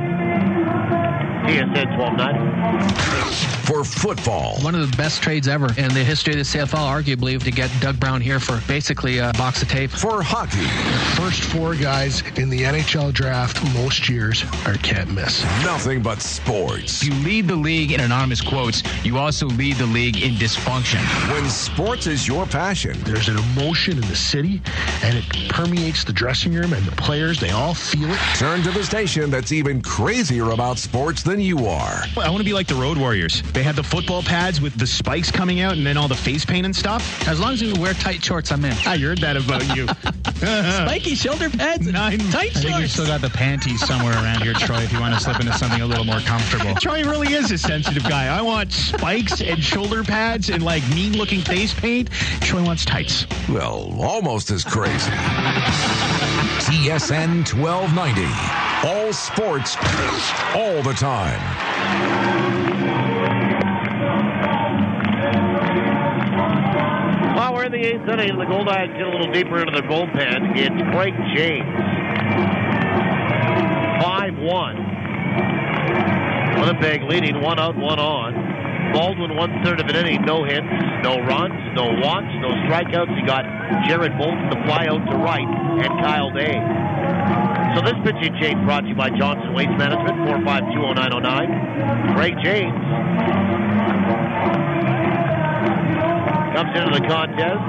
TSN 1290. For football. One of the best trades ever in the history of the CFL, arguably, to get Doug Brown here for basically a box of tape. For hockey. The first 4 guys in the NHL draft most years are can't miss. Nothing but sports. If you lead the league in anonymous quotes, you also lead the league in dysfunction. When sports is your passion. There's an emotion in the city, and it permeates the dressing room, and the players, they all feel it. Turn to the station that's even crazier about sports than you are. I want to be like the Road Warriors. They had the football pads with the spikes coming out and then all the face paint and stuff. As long as you wear tight shorts, I'm in. I heard that about you. Spiky shoulder pads and tight shorts. I think we still got the panties somewhere around here, Troy, if you want to slip into something a little more comfortable. Troy really is a sensitive guy. I want spikes and shoulder pads and like mean-looking face paint. Troy wants tights. Well, almost as crazy. TSN 1290. All sports, all the time. Well, we're in the 8th inning, and the Goldeyes get a little deeper into their bullpen. It's Craig James. 5-1. Winnipeg leading 1 out, 1 on. Baldwin 1/3 of an inning, no hits, no runs, no walks, no strikeouts. He got Jared Bolton to fly out to right, and Kyle Day. So this pitching change brought to you by Johnson Waste Management, 4520909. Craig James comes into the contest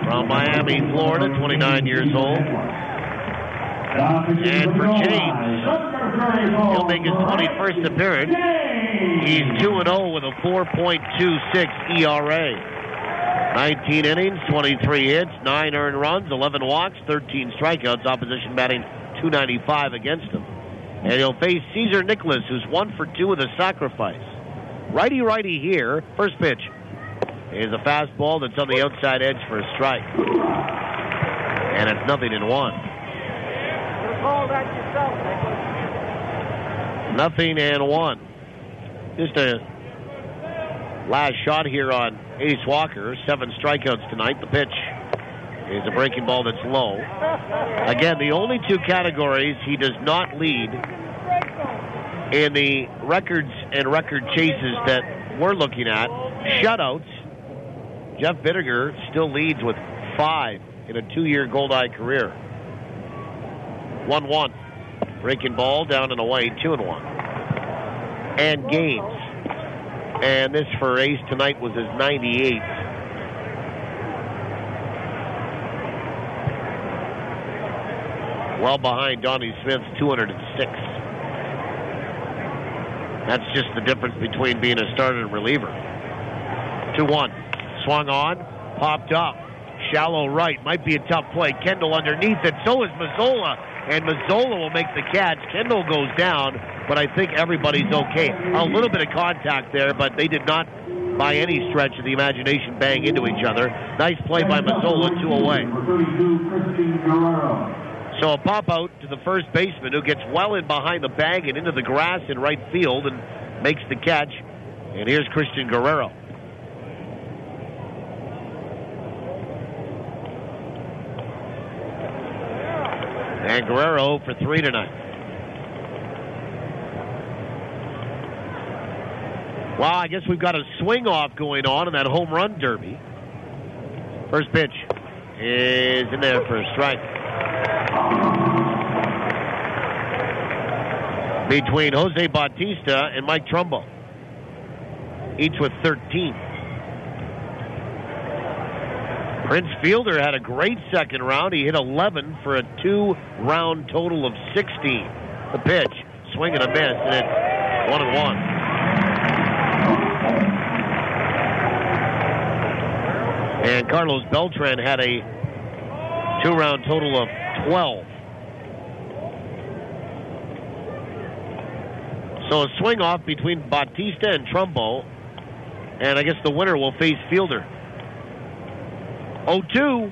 from Miami, Florida, 29 years old. And for James, he'll make his 21st appearance. He's 2-0 with a 4.26 ERA. 19 innings, 23 hits, 9 earned runs, 11 walks, 13 strikeouts. Opposition batting .295 against him. And he'll face Cesar Nicholas, who's 1 for 2 with a sacrifice. Righty here. First pitch is a fastball that's on the outside edge for a strike. And it's 0-1. 0-1. Just a last shot here on Ace Walker. 7 strikeouts tonight. The pitch is a breaking ball that's low. Again, the only 2 categories he does not lead in the records and record chases that we're looking at. Shutouts. Jeff Bittiger still leads with 5 in a 2-year Goldeye career. 1-1. Breaking ball down and away, 2-1. And Gaines. And this for Ace tonight was his 98th. Well behind Donnie Smith's 206. That's just the difference between being a starter and reliever. 2-1. Swung on, popped up. Shallow right. Might be a tough play. Kendall underneath it. So is Mazzola. And Mazzola will make the catch. Kendall goes down, but I think everybody's okay. A little bit of contact there, but they did not by any stretch of the imagination bang into each other. Nice play by Mazzola, 2 away. So a pop out to the first baseman, who gets well in behind the bag and into the grass in right field and makes the catch. And here's Christian Guerrero. And Guerrero for 3 tonight. Well, I guess we've got a swing-off going on in that home run derby. First pitch is in there for a strike. Between Jose Bautista and Mike Trumbo, each with 13. Prince Fielder had a great second round. He hit 11 for a 2-round total of 16. The pitch, swing and a miss, and it's 1-1. And Carlos Beltran had a 2-round total of 12. So a swing off between Bautista and Trumbo, and I guess the winner will face Fielder. 0-2,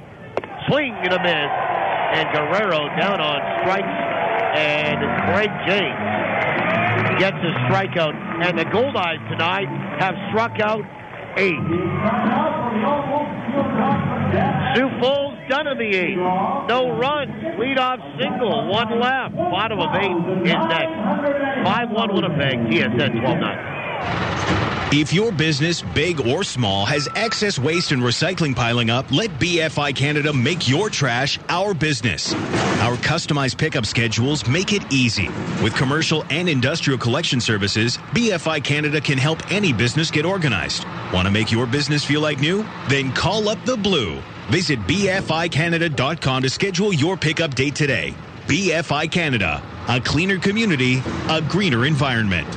swing and a miss, and Guerrero down on strikes, and Craig James gets a strikeout, and the Goldeyes tonight have struck out 8. Sioux Falls done in the 8th. No runs. Leadoff single. 1 left. Bottom of 8 is next. 5-1 Winnipeg. TSN 12-9. If your business, big or small, has excess waste and recycling piling up, let BFI Canada make your trash our business. Our customized pickup schedules make it easy. With commercial and industrial collection services, BFI Canada can help any business get organized. Want to make your business feel like new? Then call up the Blue. Visit BFICanada.com to schedule your pickup date today. BFI Canada, a cleaner community, a greener environment.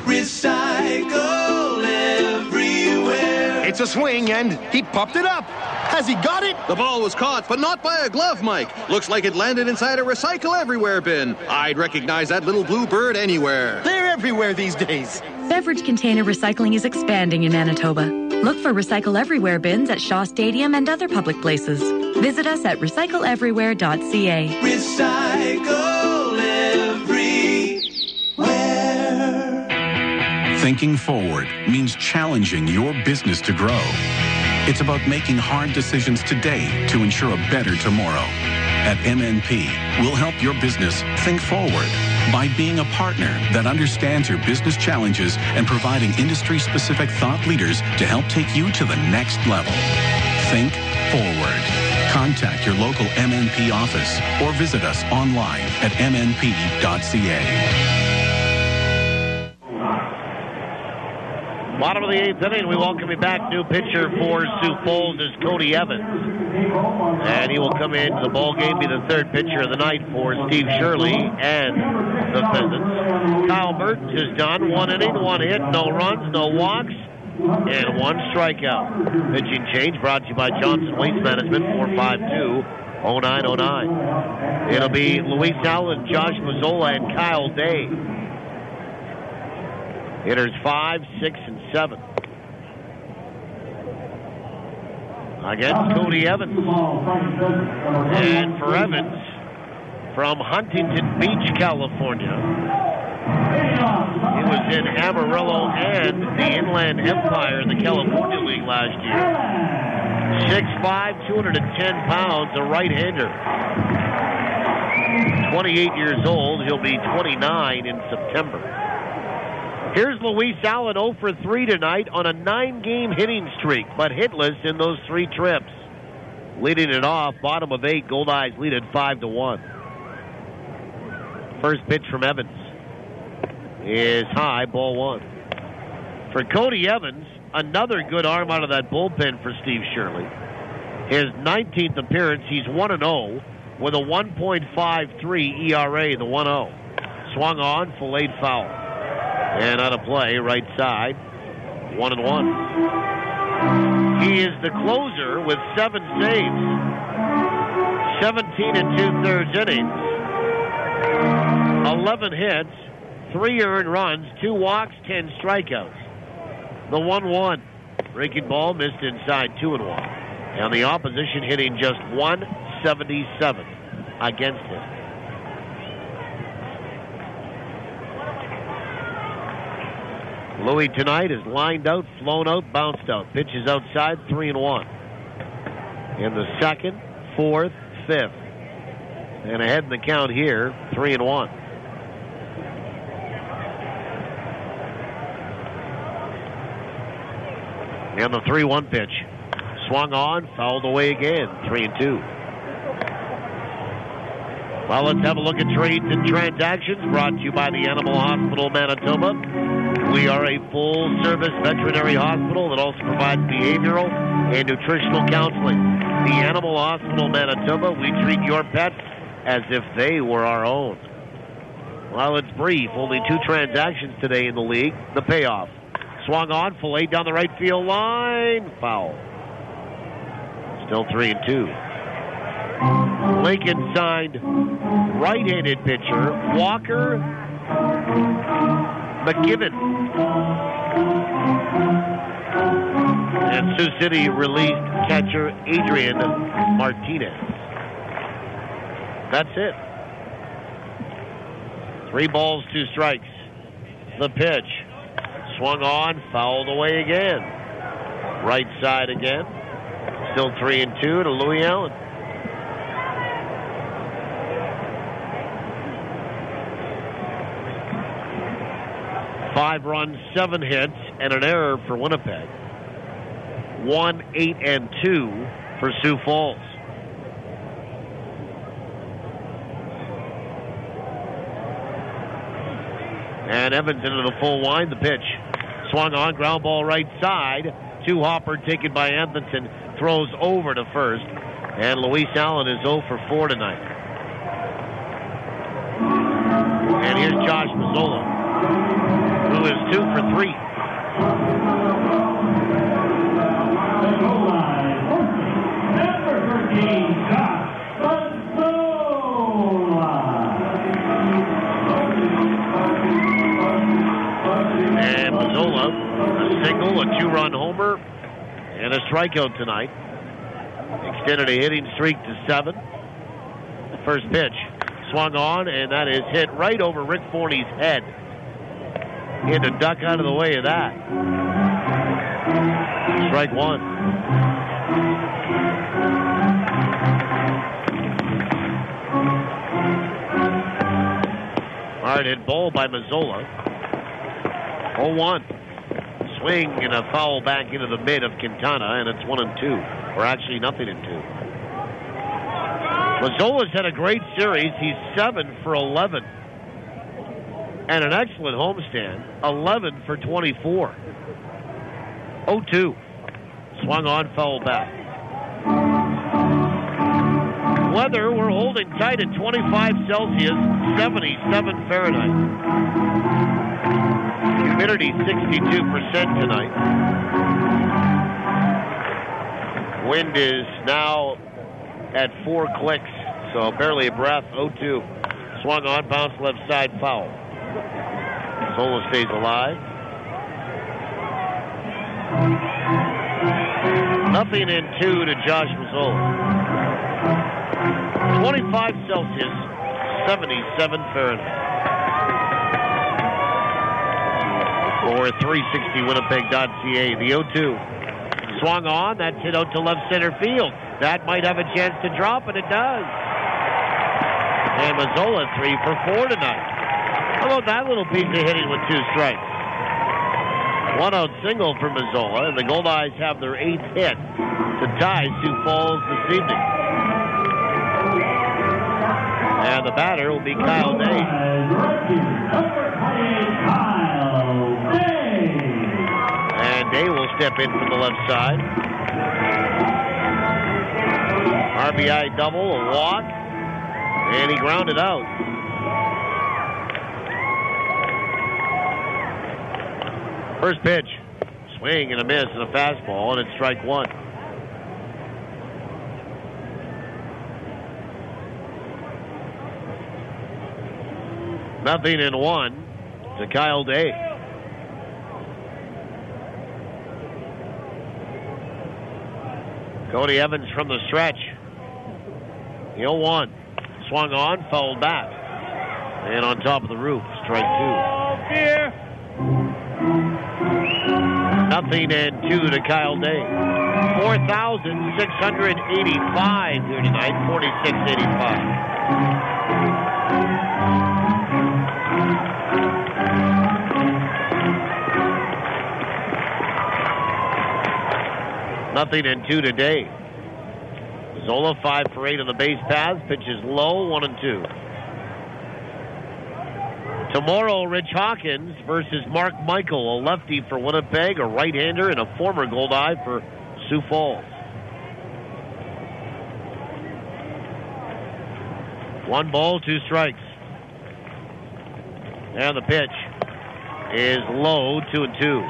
Recycle everywhere. It's a swing, and he popped it up. Has he got it? The ball was caught, but not by a glove, Mike. Looks like it landed inside a Recycle Everywhere bin. I'd recognize that little blue bird anywhere. They're everywhere these days. Beverage container recycling is expanding in Manitoba. Look for Recycle Everywhere bins at Shaw Stadium and other public places. Visit us at recycleeverywhere.ca. Recycle everywhere. Thinking forward means challenging your business to grow. It's about making hard decisions today to ensure a better tomorrow. At MNP, we'll help your business think forward by being a partner that understands your business challenges and providing industry-specific thought leaders to help take you to the next level. Think forward. Contact your local MNP office or visit us online at mnp.ca. Bottom of the 8th inning, we welcome you back. New pitcher for Sioux Falls is Cody Evans. And he will come into the ball game, be the third pitcher of the night for Steve Shirley and the Pheasants. Kyle Mertens is done. 1 inning, 1 hit, no runs, no walks, and 1 strikeout. Pitching change brought to you by Johnson Waste Management, 452-0909. It'll be Luis Allen, Josh Mazzola, and Kyle Day. Hitters 5, 6, and 7. Against Cody Evans. And for Evans, from Huntington Beach, California. He was in Amarillo and the Inland Empire in the California League last year. 6'5", 210 pounds, a right-hander. 28 years old. He'll be 29 in September. Here's Luis Allen 0 for 3 tonight on a 9-game hitting streak, but hitless in those 3 trips. Leading it off, bottom of 8, Goldeyes lead at 5-1. First pitch from Evans is high, ball 1. For Cody Evans, another good arm out of that bullpen for Steve Shirley. His 19th appearance, he's 1-0 with a 1.53 ERA, the 1-0. Swung on, filleted foul. And out of play, right side, 1-1. He is the closer with 7 saves, 17 2/3 innings, 11 hits, 3 earned runs, 2 walks, 10 strikeouts. The 1-1. Breaking ball missed inside 2-1. And the opposition hitting just 177 against it. Louis tonight is lined out, flown out, bounced out. Pitches outside, 3-1. In the second, fourth, fifth. And ahead in the count here, 3-1. And the 3-1 pitch. Swung on, fouled away again, 3-2. Well, let's have a look at trades and transactions brought to you by the Animal Hospital Manitoba. We are a full-service veterinary hospital that also provides behavioral and nutritional counseling. The Animal Hospital Manitoba, we treat your pets as if they were our own. Well, it's brief. Only 2 transactions today in the league. The payoff. Swung on, filleted down the right field line. Foul. Still 3-2. Lincoln signed right-handed pitcher Walker McGibbon. And Sioux City released catcher Adrian Martinez. That's it. 3 balls, 2 strikes. The pitch. Swung on, fouled away again. Right side again. Still 3-2 to Louis Allen. Five runs, 7 hits, and an error for Winnipeg. 1-8-2 for Sioux Falls. And Evans into the full line. The pitch. Swung on, ground ball right side. 2 hopper taken by Anthony. Throws over to first. And Luis Allen is 0 for 4 tonight. And here's Josh Mazzola, who is 2 for 3. And Mazzola, a single, a 2-run homer, and a strikeout tonight. Extended a hitting streak to 7. The first pitch swung on, and that is hit right over Rick Forney's head. He had to duck out of the way of that. Strike 1. Hard hit ball by Mazzola. 0-1. Swing and a foul back into the mid of Quintana, and it's 1-2. Or actually nothing in 2. Mazzola's had a great series. He's 7 for 11. And an excellent homestand. 11 for 24. 0-2. Swung on, foul back. Weather, we're holding tight at 25 Celsius, 77 Fahrenheit. Humidity 62% tonight. Wind is now at 4 clicks, so barely a breath. 0-2. Swung on, bounced left side, foul. Mazzola stays alive. Nothing in 2 to Josh Mazzola. 25 Celsius, 77 Fahrenheit. Or 360winnipeg.ca. The 0-2. Swung on. That's hit out to left center field. That might have a chance to drop, and it does. And Mazzola 3 for 4 tonight. How about that little piece of hitting with 2 strikes? 1-out single for Mazzola, and the Goldeyes have their 8th hit to tie Sioux Falls this evening. And the batter will be Kyle Day. And Day will step in from the left side. RBI double, a walk, and he grounded out. First pitch, swing and a miss and a fastball, and it's strike 1. Nothing in 1 to Kyle Day. Cody Evans from the stretch. 0-1. Swung on, fouled back. And on top of the roof, strike 2. 0-2 to Kyle Day. 4,685 here tonight, 46-85. Nothing and 2 today. Zola 5 for 8 on the base paths. Pitches low, 1-2. Tomorrow, Rich Hawkins versus Mark Michael, a lefty for Winnipeg, a right-hander, and a former Goldeye for Sioux Falls. 1 ball, 2 strikes. And the pitch is low, 2-2.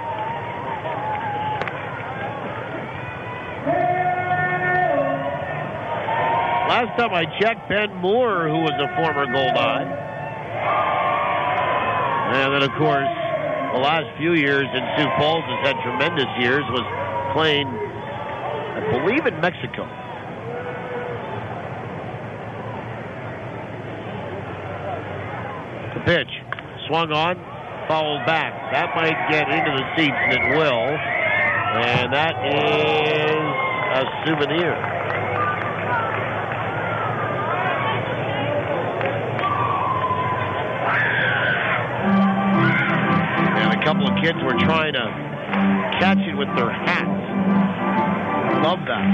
Last time I checked, Ben Moore, who was a former Goldeye. And then, of course, the last few years in Sioux Falls has had tremendous years, was playing, I believe, in Mexico. The pitch, swung on, fouled back. That might get into the seats, and it will. And that is a souvenir. A couple of kids were trying to catch it with their hats. Love that.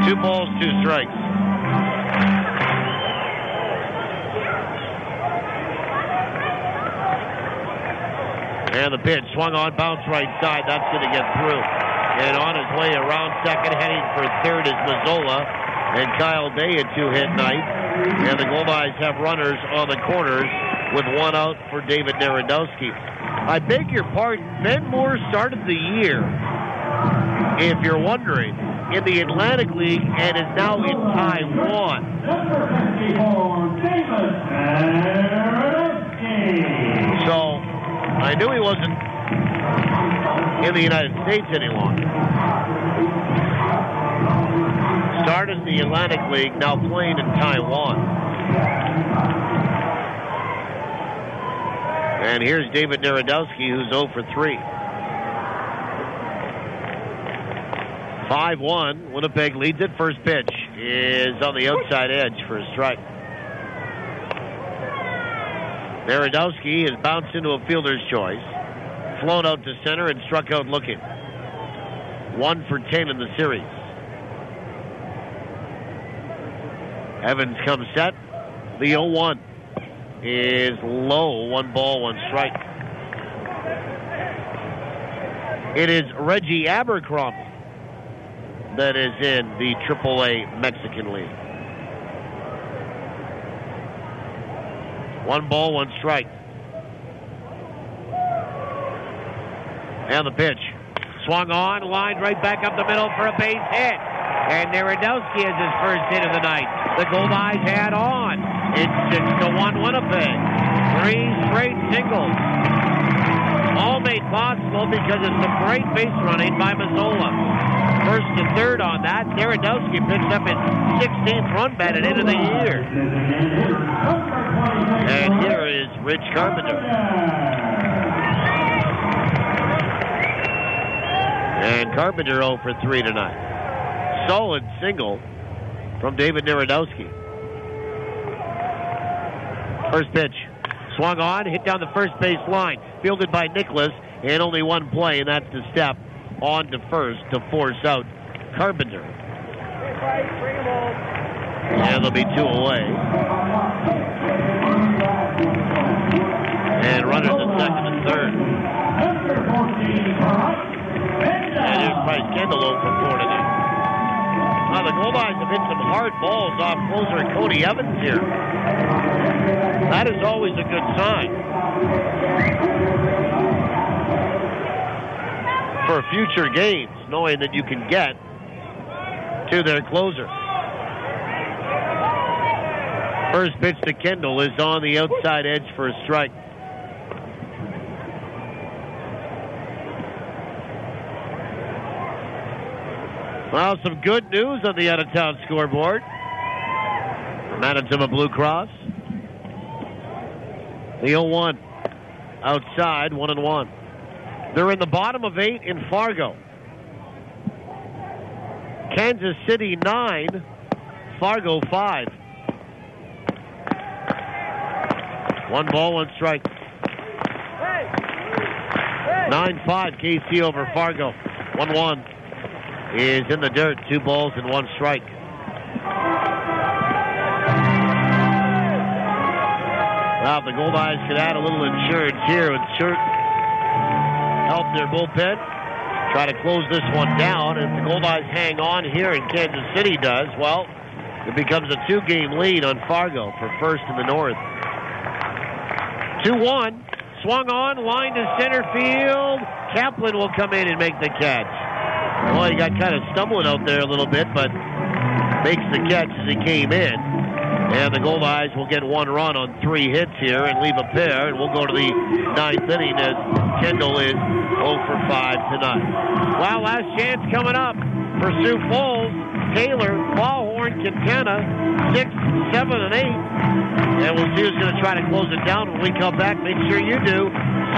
Two balls, 2 strikes. And the pitch swung on, bounce right side. That's going to get through. And on his way around second, heading for third is Mazzola. And Kyle Day a 2-hit night. And the Goldeyes have runners on the corners with 1 out for David Narodowski. I beg your pardon, Ben Moore started the year, if you're wondering, in the Atlantic League and is now in Taiwan. So, I knew he wasn't in the United States any longer. Started in the Atlantic League, now playing in Taiwan. And here's David Narodowski, who's 0 for 3. 5-1. Winnipeg leads it. First pitch is on the outside edge for a strike. Narodowski has bounced into a fielder's choice, flown out to center, and struck out looking. 1 for 10 in the series. Evans comes set. The 0-1 is low. 1 ball, 1 strike. It is Reggie Abercrombie that is in the AAA Mexican League. 1 ball, 1 strike. And the pitch. Swung on, lined right back up the middle for a base hit. And Narodowski has his first hit of the night. The Goldeyes had on. It's 6-1 Winnipeg. 3 straight singles. All made possible because of some great base running by Mazzola. First to third on that. Narodowski picks up his 16th run batted into the year. And here is Rich Carpenter. And Carpenter 0 for 3 tonight. Solid single from David Narodowski. First pitch. Swung on, hit down the first base line. Fielded by Nicholas, and only 1 play, and that's the step on to first to force out Carpenter. And there'll be 2 away. And runners at second and third. And there's Bryce Kendall 0 for 4 tonight. Now the Goldeyes have hit some hard balls off closer Cody Evans here. That is always a good sign for future games, knowing that you can get to their closer. First pitch to Kendall is on the outside edge for a strike. Well, some good news on the out-of-town scoreboard. Manitoba Blue Cross. The 0-1. Outside, 1-1. They're in the bottom of 8 in Fargo. Kansas City 9, Fargo 5. 1 ball, 1 strike. 9-5 KC over Fargo. 1-1 is in the dirt. 2 balls and 1 strike. Well, the Goldeyes could add a little insurance here and help their bullpen. Try to close this one down. If the Goldeyes hang on here and Kansas City does, well, it becomes a 2-game lead on Fargo for first in the North. 2-1. Swung on, line to center field. Kaplan will come in and make the catch. Well, he got kind of stumbling out there a little bit, but makes the catch as he came in. And the Goldeyes will get 1 run on 3 hits here and leave a pair, and we'll go to the 9th inning as Kendall is 0 for 5 tonight. Well, last chance coming up for Sioux Falls. Taylor, Lawhorn, Quintana, 6, 7, and 8. And we'll see who's going to try to close it down when we come back. Make sure you do.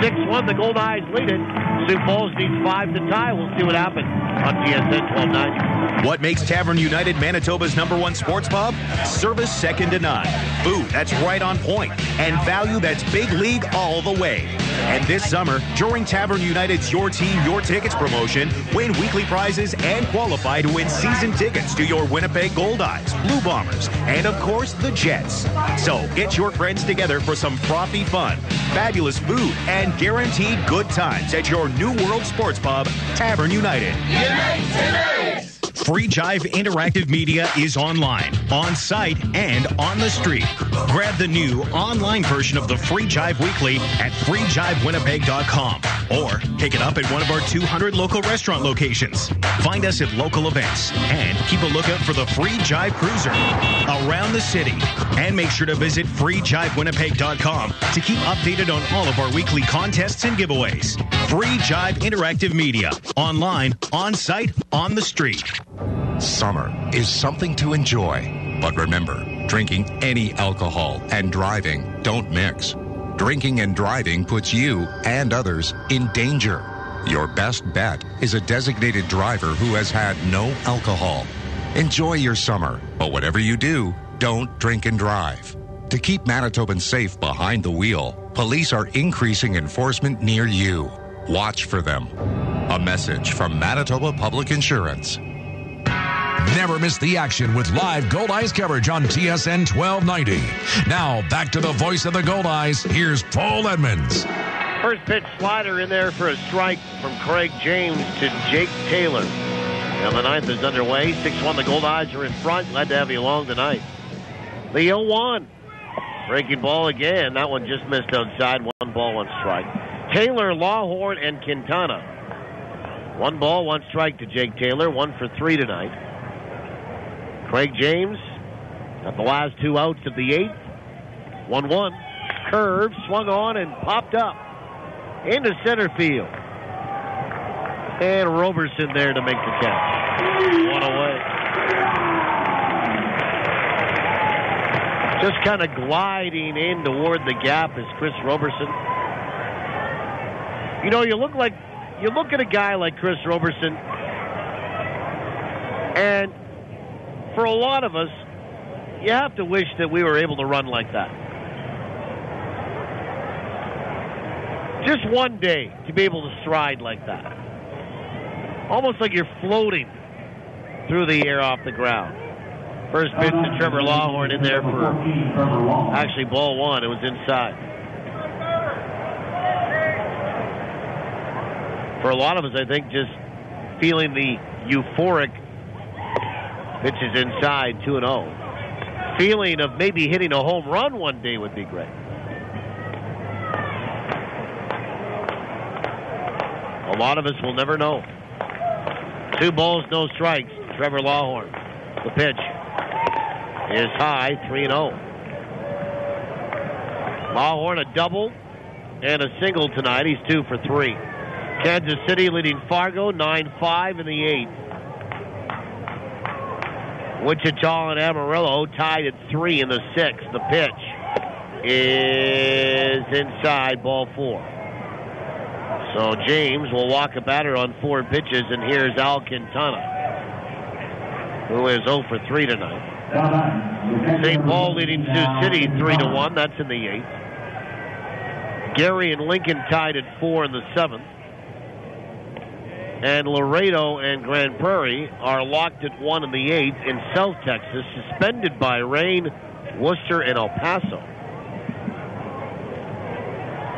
6-1, the Goldeyes lead it. Sioux Falls needs 5 to tie. We'll see what happens on TSN 1290. What makes Tavern United Manitoba's #1 sports pub? Service second to none. Food that's right on point. And value that's big league all the way. And this summer, during Tavern United's Your Team, Your Tickets promotion, win weekly prizes and qualify to win season tickets to your Winnipeg Goldeyes, Blue Bombers, and of course, the Jets. So get your friends together for some frothy fun, fabulous food, and guaranteed good times at your New World Sports Pub, Tavern United. Free Jive Interactive Media is online, on site, and on the street. Grab the new online version of the Free Jive Weekly at freejivewinnipeg.com or pick it up at one of our 200 local restaurant locations. Find us at local events and keep a lookout for the Free Jive Cruiser around the city. And make sure to visit freejivewinnipeg.com to keep updated on all of our weekly contests and giveaways. Free Jive Interactive Media, online, on site, on the street. Summer is something to enjoy, but remember, drinking any alcohol and driving don't mix. Drinking and driving puts you and others in danger. Your best bet is a designated driver who has had no alcohol. Enjoy your summer, but whatever you do, don't drink and drive. To keep Manitobans safe behind the wheel, police are increasing enforcement near you. Watch for them. A message from Manitoba Public Insurance. Never miss the action with live Goldeyes coverage on TSN 1290. Now, back to the voice of the Goldeyes. Here's Paul Edmonds. First pitch slider in there for a strike from Craig James to Jake Taylor. And the 9th is underway. 6-1, the Goldeyes are in front. Glad to have you along tonight. The 0-1. Breaking ball again. That one just missed outside. 1 ball, 1 strike. Taylor, Lawhorn, and Quintana. 1 ball, 1 strike to Jake Taylor. 1 for 3 tonight. Craig James got the last 2 outs of the 8th. 1-1. Curve, swung on, and popped up into center field. And Roberson there to make the catch. 1 away. Just kind of gliding in toward the gap is Chris Roberson. You know, you look at a guy like Chris Roberson, and for a lot of us, you have to wish that we were able to run like that. Just one day to be able to stride like that. Almost like you're floating through the air off the ground. First pitch to Trevor Lawhorn in there for actually ball 1. It was inside. For a lot of us, I think just feeling the euphoric pitches inside 2-0. Feeling of maybe hitting a home run one day would be great. A lot of us will never know. 2 balls, no strikes. Trevor Lawhorn. The pitch is high, 3-0. Lawhorn a double and a single tonight. He's 2 for 3. Kansas City leading Fargo 9-5 in the 8th. Wichita and Amarillo tied at 3 in the 6th. The pitch is inside, ball 4. So James will walk a batter on 4 pitches, and here's Al Quintana, who is 0 for 3 tonight. St. Paul leading Sioux City 3-1. That's in the 8th. Gary and Lincoln tied at 4 in the 7th. And Laredo and Grand Prairie are locked at 1 in the 8th. In South Texas, suspended by rain, Worcester and El Paso.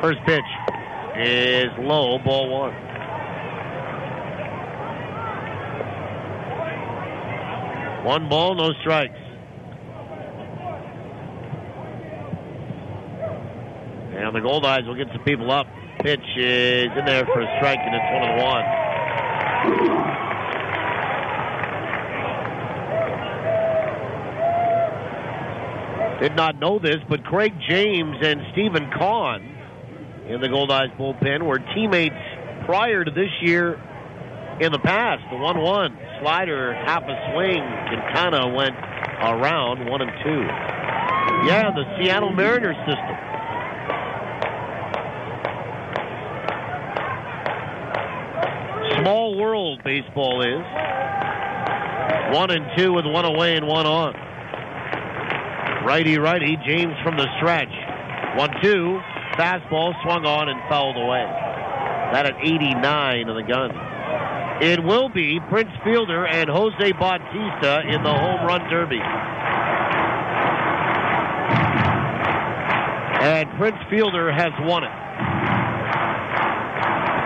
First pitch is low, ball 1. One ball, no strikes. And the Goldeyes will get some people up. Pitch is in there for a strike, and it's 1-1. Did not know this, but Craig James and Stephen Kahn in the Goldeyes bullpen were teammates prior to this year in the past. The 1-1 slider, half a swing. Quintana went around 1-2. Yeah, the Seattle Mariners system. Small world baseball is. 1-2 with 1 away and 1 on. Righty, James from the stretch. 1-2, fastball swung on and fouled away. That at 89 of the gun. It will be Prince Fielder and Jose Bautista in the home run derby. And Prince Fielder has won it.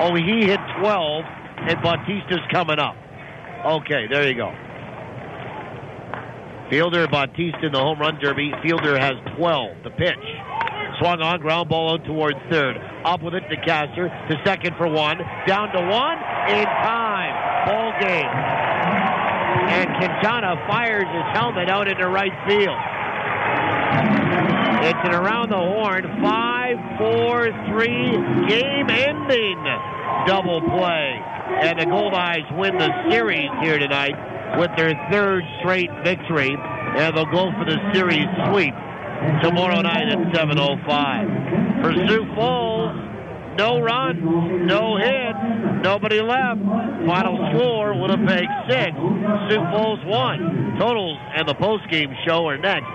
Oh, he hit 12, and Bautista's coming up. Okay, there you go. Fielder, Bautista in the home run derby. Fielder has 12. The pitch. Swung on, ground ball out towards third. Up with it to Castor. To second for 1. Down to 1. In time. Ball game. And Quintana fires his helmet out into right field. It's an around the horn. 5-4-3 game ending double play. And the Goldeyes win the series here tonight with their 3rd straight victory. And they'll go for the series sweep tomorrow night at 7:05. For Sioux Falls, no runs, no hits, nobody left. Final score, Winnipeg 6, Sioux Falls 1. Totals and the postgame show are next